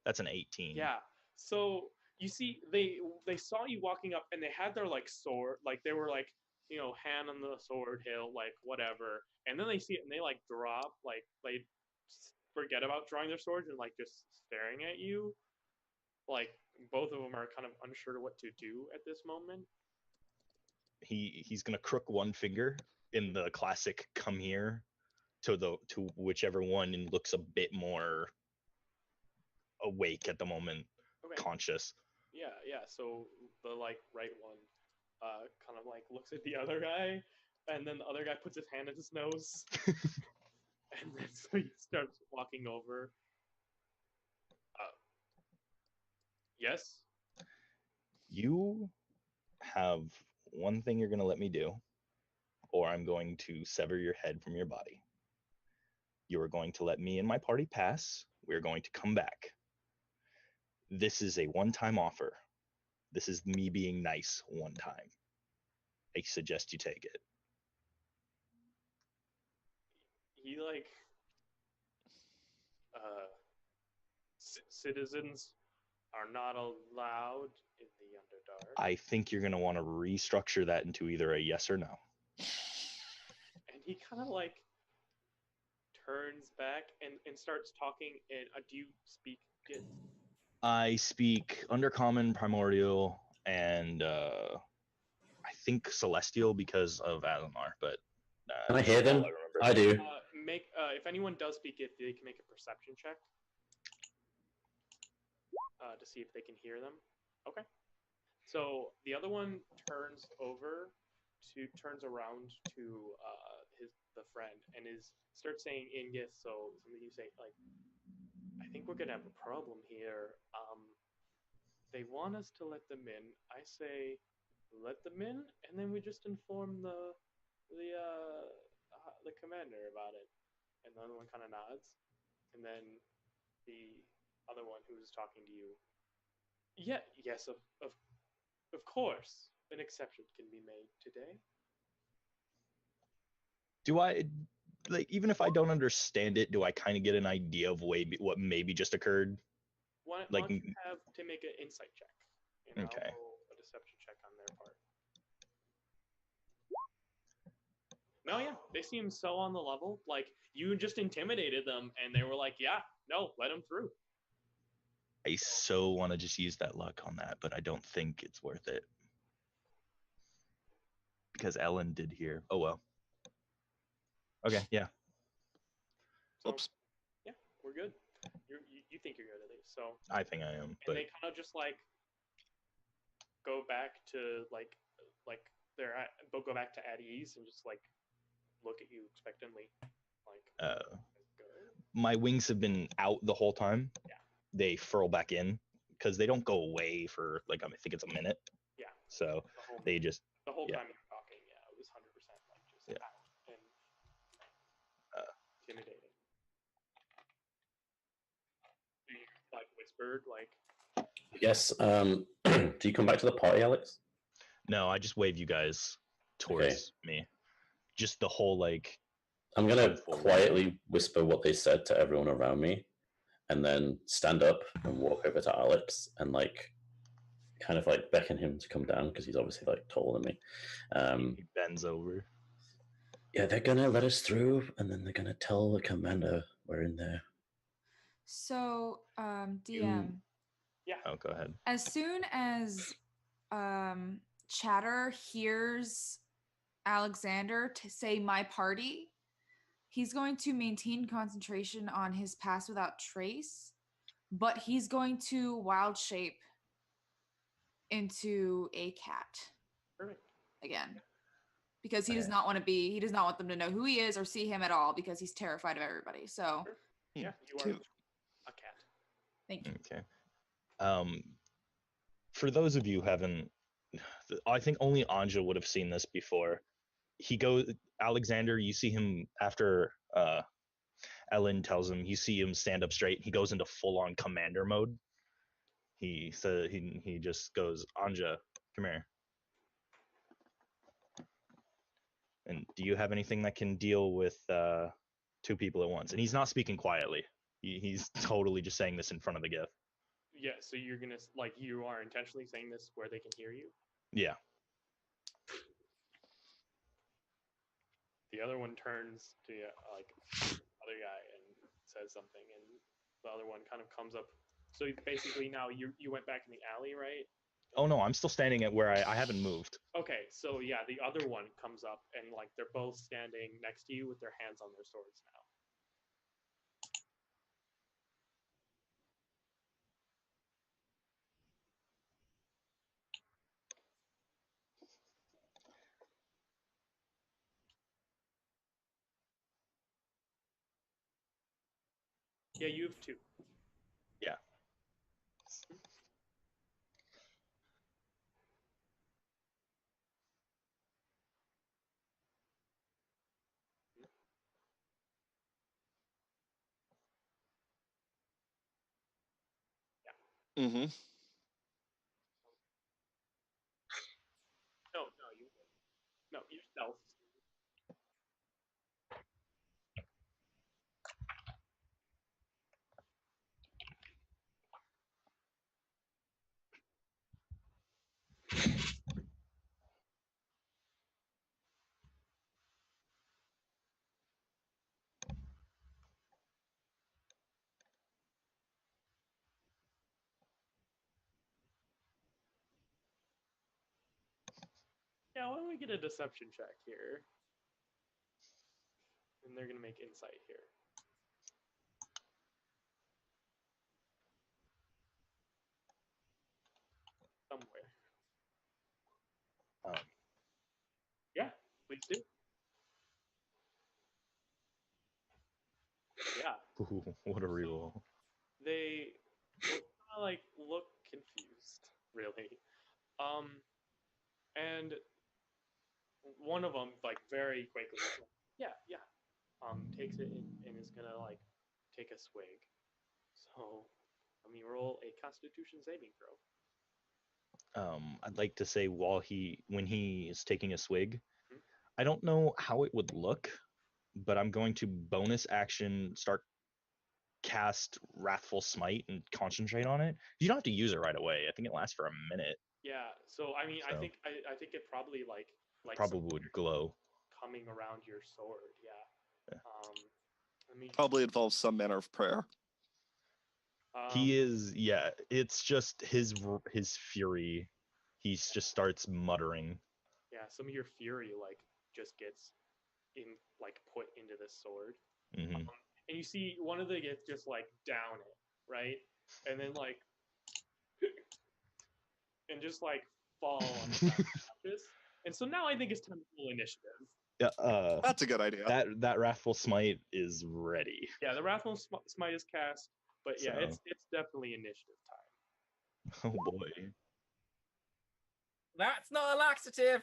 That's an 18. Yeah. So you see, they saw you walking up, and they had their like sword, like they were like, you know, hand on the sword hilt, like whatever, and then they see it and they like drop, like they forget about drawing their swords and like just staring at you. Like both of them are kind of unsure what to do at this moment. He's gonna crook one finger in the classic "come here" to whichever one looks a bit more awake at the moment, conscious. Yeah. So the like right one, kind of like looks at the other guy, and then the other guy puts his hand in his nose, and then so he starts walking over. Yes. You have one thing you're gonna let me do, or I'm going to sever your head from your body. You are going to let me and my party pass. We're going to come back. This is a one-time offer. This is me being nice one time. I suggest you take it. He like, citizens are not allowed in the Underdark. I think you're going to want to restructure that into either a yes or no. And he kind of like turns back and starts talking. And do you speak Gith? I speak Undercommon, Primordial, and I think Celestial because of Azamar. But can I hear them? I do. If anyone does speak Gith, they can make a perception check to see if they can hear them. Okay. So the other one turns around to the friend and starts saying in Gith. So something you say like, I think we're gonna have a problem here. They want us to let them in. I say, let them in, and then we just inform the commander about it. And the other one kind of nods, and then the other one who was talking to you. Yeah, yes, of course, an exception can be made today. Do I, like, even if I don't understand it, do I kind of get an idea of what maybe just occurred? Why don't you have to make an insight check? And okay. I'll roll a deception check on their part. No, yeah, they seem so on the level. Like, you just intimidated them, and they were like, yeah, no, let them through. I so want to just use that luck on that, but I don't think it's worth it. Because Ellen did hear. Oh, well. Okay, yeah. So, oops. Yeah, we're good. You think you're good at least, so. I think I am, but. And they kind of just, like, go back to, like go back to at ease and just, like, look at you expectantly, like. My wings have been out the whole time. Yeah. They furl back in because they don't go away for like I think it's a minute. Yeah. So they just the whole time you're talking, yeah, it was 100% like just out and intimidating. You like whispered like, Yes. Do you come back to the party, Alex? No, I just wave you guys towards me. Just the whole like. I'm gonna quietly whisper what they said to everyone around me, and then stand up and walk over to Alex and like, kind of like beckon him to come down because he's obviously like taller than me. He bends over. Yeah, they're gonna let us through, and then they're gonna tell the commander we're in there. So, DM. Yeah. Oh, go ahead. As soon as Chatter hears Alexander to say my party, he's going to maintain concentration on his pass without trace, but he's going to wild shape into a cat. Perfect. Again. Because he does not want them to know who he is or see him at all because he's terrified of everybody. So yeah, you are a cat. Thank you. Okay. For those of you who haven't, I think only Anja would have seen this before. Alexander, you see him after Ellen tells him, you see him stand up straight. He goes into full on commander mode. He just goes, Anja, come here. And do you have anything that can deal with two people at once? And he's not speaking quietly. He's totally just saying this in front of the Gith. Yeah, so you're gonna you are intentionally saying this where they can hear you? Yeah. The other one turns to other guy and says something, and the other one kind of comes up. So basically now you went back in the alley, right? Oh no, I'm still standing at where I haven't moved. Okay, so yeah, the other one comes up and they're both standing next to you with their hands on their swords now. Yeah, you have two. Yeah. Mm-hmm. No, yourself. Yeah, why don't we get a deception check here? And they're gonna make insight here. Somewhere. Yeah, please do. Yeah. Ooh, what a reroll. They look confused, really. And one of them very quickly, takes it and is gonna take a swig. So, roll a Constitution saving throw. I'd like to say when he is taking a swig, I don't know how it would look, but I'm going to bonus action cast Wrathful Smite and concentrate on it. You don't have to use it right away. I think it lasts for a minute. Yeah. So I think it probably probably would glow coming around your sword. Yeah. Probably involves some manner of prayer. He is, yeah. It's just his fury. He just starts muttering. Yeah, some of your fury just gets put into this sword. Mm-hmm. And you see one of the Gith just down it, right? And then and just fall on the ground. And so now I think it's time to roll initiative. Yeah, that's a good idea. That Wrathful Smite is ready. Yeah, the Wrathful Smite is cast, but yeah, it's definitely initiative time. Oh boy. That's not a laxative.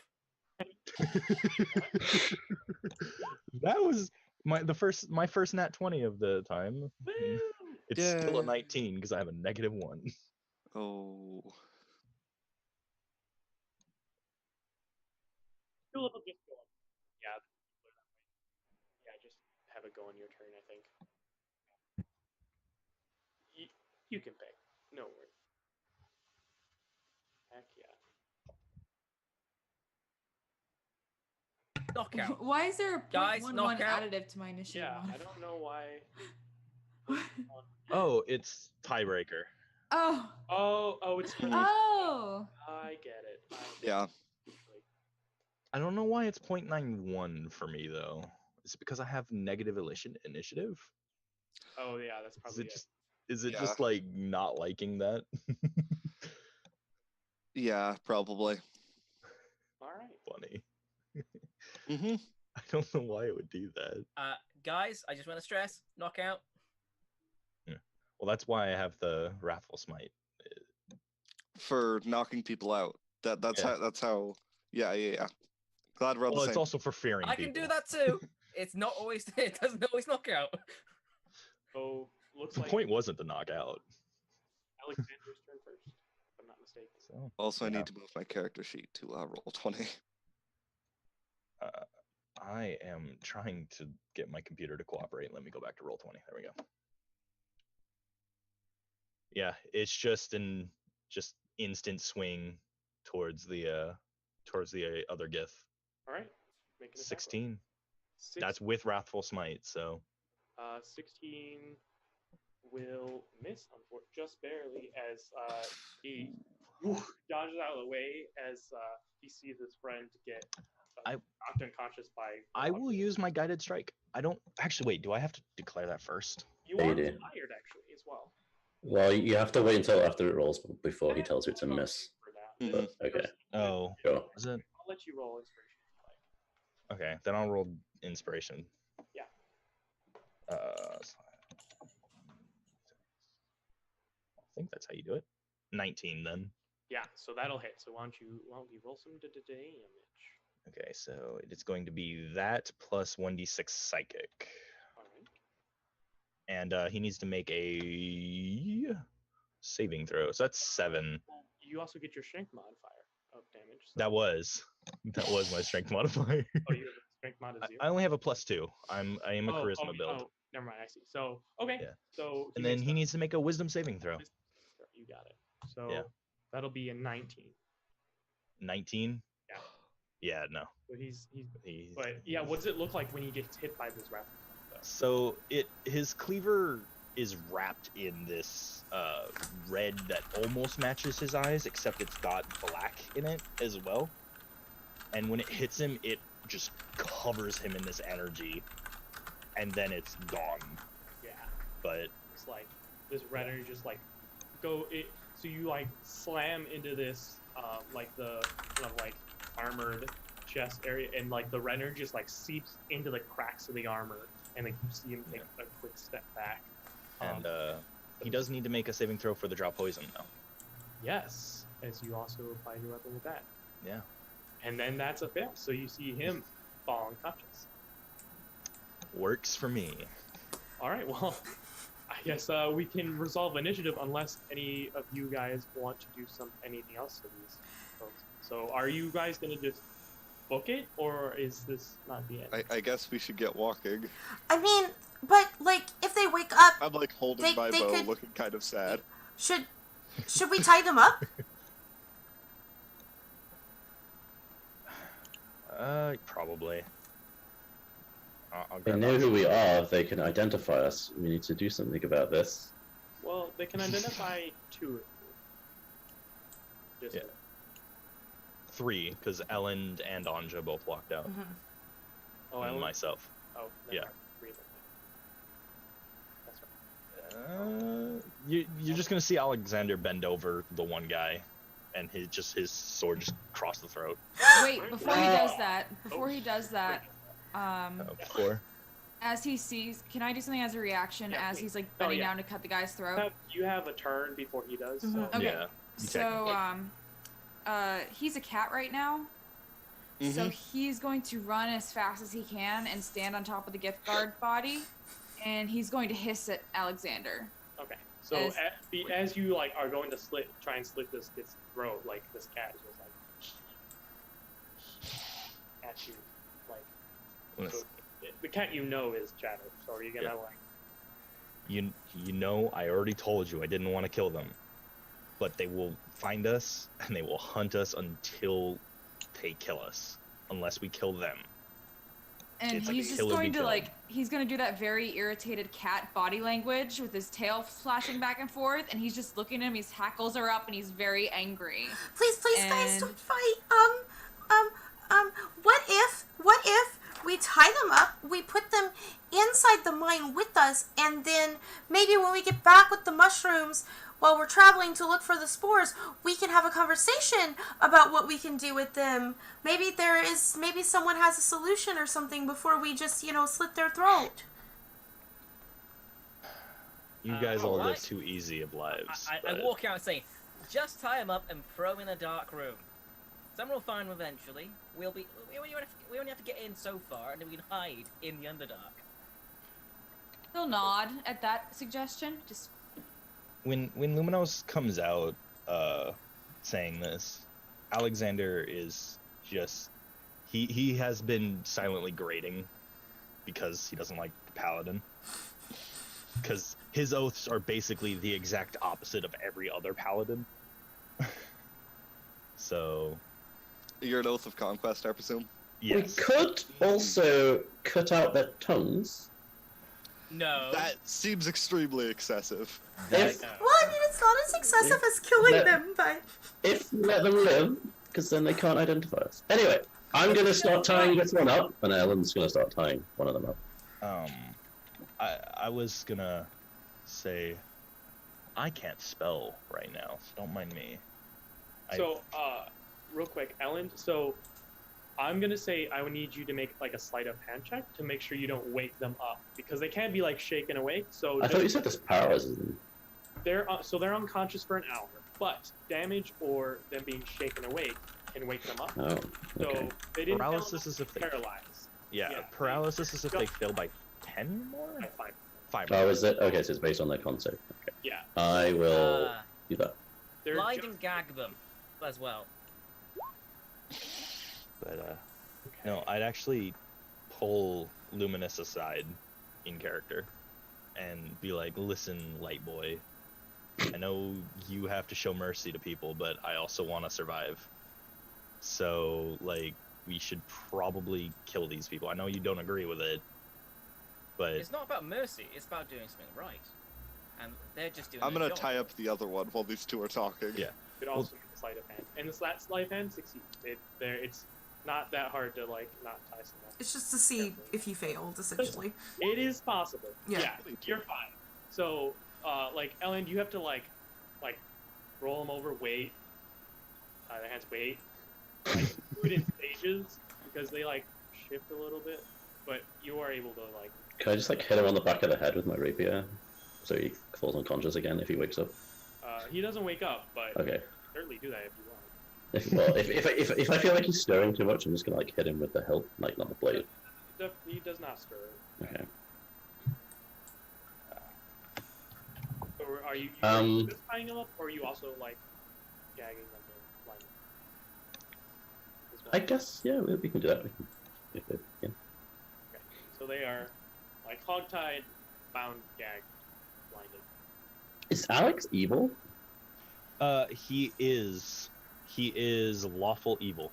That was my first nat 20 of the time. Woo! It's still a 19 because I have a -1. Oh. Tulip will just go on. Yeah. Yeah, just have it go on your turn, I think. You can pick. No worries. Heck yeah. Knockout. Why is there a Guys, 0.11 knockout. additive to my initiative Yeah, I modifier? don't know why. Oh, it's tiebreaker. Oh. Oh, it's for Oh. I get it. Yeah. I don't know why it's 0.91 for me though. Is it because I have negative initiative? Oh yeah, that's probably it. Is it Yeah. just like not liking that? Yeah, probably. All right. Funny. Mm-hmm. I don't know why it would do that. Guys, I just want to stress, knockout. Yeah. Well, that's why I have the Wrathful Smite. For knocking people out. That's how. Yeah. Glad we're on Well, the it's same. also for fearing I people. can do that too. It's not always. It doesn't always knock out. So looks The like point wasn't to knock out. Alexander's turn first, if I'm not mistaken. So Also, I yeah. need to move my character sheet to roll 20. I am trying to get my computer to cooperate. Let me go back to roll 20. There we go. Yeah, it's just instant swing towards the other Gith. All right. Make an attack 16. roll. That's with Wrathful Smite, so 16 will miss, just barely, as he dodges out of the way as he sees his friend get knocked unconscious by. I will use my guided strike. I don't actually wait. Do I have to declare that first? You Yeah, are you do. inspired actually as well. Well, you have to wait until after it rolls before he tells you it's a miss. For But, okay. Oh, Sure. is it? I'll let you roll inspiration if you like. Okay, then I'll roll inspiration. Yeah. I think that's how you do it. 19 then. Yeah, so that'll hit. So why don't you roll some damage? Okay, so it's going to be that plus 1d6 psychic. All right. And he needs to make a saving throw. So that's 7. Well, you also get your strength modifier of damage. So. That was my strength modifier. Oh, you have a strength mod of 0. I only have a +2. I am a charisma build. Oh, never mind. I see. So okay. Yeah. So And then he needs to make a wisdom saving throw. You got it. So Yeah. that'll be a 19. 19. Yeah. Yeah. No. So he's. But yeah, what does it look like when he gets hit by this wrath? So his cleaver is wrapped in this red that almost matches his eyes, except it's got black in it as well. And when it hits him, it just covers him in this energy, and then it's gone. Yeah. But it's like this red energy just like go it. So you like slam into this like the kind of like armored chest area, and like the red energy just like seeps into the cracks of the armor, and like you see him take a quick step back. And he does need to make a saving throw for the draw poison though. Yes, as you also apply your weapon with that. Yeah. And then that's a fail. So you see him fall unconscious. Works for me. All right. Well, I guess we can resolve initiative unless any of you guys want to do anything else to these folks. So are you guys gonna just book it, or is this not the end? I guess we should get walking. I mean, but like, if they wake up, I'm like holding They- my they bow, could- looking kind of sad. should we tie them up? Probably. I'll They grab know that. who we are. They can identify us. We need to do something about this. Well, they can identify 2 of you. Just Yeah. 3, because Ellen and Anja both walked out. Mm-hmm. Oh, And Ellen? myself. Oh, Yeah. 3 of them. That's right. You're just gonna see Alexander bend over the one guy, and his sword just cross the throat. Wait, before he does that, Before. as he sees, can I do something as a reaction as he's like bending down to cut the guy's throat? You have a turn before he does. So. Mhm. Okay. Yeah. So, he's a cat right now. So he's going to run as fast as he can and stand on top of the gift guard body, and he's going to hiss at Alexander. Okay. So as you like are going to try and slit this kid's throat, like this cat is just like at you, like so the cat you know is Chatter. So are you gonna like? You know, I already told you I didn't want to kill them, but they will find us and they will hunt us until they kill us, unless we kill them. And he's just going to like, he's going to do that very irritated cat body language with his tail flashing back and forth, and he's just looking at him, his hackles are up, and he's very angry. Please, guys, don't fight. What if we tie them up, we put them inside the mine with us, and then maybe when we get back with the mushrooms, while we're traveling to look for the spores, we can have a conversation about what we can do with them. Maybe someone has a solution or something before we just, slit their throat. You guys all live too easy of lives. I walk out and say, just tie him up and throw him in a dark room. Someone will find him eventually. We only have to get in so far, and then we can hide in the Underdark. He'll nod at that suggestion. Just when Luminos comes out saying this, Alexander is just he has been silently grating because he doesn't like the paladin, because his oaths are basically the exact opposite of every other paladin. So you're an oath of conquest, I presume? Yes. We could also cut out their tongues. No. That seems extremely excessive. Well, I mean, it's not as excessive as killing them, but... If we let them live, because then they can't identify us. Anyway, I'm going to start tying this one up, and Ellen's going to start tying one of them up. I was going to say, I can't spell right now, so don't mind me. So, real quick, Ellen, so I'm gonna say I would need you to make like a sleight of hand check to make sure you don't wake them up, because they can't be like shaken awake. So I thought you said this paralyzes them. They're unconscious for an hour, but damage or them being shaken awake can wake them up. Oh, okay. So they didn't paralysis is if they paralyzed. Yeah, paralysis is if they fail by 10 more. Five. Oh, is it? Okay, so it's based on their concept. Okay. Yeah. I will do that. Blind and gag them as well. But no, I'd actually pull Luminous aside in character and be like, listen, light boy, I know you have to show mercy to people, but I also want to survive. So, like, we should probably kill these people. I know you don't agree with it, but... It's not about mercy, it's about doing something right. And they're just doing I'm gonna tie up the other one while these two are talking. Yeah. Could also make a sleight of hand. And the sleight of hand succeeds. It's not that hard to, like, not tie someone up. It's just to see if you failed, essentially. It is possible. Yeah. You're fine. So, like, Ellen, you have to, like, roll them over, wait. Their hands wait. Like, do it in stages, because they, like, shift a little bit. But you are able to, like... Can I just, like, hit him on the back of the head with my rapier? So he falls unconscious again if he wakes up? He doesn't wake up, but okay. Certainly do that if you want. If I feel like he's stirring too much, I'm just gonna like hit him with the hilt, like not the blade. He does not stir. Okay. So are you just tying him up, or are you also like gagging them in line? I guess we can do that. Yeah. Okay. So they are like hogtied, bound, gagged, blinded. Is Alex evil? He is lawful evil.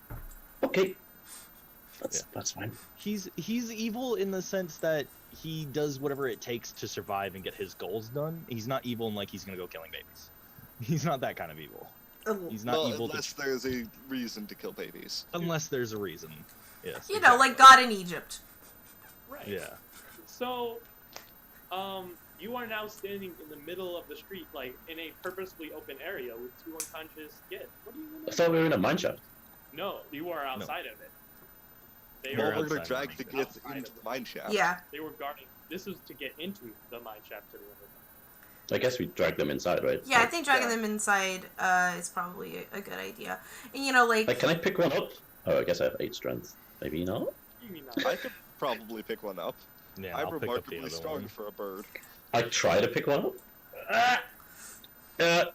Okay. That's fine. He's evil in the sense that he does whatever it takes to survive and get his goals done. He's not evil in like he's gonna go killing babies. He's not that kind of evil. He's not evil unless there's a reason to kill babies. Unless there's a reason. Yes. You know, like God in Egypt. Right. Yeah. So, you are now standing in the middle of the street, like in a purposely open area with two unconscious Gith. What are you gonna do? I thought we were in a mineshaft. No, you are outside of it. We're gonna drag the Gith into the mineshaft. Yeah. They were guarding. This was to get into the mineshaft to the river. I guess we drag them inside, right? Yeah, I think dragging them inside is probably a good idea. And you know, like can I pick one up? Oh, I guess I have 8 strength. Maybe not. You mean not? I could probably pick one up. Yeah, I'm I'll pick up the remarkably other strong one. for a bird. I try to pick one up.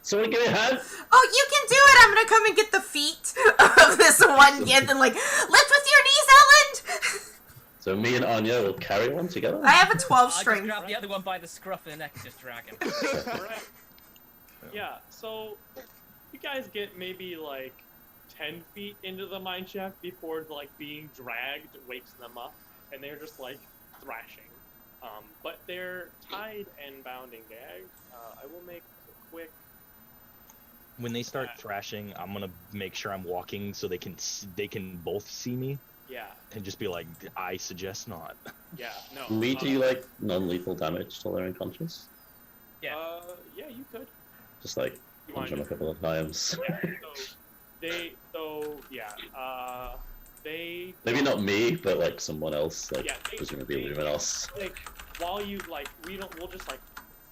Someone give me a hand. Oh, you can do it! I'm gonna come and get the feet of this one Gith and like, lift with your knees, Ellen! So me and Anya will carry one together. I have a 12 I just strength. grab the other one by the scruff of the neck and just drag him. Alright. Yeah, so you guys get maybe like 10 feet into the mine shaft before like being dragged wakes them up, and they're just like thrashing. But they're tied and bound and gagged. I will make a quick. When they start thrashing, I'm gonna make sure I'm walking so they can both see me. Yeah. And just be like, I suggest not. Yeah. No. Can we do like non-lethal damage till they're unconscious? Yeah. Yeah, you could. Just like You punch want them a couple of times. Yeah. They. Maybe not me, but like someone else. Like Yeah, presumably everyone else. Like while you like, we'll just like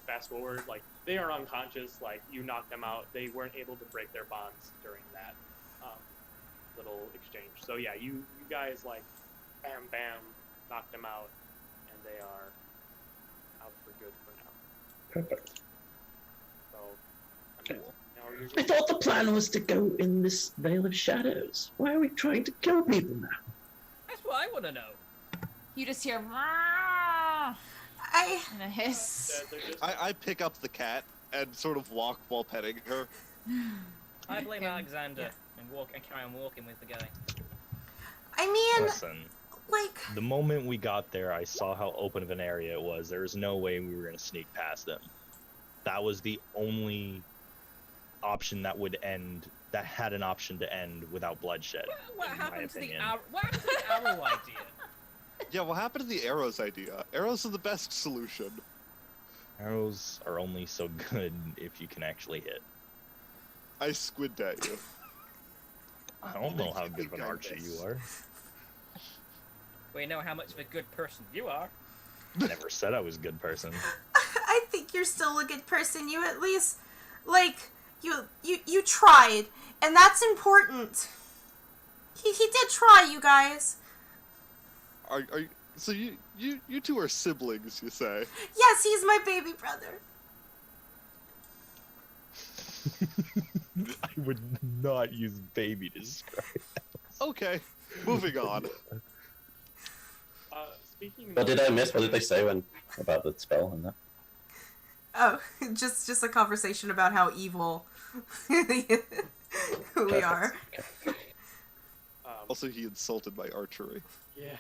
fast forward. Like they are unconscious. Like you knocked them out. They weren't able to break their bonds during that little exchange. So yeah, you guys like, bam, bam, knocked them out, and they are out for good for now. Perfect. So. Now you're I thought the plan was to go in this veil of shadows. Why are we trying to kill people now? That's what I want to know. You just hear "Rah!" and a hiss. I pick up the cat and sort of walk while petting her. I blame Alexander and carry on walking with the guy. I mean, Listen, like... the moment we got there, I saw how open of an area it was. There was no way we were gonna sneak past them. That was the only option that had an option to end without bloodshed. What happened to the opinion. arrow idea? Yeah, what happened to the arrows idea? Arrows are the best solution. Arrows are only so good if you can actually hit. I squint at you. I don't know how good of an archer you are. We know how much of a good person you are. Never said I was a good person. I think you're still a good person. You at least, like, you tried, and that's important. He did try, you guys. So you two are siblings, you say? Yes, he's my baby brother. I would not use baby to describe that. Okay, moving on. Speaking. What did I miss? What did they say about the spell and that? Oh, just a conversation about how evil we are. Okay. Also, he insulted my archery. Yeah.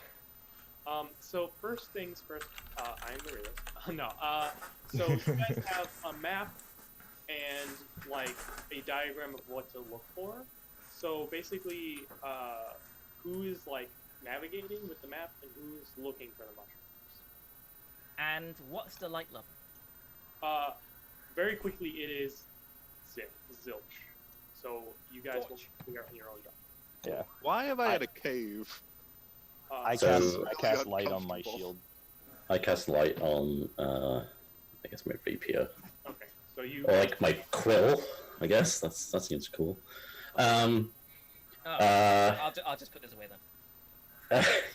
So first things first, I'm the realist. No. So you guys have a map and like a diagram of what to look for. So basically, who is like navigating with the map and who's looking for the mushrooms. And what's the light level? Very quickly it is zilch. So you guys will figure out on your own job. Yeah. Why am I in a cave? I So- cast light on my shield. I cast light on, I guess my rapier. Okay. So you. Or like my quill, I guess. That seems cool. Oh, I'll just put this away then.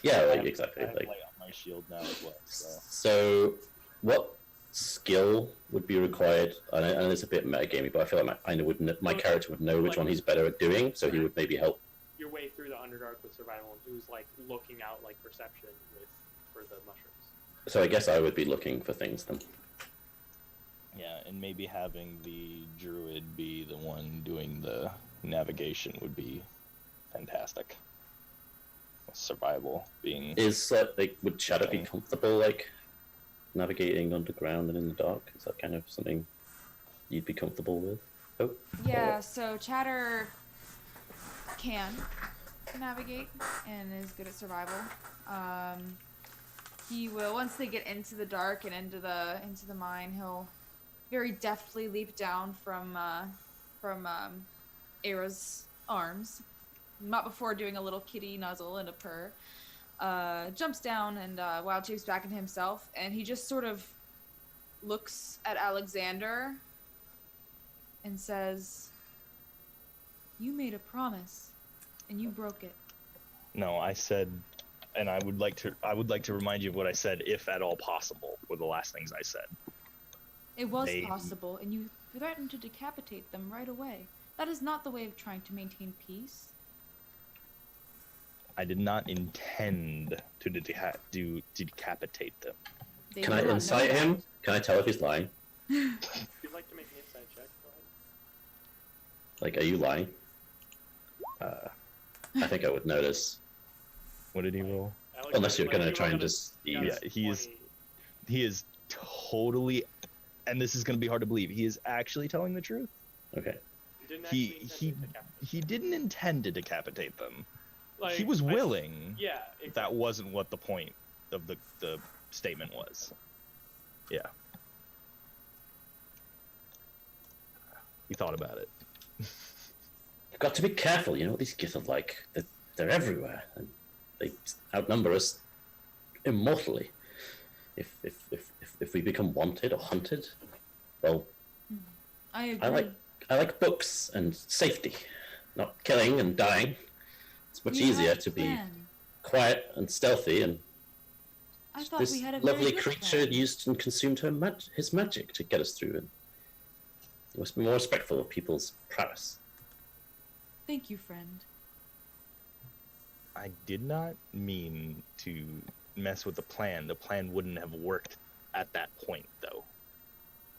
Yeah, I like have- exactly. I have Like light on my shield now as well. so, what skill would be required? I know it's a bit metagamey, but I feel like my character would know which one he's better at doing, so he would maybe help. Your way through the Underdark with survival, and who's like looking out like perception for the mushrooms. So I guess I would be looking for things then. Yeah, and maybe having the druid be the one doing the navigation would be fantastic. Survival being. Is would Shadow be comfortable like navigating underground and in the dark? Is that kind of something you'd be comfortable with? Oh. Yeah, so Chatter can navigate and is good at survival. He will, once they get into the dark and into the mine, he'll very deftly leap down from Era's arms, not before doing a little kitty nuzzle and a purr. Jumps down and wild shapes back into himself, and he just sort of looks at Alexander and says, "You made a promise, and you broke it." No, I said, and I would like to remind you of what I said, if at all possible, were the last things I said. It was They- possible, and you threatened to decapitate them right away. That is not the way of trying to maintain peace. I did not intend to decapitate them. They Can do I not know incite that. him? Can I tell if he's lying? If you'd like to make an insight check, go ahead. Like, are you lying? I think I would notice. What did he roll? Alex, Unless you're like, gonna you try rolled and a- just you got a Yeah, he is- 20. He is totally, and this is going to be hard to believe, he is actually telling the truth. Okay. You didn't He actually he intend to decapitate. he didn't intend to decapitate them. Like, He was I- willing. Yeah. That wasn't what the point of the statement was. Yeah. He thought about it. You've got to be careful, you know what these Gith are like. They're everywhere, and they outnumber us immortally. If we become wanted or hunted, well, I agree. I like books and safety, not killing and dying. It's much We easier had a to be plan. quiet and stealthy, and I thought this we had a very lovely good creature plan. used and consumed his magic to get us through, and you must be more respectful of people's prowess. Thank you, friend. I did not mean to mess with the plan. The plan wouldn't have worked at that point, though.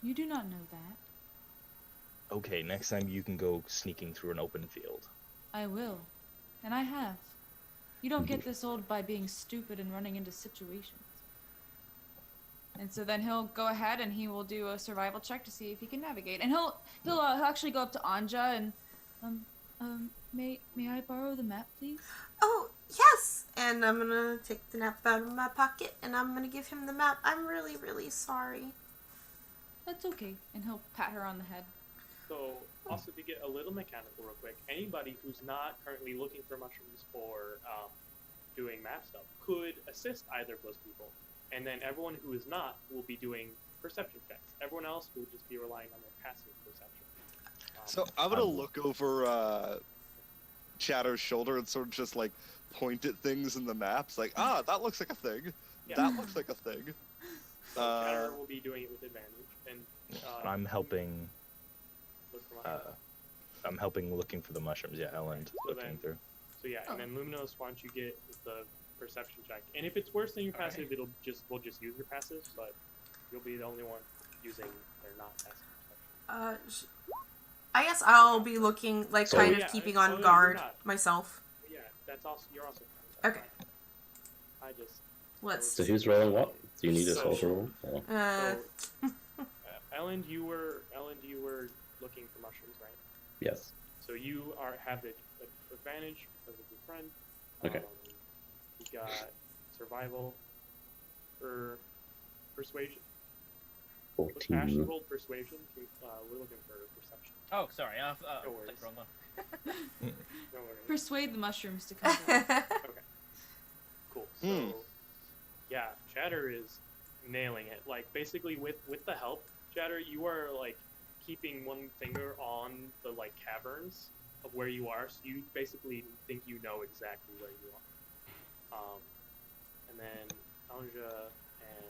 You do not know that. Okay, next time you can go sneaking through an open field. I will. And I have. You don't get this old by being stupid and running into situations. And so then he'll go ahead and he will do a survival check to see if he can navigate. And he'll actually go up to Anja and may I borrow the map, please? Oh, yes! And I'm gonna take the map out of my pocket and I'm gonna give him the map. I'm really, really sorry. That's okay. And he'll pat her on the head. So, also to get a little mechanical real quick, anybody who's not currently looking for mushrooms or doing map stuff could assist either of those people. And then everyone who is not will be doing perception checks. Everyone else will just be relying on their passive perception. So I'm gonna look over Chatter's shoulder and sort of just like point at things in the maps, like, that looks like a thing. Yeah. That looks like a thing. So Chatter will be doing it with advantage, and I'm helping. look for mushrooms. I'm helping looking for the mushrooms. Yeah, Ellen's So looking then- through. So yeah, Oh. and then Luminos, why don't you get the perception check? And if it's worse than your passive, we'll just use your passive, but you'll be the only one using their not passive perception. I guess I'll be looking, like, So- kind of Yeah, keeping oh, on you're guard not. myself. But yeah, that's also you're also Okay. I just Let's. So who's rolling what? Do you need a So- soldier roll? Or- so, Ellen, you were looking for mushrooms, right? Yes. So you have the advantage because of your friend. Okay. You got survival or persuasion. Ash 14. rolled persuasion. We're looking for perception. Oh, sorry, I've No clicked worries. the wrong one. No worries. Persuade the mushrooms to come down. Cool. So, yeah, Chatter is nailing it. Like, basically, with the help, Chatter, you are like keeping one finger on the like caverns of where you are, so you basically think you know exactly where you are. And then Anja and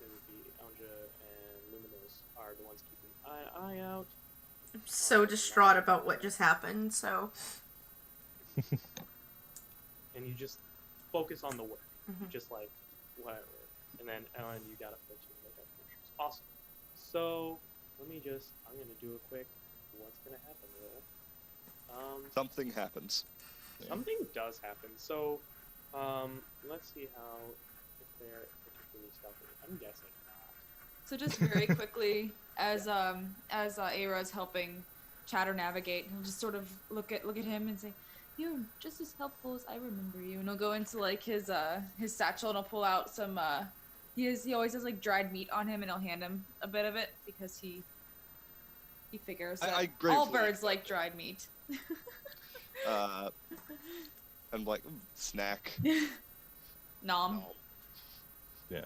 it would be Anja and Luminous are the ones keeping an eye out. I'm so distraught about what just happened, so. And you just focus on the work, Mhm. just like whatever. And then Ellen, you got a 14 makeup features. Awesome. So I'm gonna do a quick what's gonna happen roll. Something happens. Something does happen. So let's see how if they're particularly stealthy. I'm guessing not. So just very quickly, as Aira's helping Chatter navigate, he'll just sort of look at him and say, "You're just as helpful as I remember you." And he'll go into like his satchel and he'll pull out some. He always has like dried meat on him, and he'll hand him a bit of it because he figures that I all gratefully birds like dried meat. I'm like, snack. Nom. Yeah,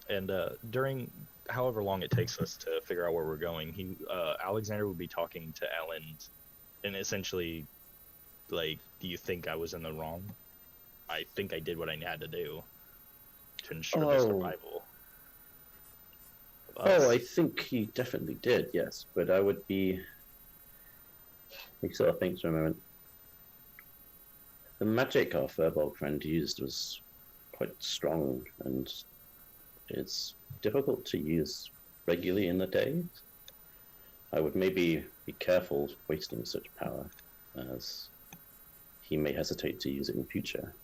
and during however long it takes us to figure out where we're going, Alexander would be talking to Ellen, and essentially, like, do you think I was in the wrong? I think I did what I had to do to ensure the Oh. survival Oh, I think he definitely did, yes. But I would be... He sort of thinks for a moment. The magic our Furbolg friend used was quite strong, and it's difficult to use regularly in the day. I would maybe be careful wasting such power, as he may hesitate to use it in future.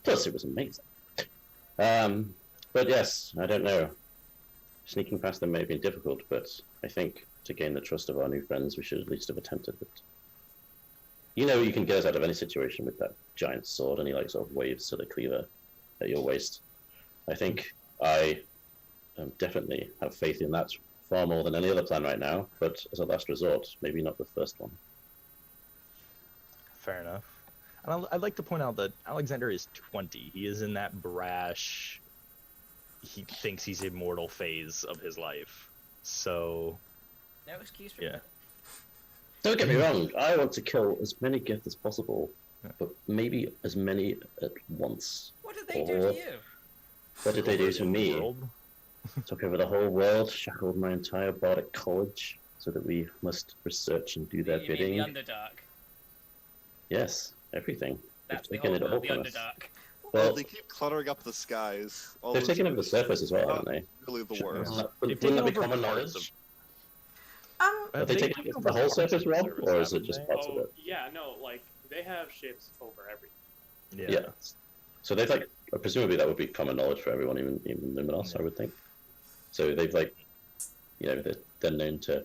Plus, it was amazing. But yes, I don't know. Sneaking past them may have been difficult, but I think to gain the trust of our new friends, we should at least have attempted it. You know, you can get us out of any situation with that giant sword, and he like sort of waves to the cleaver at your waist. I think I definitely have faith in that far more than any other plan right now, but as a last resort, maybe not the first one. Fair enough. And I'd like to point out that Alexander is 20. He is in that brash, he thinks he's immortal phase of his life. So... No excuse for yeah. that. Don't get me wrong, I want to kill as many Gith as possible, but maybe as many at once. What did they do to you? What did they do to me? World? Took over the whole world, shackled my entire bardic college, so that we must research and do their You bidding. mean the Underdark? Yes, everything. That's They've the taken whole it all world, the from us. Underdark. Well, they keep cluttering up the skies. All They've those taken over the surface as well, haven't they? really the Sure. worst. Wouldn't taken that be over common parts knowledge? Um, Have they taken over the whole surface realm, or is it just parts of Oh, it? yeah, no, like, they have ships over everything. Yeah. Yeah. So they've like, presumably that would be common knowledge for everyone, even Luminos, I would think. So they've like, you know, they're known to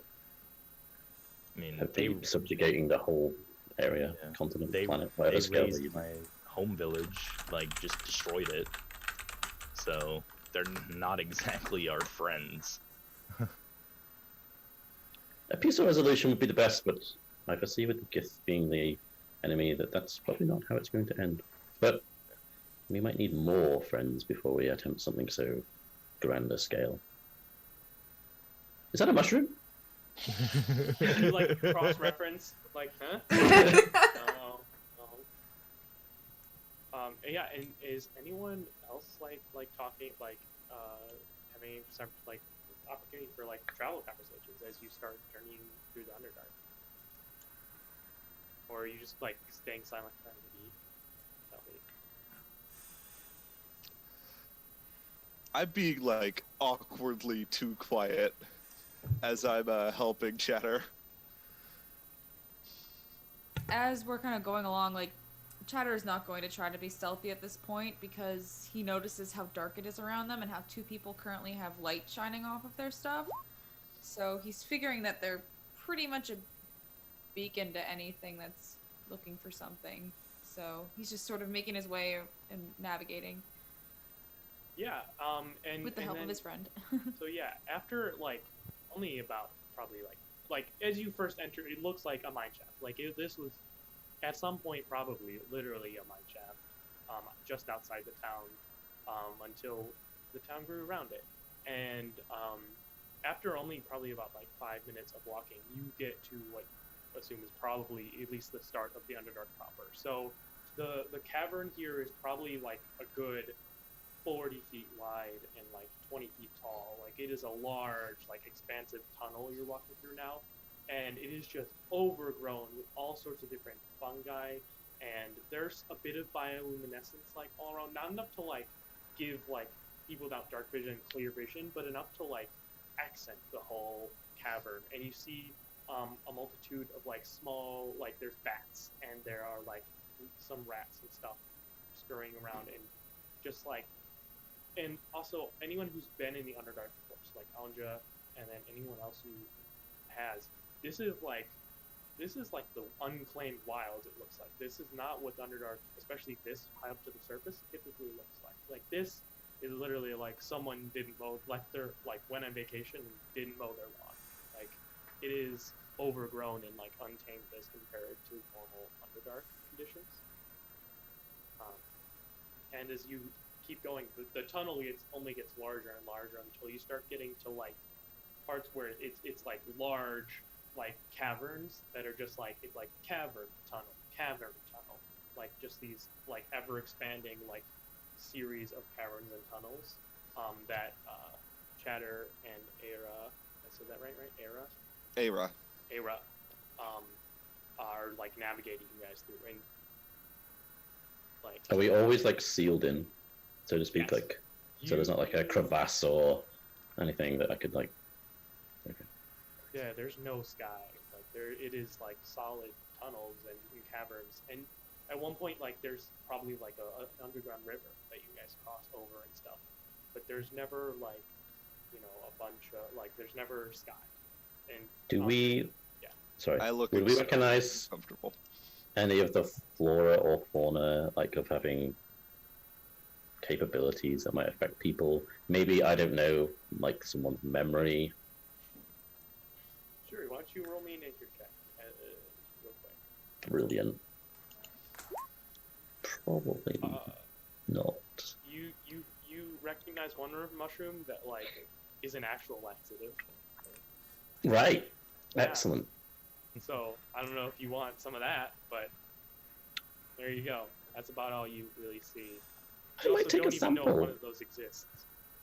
I mean, have they been subjugating the whole area, Yeah. continent, they planet, whatever scale razed they use. my home village, like just destroyed it. So they're not exactly our friends. A peaceful resolution would be the best, but I foresee with Gith being the enemy that's probably not how it's going to end. But we might need more friends before we attempt something so grander scale. Is that a mushroom? You, like, cross-reference, like, huh? No, no. Yeah, and is anyone else, like talking, like, having some, like, opportunity for, like, travel conversations as you start journeying through the Underdark? Or are you just, like, staying silent trying to be stealthy? I'd be like awkwardly too quiet as I'm helping Chatter. As we're kind of going along, like, Chatter is not going to try to be stealthy at this point because he notices how dark it is around them and how two people currently have light shining off of their stuff. So he's figuring that they're pretty much a beacon to anything that's looking for something. So he's just sort of making his way and navigating Yeah, and with the and help then, of his friend. So yeah, after like only about probably like as you first enter, it looks like a mine shaft. Like this was at some point probably literally a mine shaft, just outside the town, until the town grew around it. And after only probably about like 5 minutes of walking, you get to what I assume is probably at least the start of the Underdark proper. So the cavern here is probably like a good 40 feet wide and like 20 feet tall. Like it is a large, like expansive tunnel you're walking through now, and it is just overgrown with all sorts of different fungi, and there's a bit of bioluminescence like all around. Not enough to like give like people without dark vision clear vision, but enough to like accent the whole cavern. And you see a multitude of like small, like there's bats and there are like some rats and stuff scurrying around, and just like, and also anyone who's been in the Underdark, of course, like Anja, and then anyone else who has, this is like the unclaimed wilds. It looks like this is not what Underdark, especially this high up to the surface, typically looks like. Like this is literally like someone didn't mow, like they're like went on vacation and didn't mow their lawn. Like it is overgrown and like untamed as compared to normal Underdark conditions. And as you keep going, the tunnel only gets larger and larger until you start getting to like parts where it's like large like caverns that are just like, it's like cavern tunnel, like just these like ever expanding like series of caverns and tunnels that Chatter and Era, I said that right? Era? Era. Are like navigating you guys through, and like. Are we always like sealed in, so to speak? Yes. Like, so there's not like a crevasse or anything that I could like. Okay. Yeah, there's no sky. Like it is like solid tunnels and caverns, and at one point, like there's probably like an underground river that you guys cross over and stuff, but there's never like, a bunch of like there's never sky. And do we? Yeah. Sorry. I look would we recognize comfortable. any of the flora or fauna, like of having capabilities that might affect people? Maybe, I don't know, like someone's memory. Sure. Why don't you roll me a nature check, real quick? Brilliant. Probably not. You recognize one mushroom that like is an actual laxative. Right. Yeah. Excellent. So I don't know if you want some of that, but there you go. That's about all you really see. I might take a don't even know sample. one of those exists.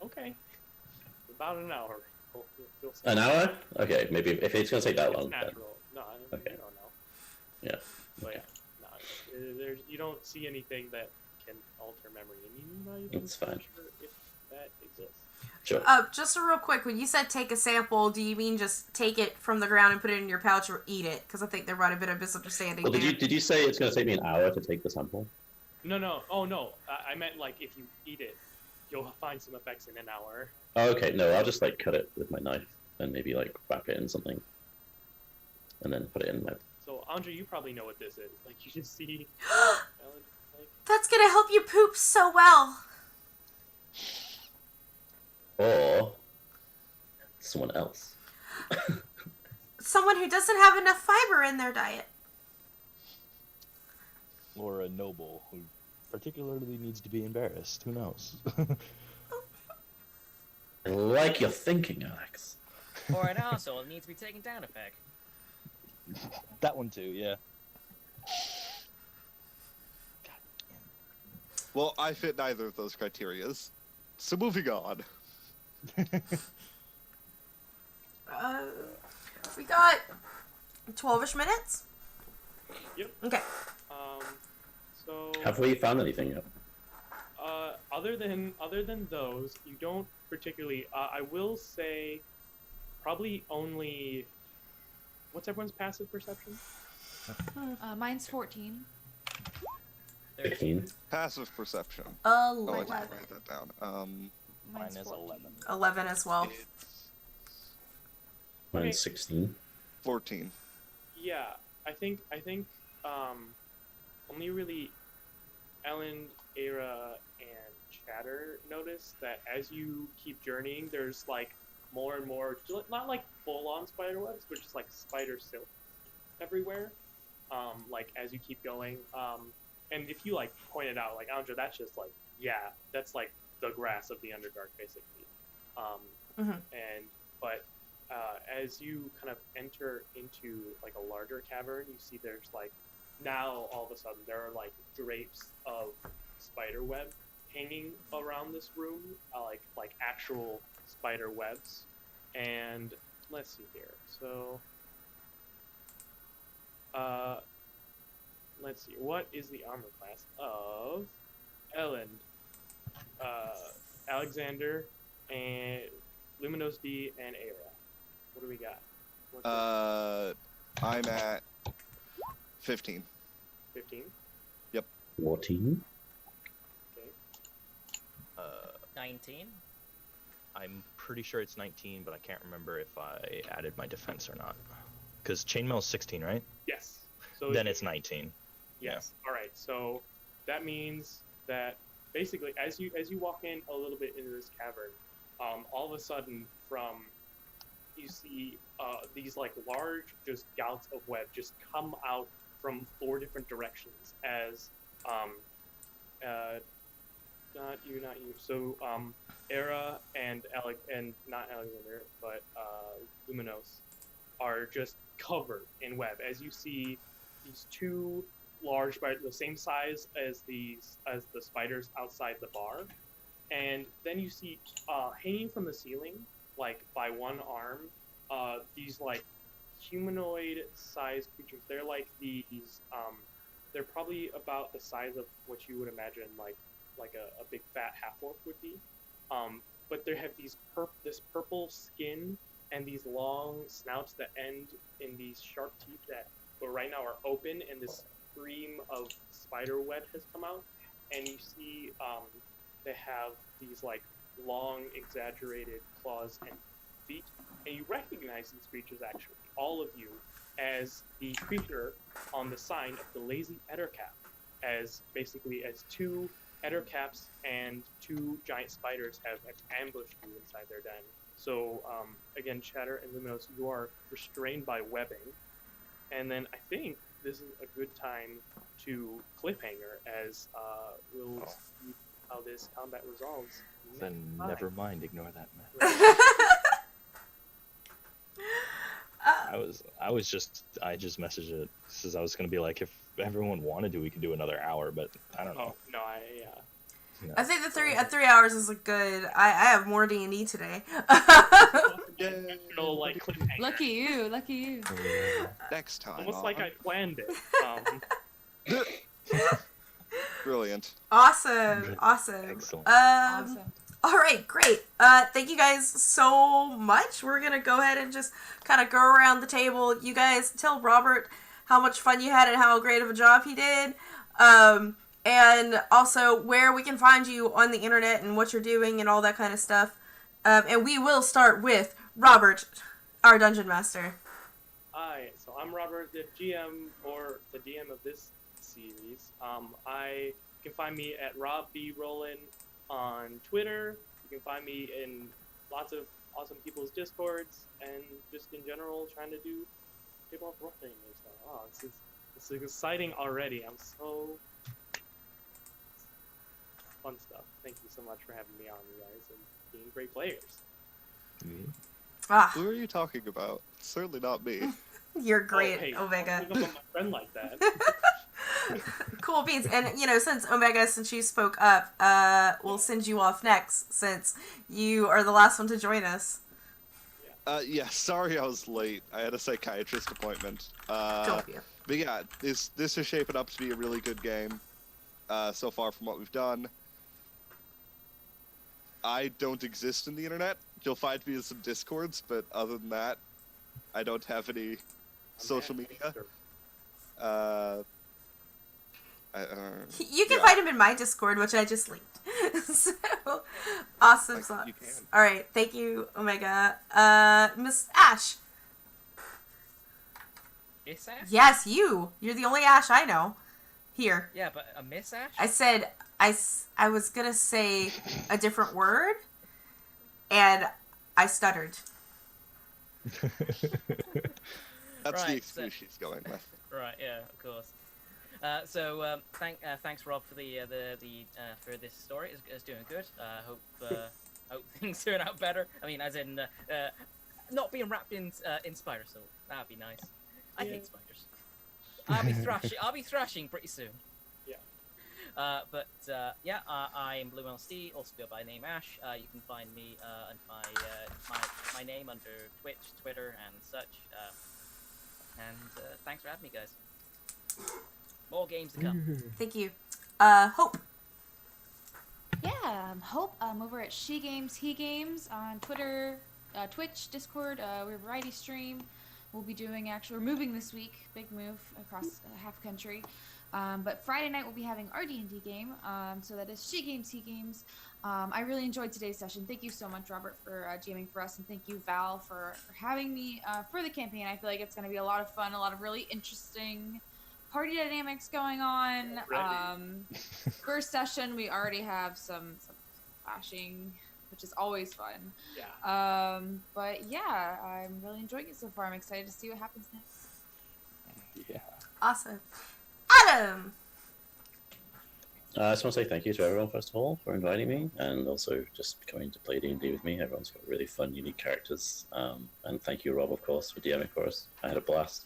Okay. About an hour. You'll see. An hour? Okay, maybe if it's gonna take that It's long. Then. natural. No, Okay. you don't know. Yeah. But yeah, no, you don't see anything that can alter memory, and you're not even It's fine. sure if that exists. Sure. Just real quick, when you said take a sample, do you mean just take it from the ground and put it in your pouch or eat it? Because I think there might have been a misunderstanding Well, there. did you say it's gonna take me an hour to take the sample? No. Oh no, I meant like if you eat it, you'll find some effects in an hour. Oh, okay, no, I'll just like cut it with my knife and maybe like wrap it in something, and then put it in my. So Andre, you probably know what this is. Like you just see. Like, That's gonna help you poop so well. Or someone else. Someone who doesn't have enough fiber in their diet. Or a noble who particularly needs to be embarrassed. Who knows? I like your thinking, Alex. Or an arsehole that needs to be taken down a peg. That one too, yeah. Well, I fit neither of those criterias. So moving on. We got 12-ish minutes. Yep. Okay. So. Have we found anything yet? Other than those, you don't particularly. I will say, probably only. What's everyone's passive perception? Mine's 14. 15. Passive perception. Oh, I 11. didn't write that down. Mine Mine's is 14. 11. 11 as well. It's Mine's Okay. 16. 14. Yeah, I think only really Ellen, Era, and Chatter notice that as you keep journeying, there's like more and more, not like full-on spider webs, but just like spider silk everywhere. Like as you keep going, and if you like point it out, like Andra, that's just like that's like the grass of the Underdark basically. But as you kind of enter into like a larger cavern, you see there's like now all of a sudden there are like drapes of spider web hanging around this room, like actual spider webs. And let's see here. So let's see. What is the armor class of Ellen, Alexander, and Luminous D and Era? What do we got? I'm at 15. 15. 14. Okay. 19. I'm pretty sure it's 19, but I can't remember if I added my defense or not. Because chainmail is 16, right? Yes. So Then it's 19. yes. All right. So that means that basically, as you walk in a little bit into this cavern, all of a sudden you see these like large just gouts of web just come out from 4 different directions as not you. So Era and not Alexander, but Luminos are just covered in web. As you see these 2 large spiders, the same size as the spiders outside the bar, and then you see hanging from the ceiling, like by one arm, these like humanoid-sized creatures. They're like these. They're probably about the size of what you would imagine like a big fat half orc would be. But they have this purple skin and these long snouts that end in these sharp teeth that, but right now are open, and this stream of spider web has come out. And you see they have these like long, exaggerated claws and feet, and you recognize these creatures, actually, all of you, as the creature on the sign of the lazy ettercap, as basically as two ettercaps and two giant spiders have ambushed you inside their den. So again, Chatter and Luminos, you are restrained by webbing, and then I think this is a good time to cliffhanger, as we'll see how this combat resolves. Then never mind, ignore that, Right. I just messaged it because I was gonna be like, if everyone wanted to, we could do another hour, but I don't know. Oh no, No. I think the 3 hours is a good. I have more D&D today. International, like, cliffhanger. Lucky you, lucky you. Next time. Almost like I planned it. Brilliant. Awesome. Excellent. Awesome. All right, great. Thank you guys so much. We're gonna go ahead and just kind of go around the table. You guys tell Robert how much fun you had and how great of a job he did. And also where we can find you on the internet and what you're doing and all that kind of stuff. And we will start with Robert, our Dungeon Master. Hi, so I'm Robert, the GM, or the DM of this series. You can find me at Rob B. Rollin on Twitter. You can find me in lots of awesome people's Discords, and just in general trying to do tabletop role-playing and stuff. Oh, this is exciting already. I'm so... fun stuff. Thank you so much for having me on, you guys, and being great players. Ah, Who are you talking about? Certainly not me. you're great, Oh, hey, Omega. don't pick up on my friend like that. Cool beans. And, since Omega, since you spoke up, we'll send you off next, since you are the last one to join us. Yeah, sorry I was late. I had a psychiatrist appointment. Don't be. But yeah, this is shaping up to be a really good game so far from what we've done. I don't exist in the internet. You'll find me in some Discords, but other than that, I don't have any social media. You can find him in my Discord, which I just linked. So, awesome sauce. You can. All right, thank you, Omega. Miss Ash. Miss Ash? Yes, you. You're the only Ash I know. Here. Yeah, but a Miss Ash? I said, I was gonna say a different word, and I stuttered. That's Right, the excuse she's going with. Right, yeah, of course. Thanks Rob for for this story. It's doing good. Hope things turn out better. I mean, as in not being wrapped in spider silk. That'd be nice. I hate spiders. I'll be thrashing pretty soon. Yeah. I'm Blue LSD, also go by name Ash. You can find me under my name under Twitch, Twitter, and such. Thanks for having me, guys. More games to come. Thank you. Hope. Yeah, Hope. I'm over at She Games, He Games on Twitter, Twitch, Discord. We're a variety stream. We'll be doing we're moving this week. Big move across half country. But Friday night we'll be having our D&D game. So that is She Games, He Games. I really enjoyed today's session. Thank you so much, Robert, for jamming for us. And thank you, Val, for having me for the campaign. I feel like it's going to be a lot of fun, a lot of really interesting party dynamics going on. First session, we already have some clashing, which is always fun. Yeah. But yeah, I'm really enjoying it so far. I'm excited to see what happens next. Yeah. Awesome. Adam. I just want to say thank you to everyone, first of all, for inviting me, and also just coming to play D&D with me. Everyone's got really fun, unique characters. And thank you, Rob, of course, for DMing for us. I had a blast.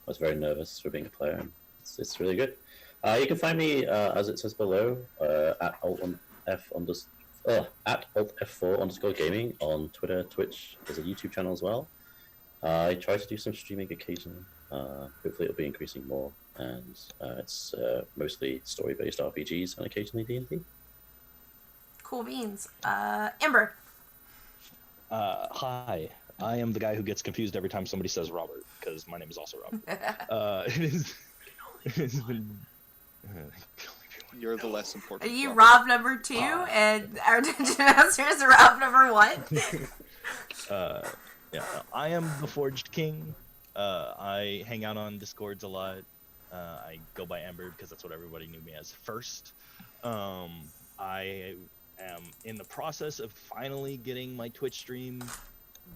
I was very nervous for being a player, and it's really good. You can find me, as it says below, at alt_F_. at altf4_gaming on Twitter, Twitch. There's a YouTube channel as well. I try to do some streaming occasionally. Hopefully it'll be increasing more, and it's mostly story-based RPGs and occasionally D&D. Cool beans. Ember. Hi. I am the guy who gets confused every time somebody says Robert, because my name is also Robert. It has been... You're the less important. Are you Robert. Rob number 2 and our Dungeon Master is Rob number 1? Yeah, I am the Forged King. I hang out on Discords a lot. I go by Ember because that's what everybody knew me as first. I am in the process of finally getting my Twitch stream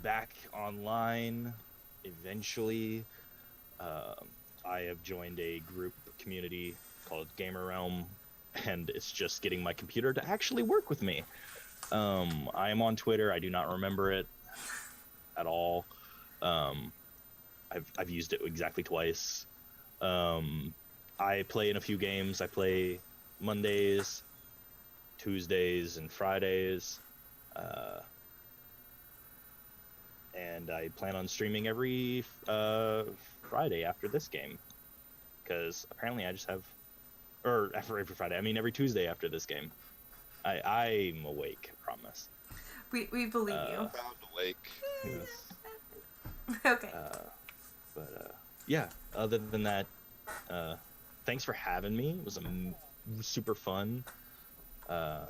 back online eventually. I have joined a group community called Gamer Realm, and it's just getting my computer to actually work with me. I am on Twitter. I do not remember it at all. I've used it exactly twice. I play in a few games. I play Mondays, Tuesdays, and Fridays. And I plan on streaming every Friday after this game, because apparently I just have, or every Friday. I mean every Tuesday after this game. I'm awake, I promise. We believe you. Found awake. Yes. Okay. Yeah. Other than that, thanks for having me. It was super fun. I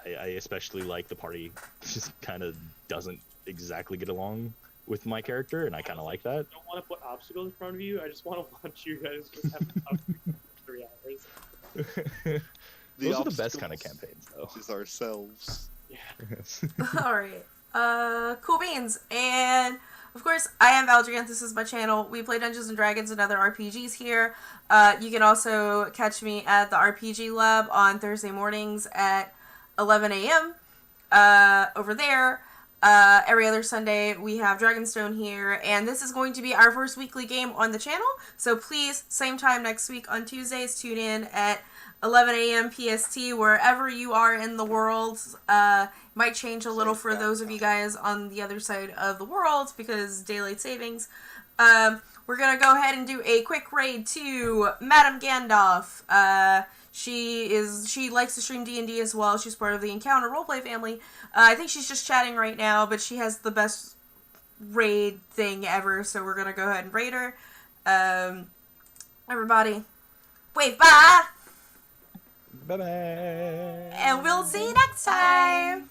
especially like the party just kind of doesn't exactly get along with my character, and I kind of like that. I don't want to put obstacles in front of you. I just want to watch you guys just have a for 3 hours. Those are the best kind of campaigns, though. Is ourselves. Yeah. Yes. Alright. Cool beans. And of course, I am Valdrian. This is my channel. We play Dungeons and Dragons and other RPGs here. You can also catch me at the RPG Lab on Thursday mornings at 11 a.m. Over there. Every other Sunday we have Dragonstone here, and this is going to be our first weekly game on the channel. So please, same time next week on Tuesdays, tune in at 11 a.m. PST, wherever you are in the world. Might change a little for those of you guys on the other side of the world because daylight savings. We're gonna go ahead and do a quick raid to Madame Gandalf. She likes to stream D&D as well. She's part of the Encounter roleplay family. I think she's just chatting right now, but she has the best raid thing ever, so we're gonna go ahead and raid her. Everybody, wave bye! Bye-bye. And we'll see you next time!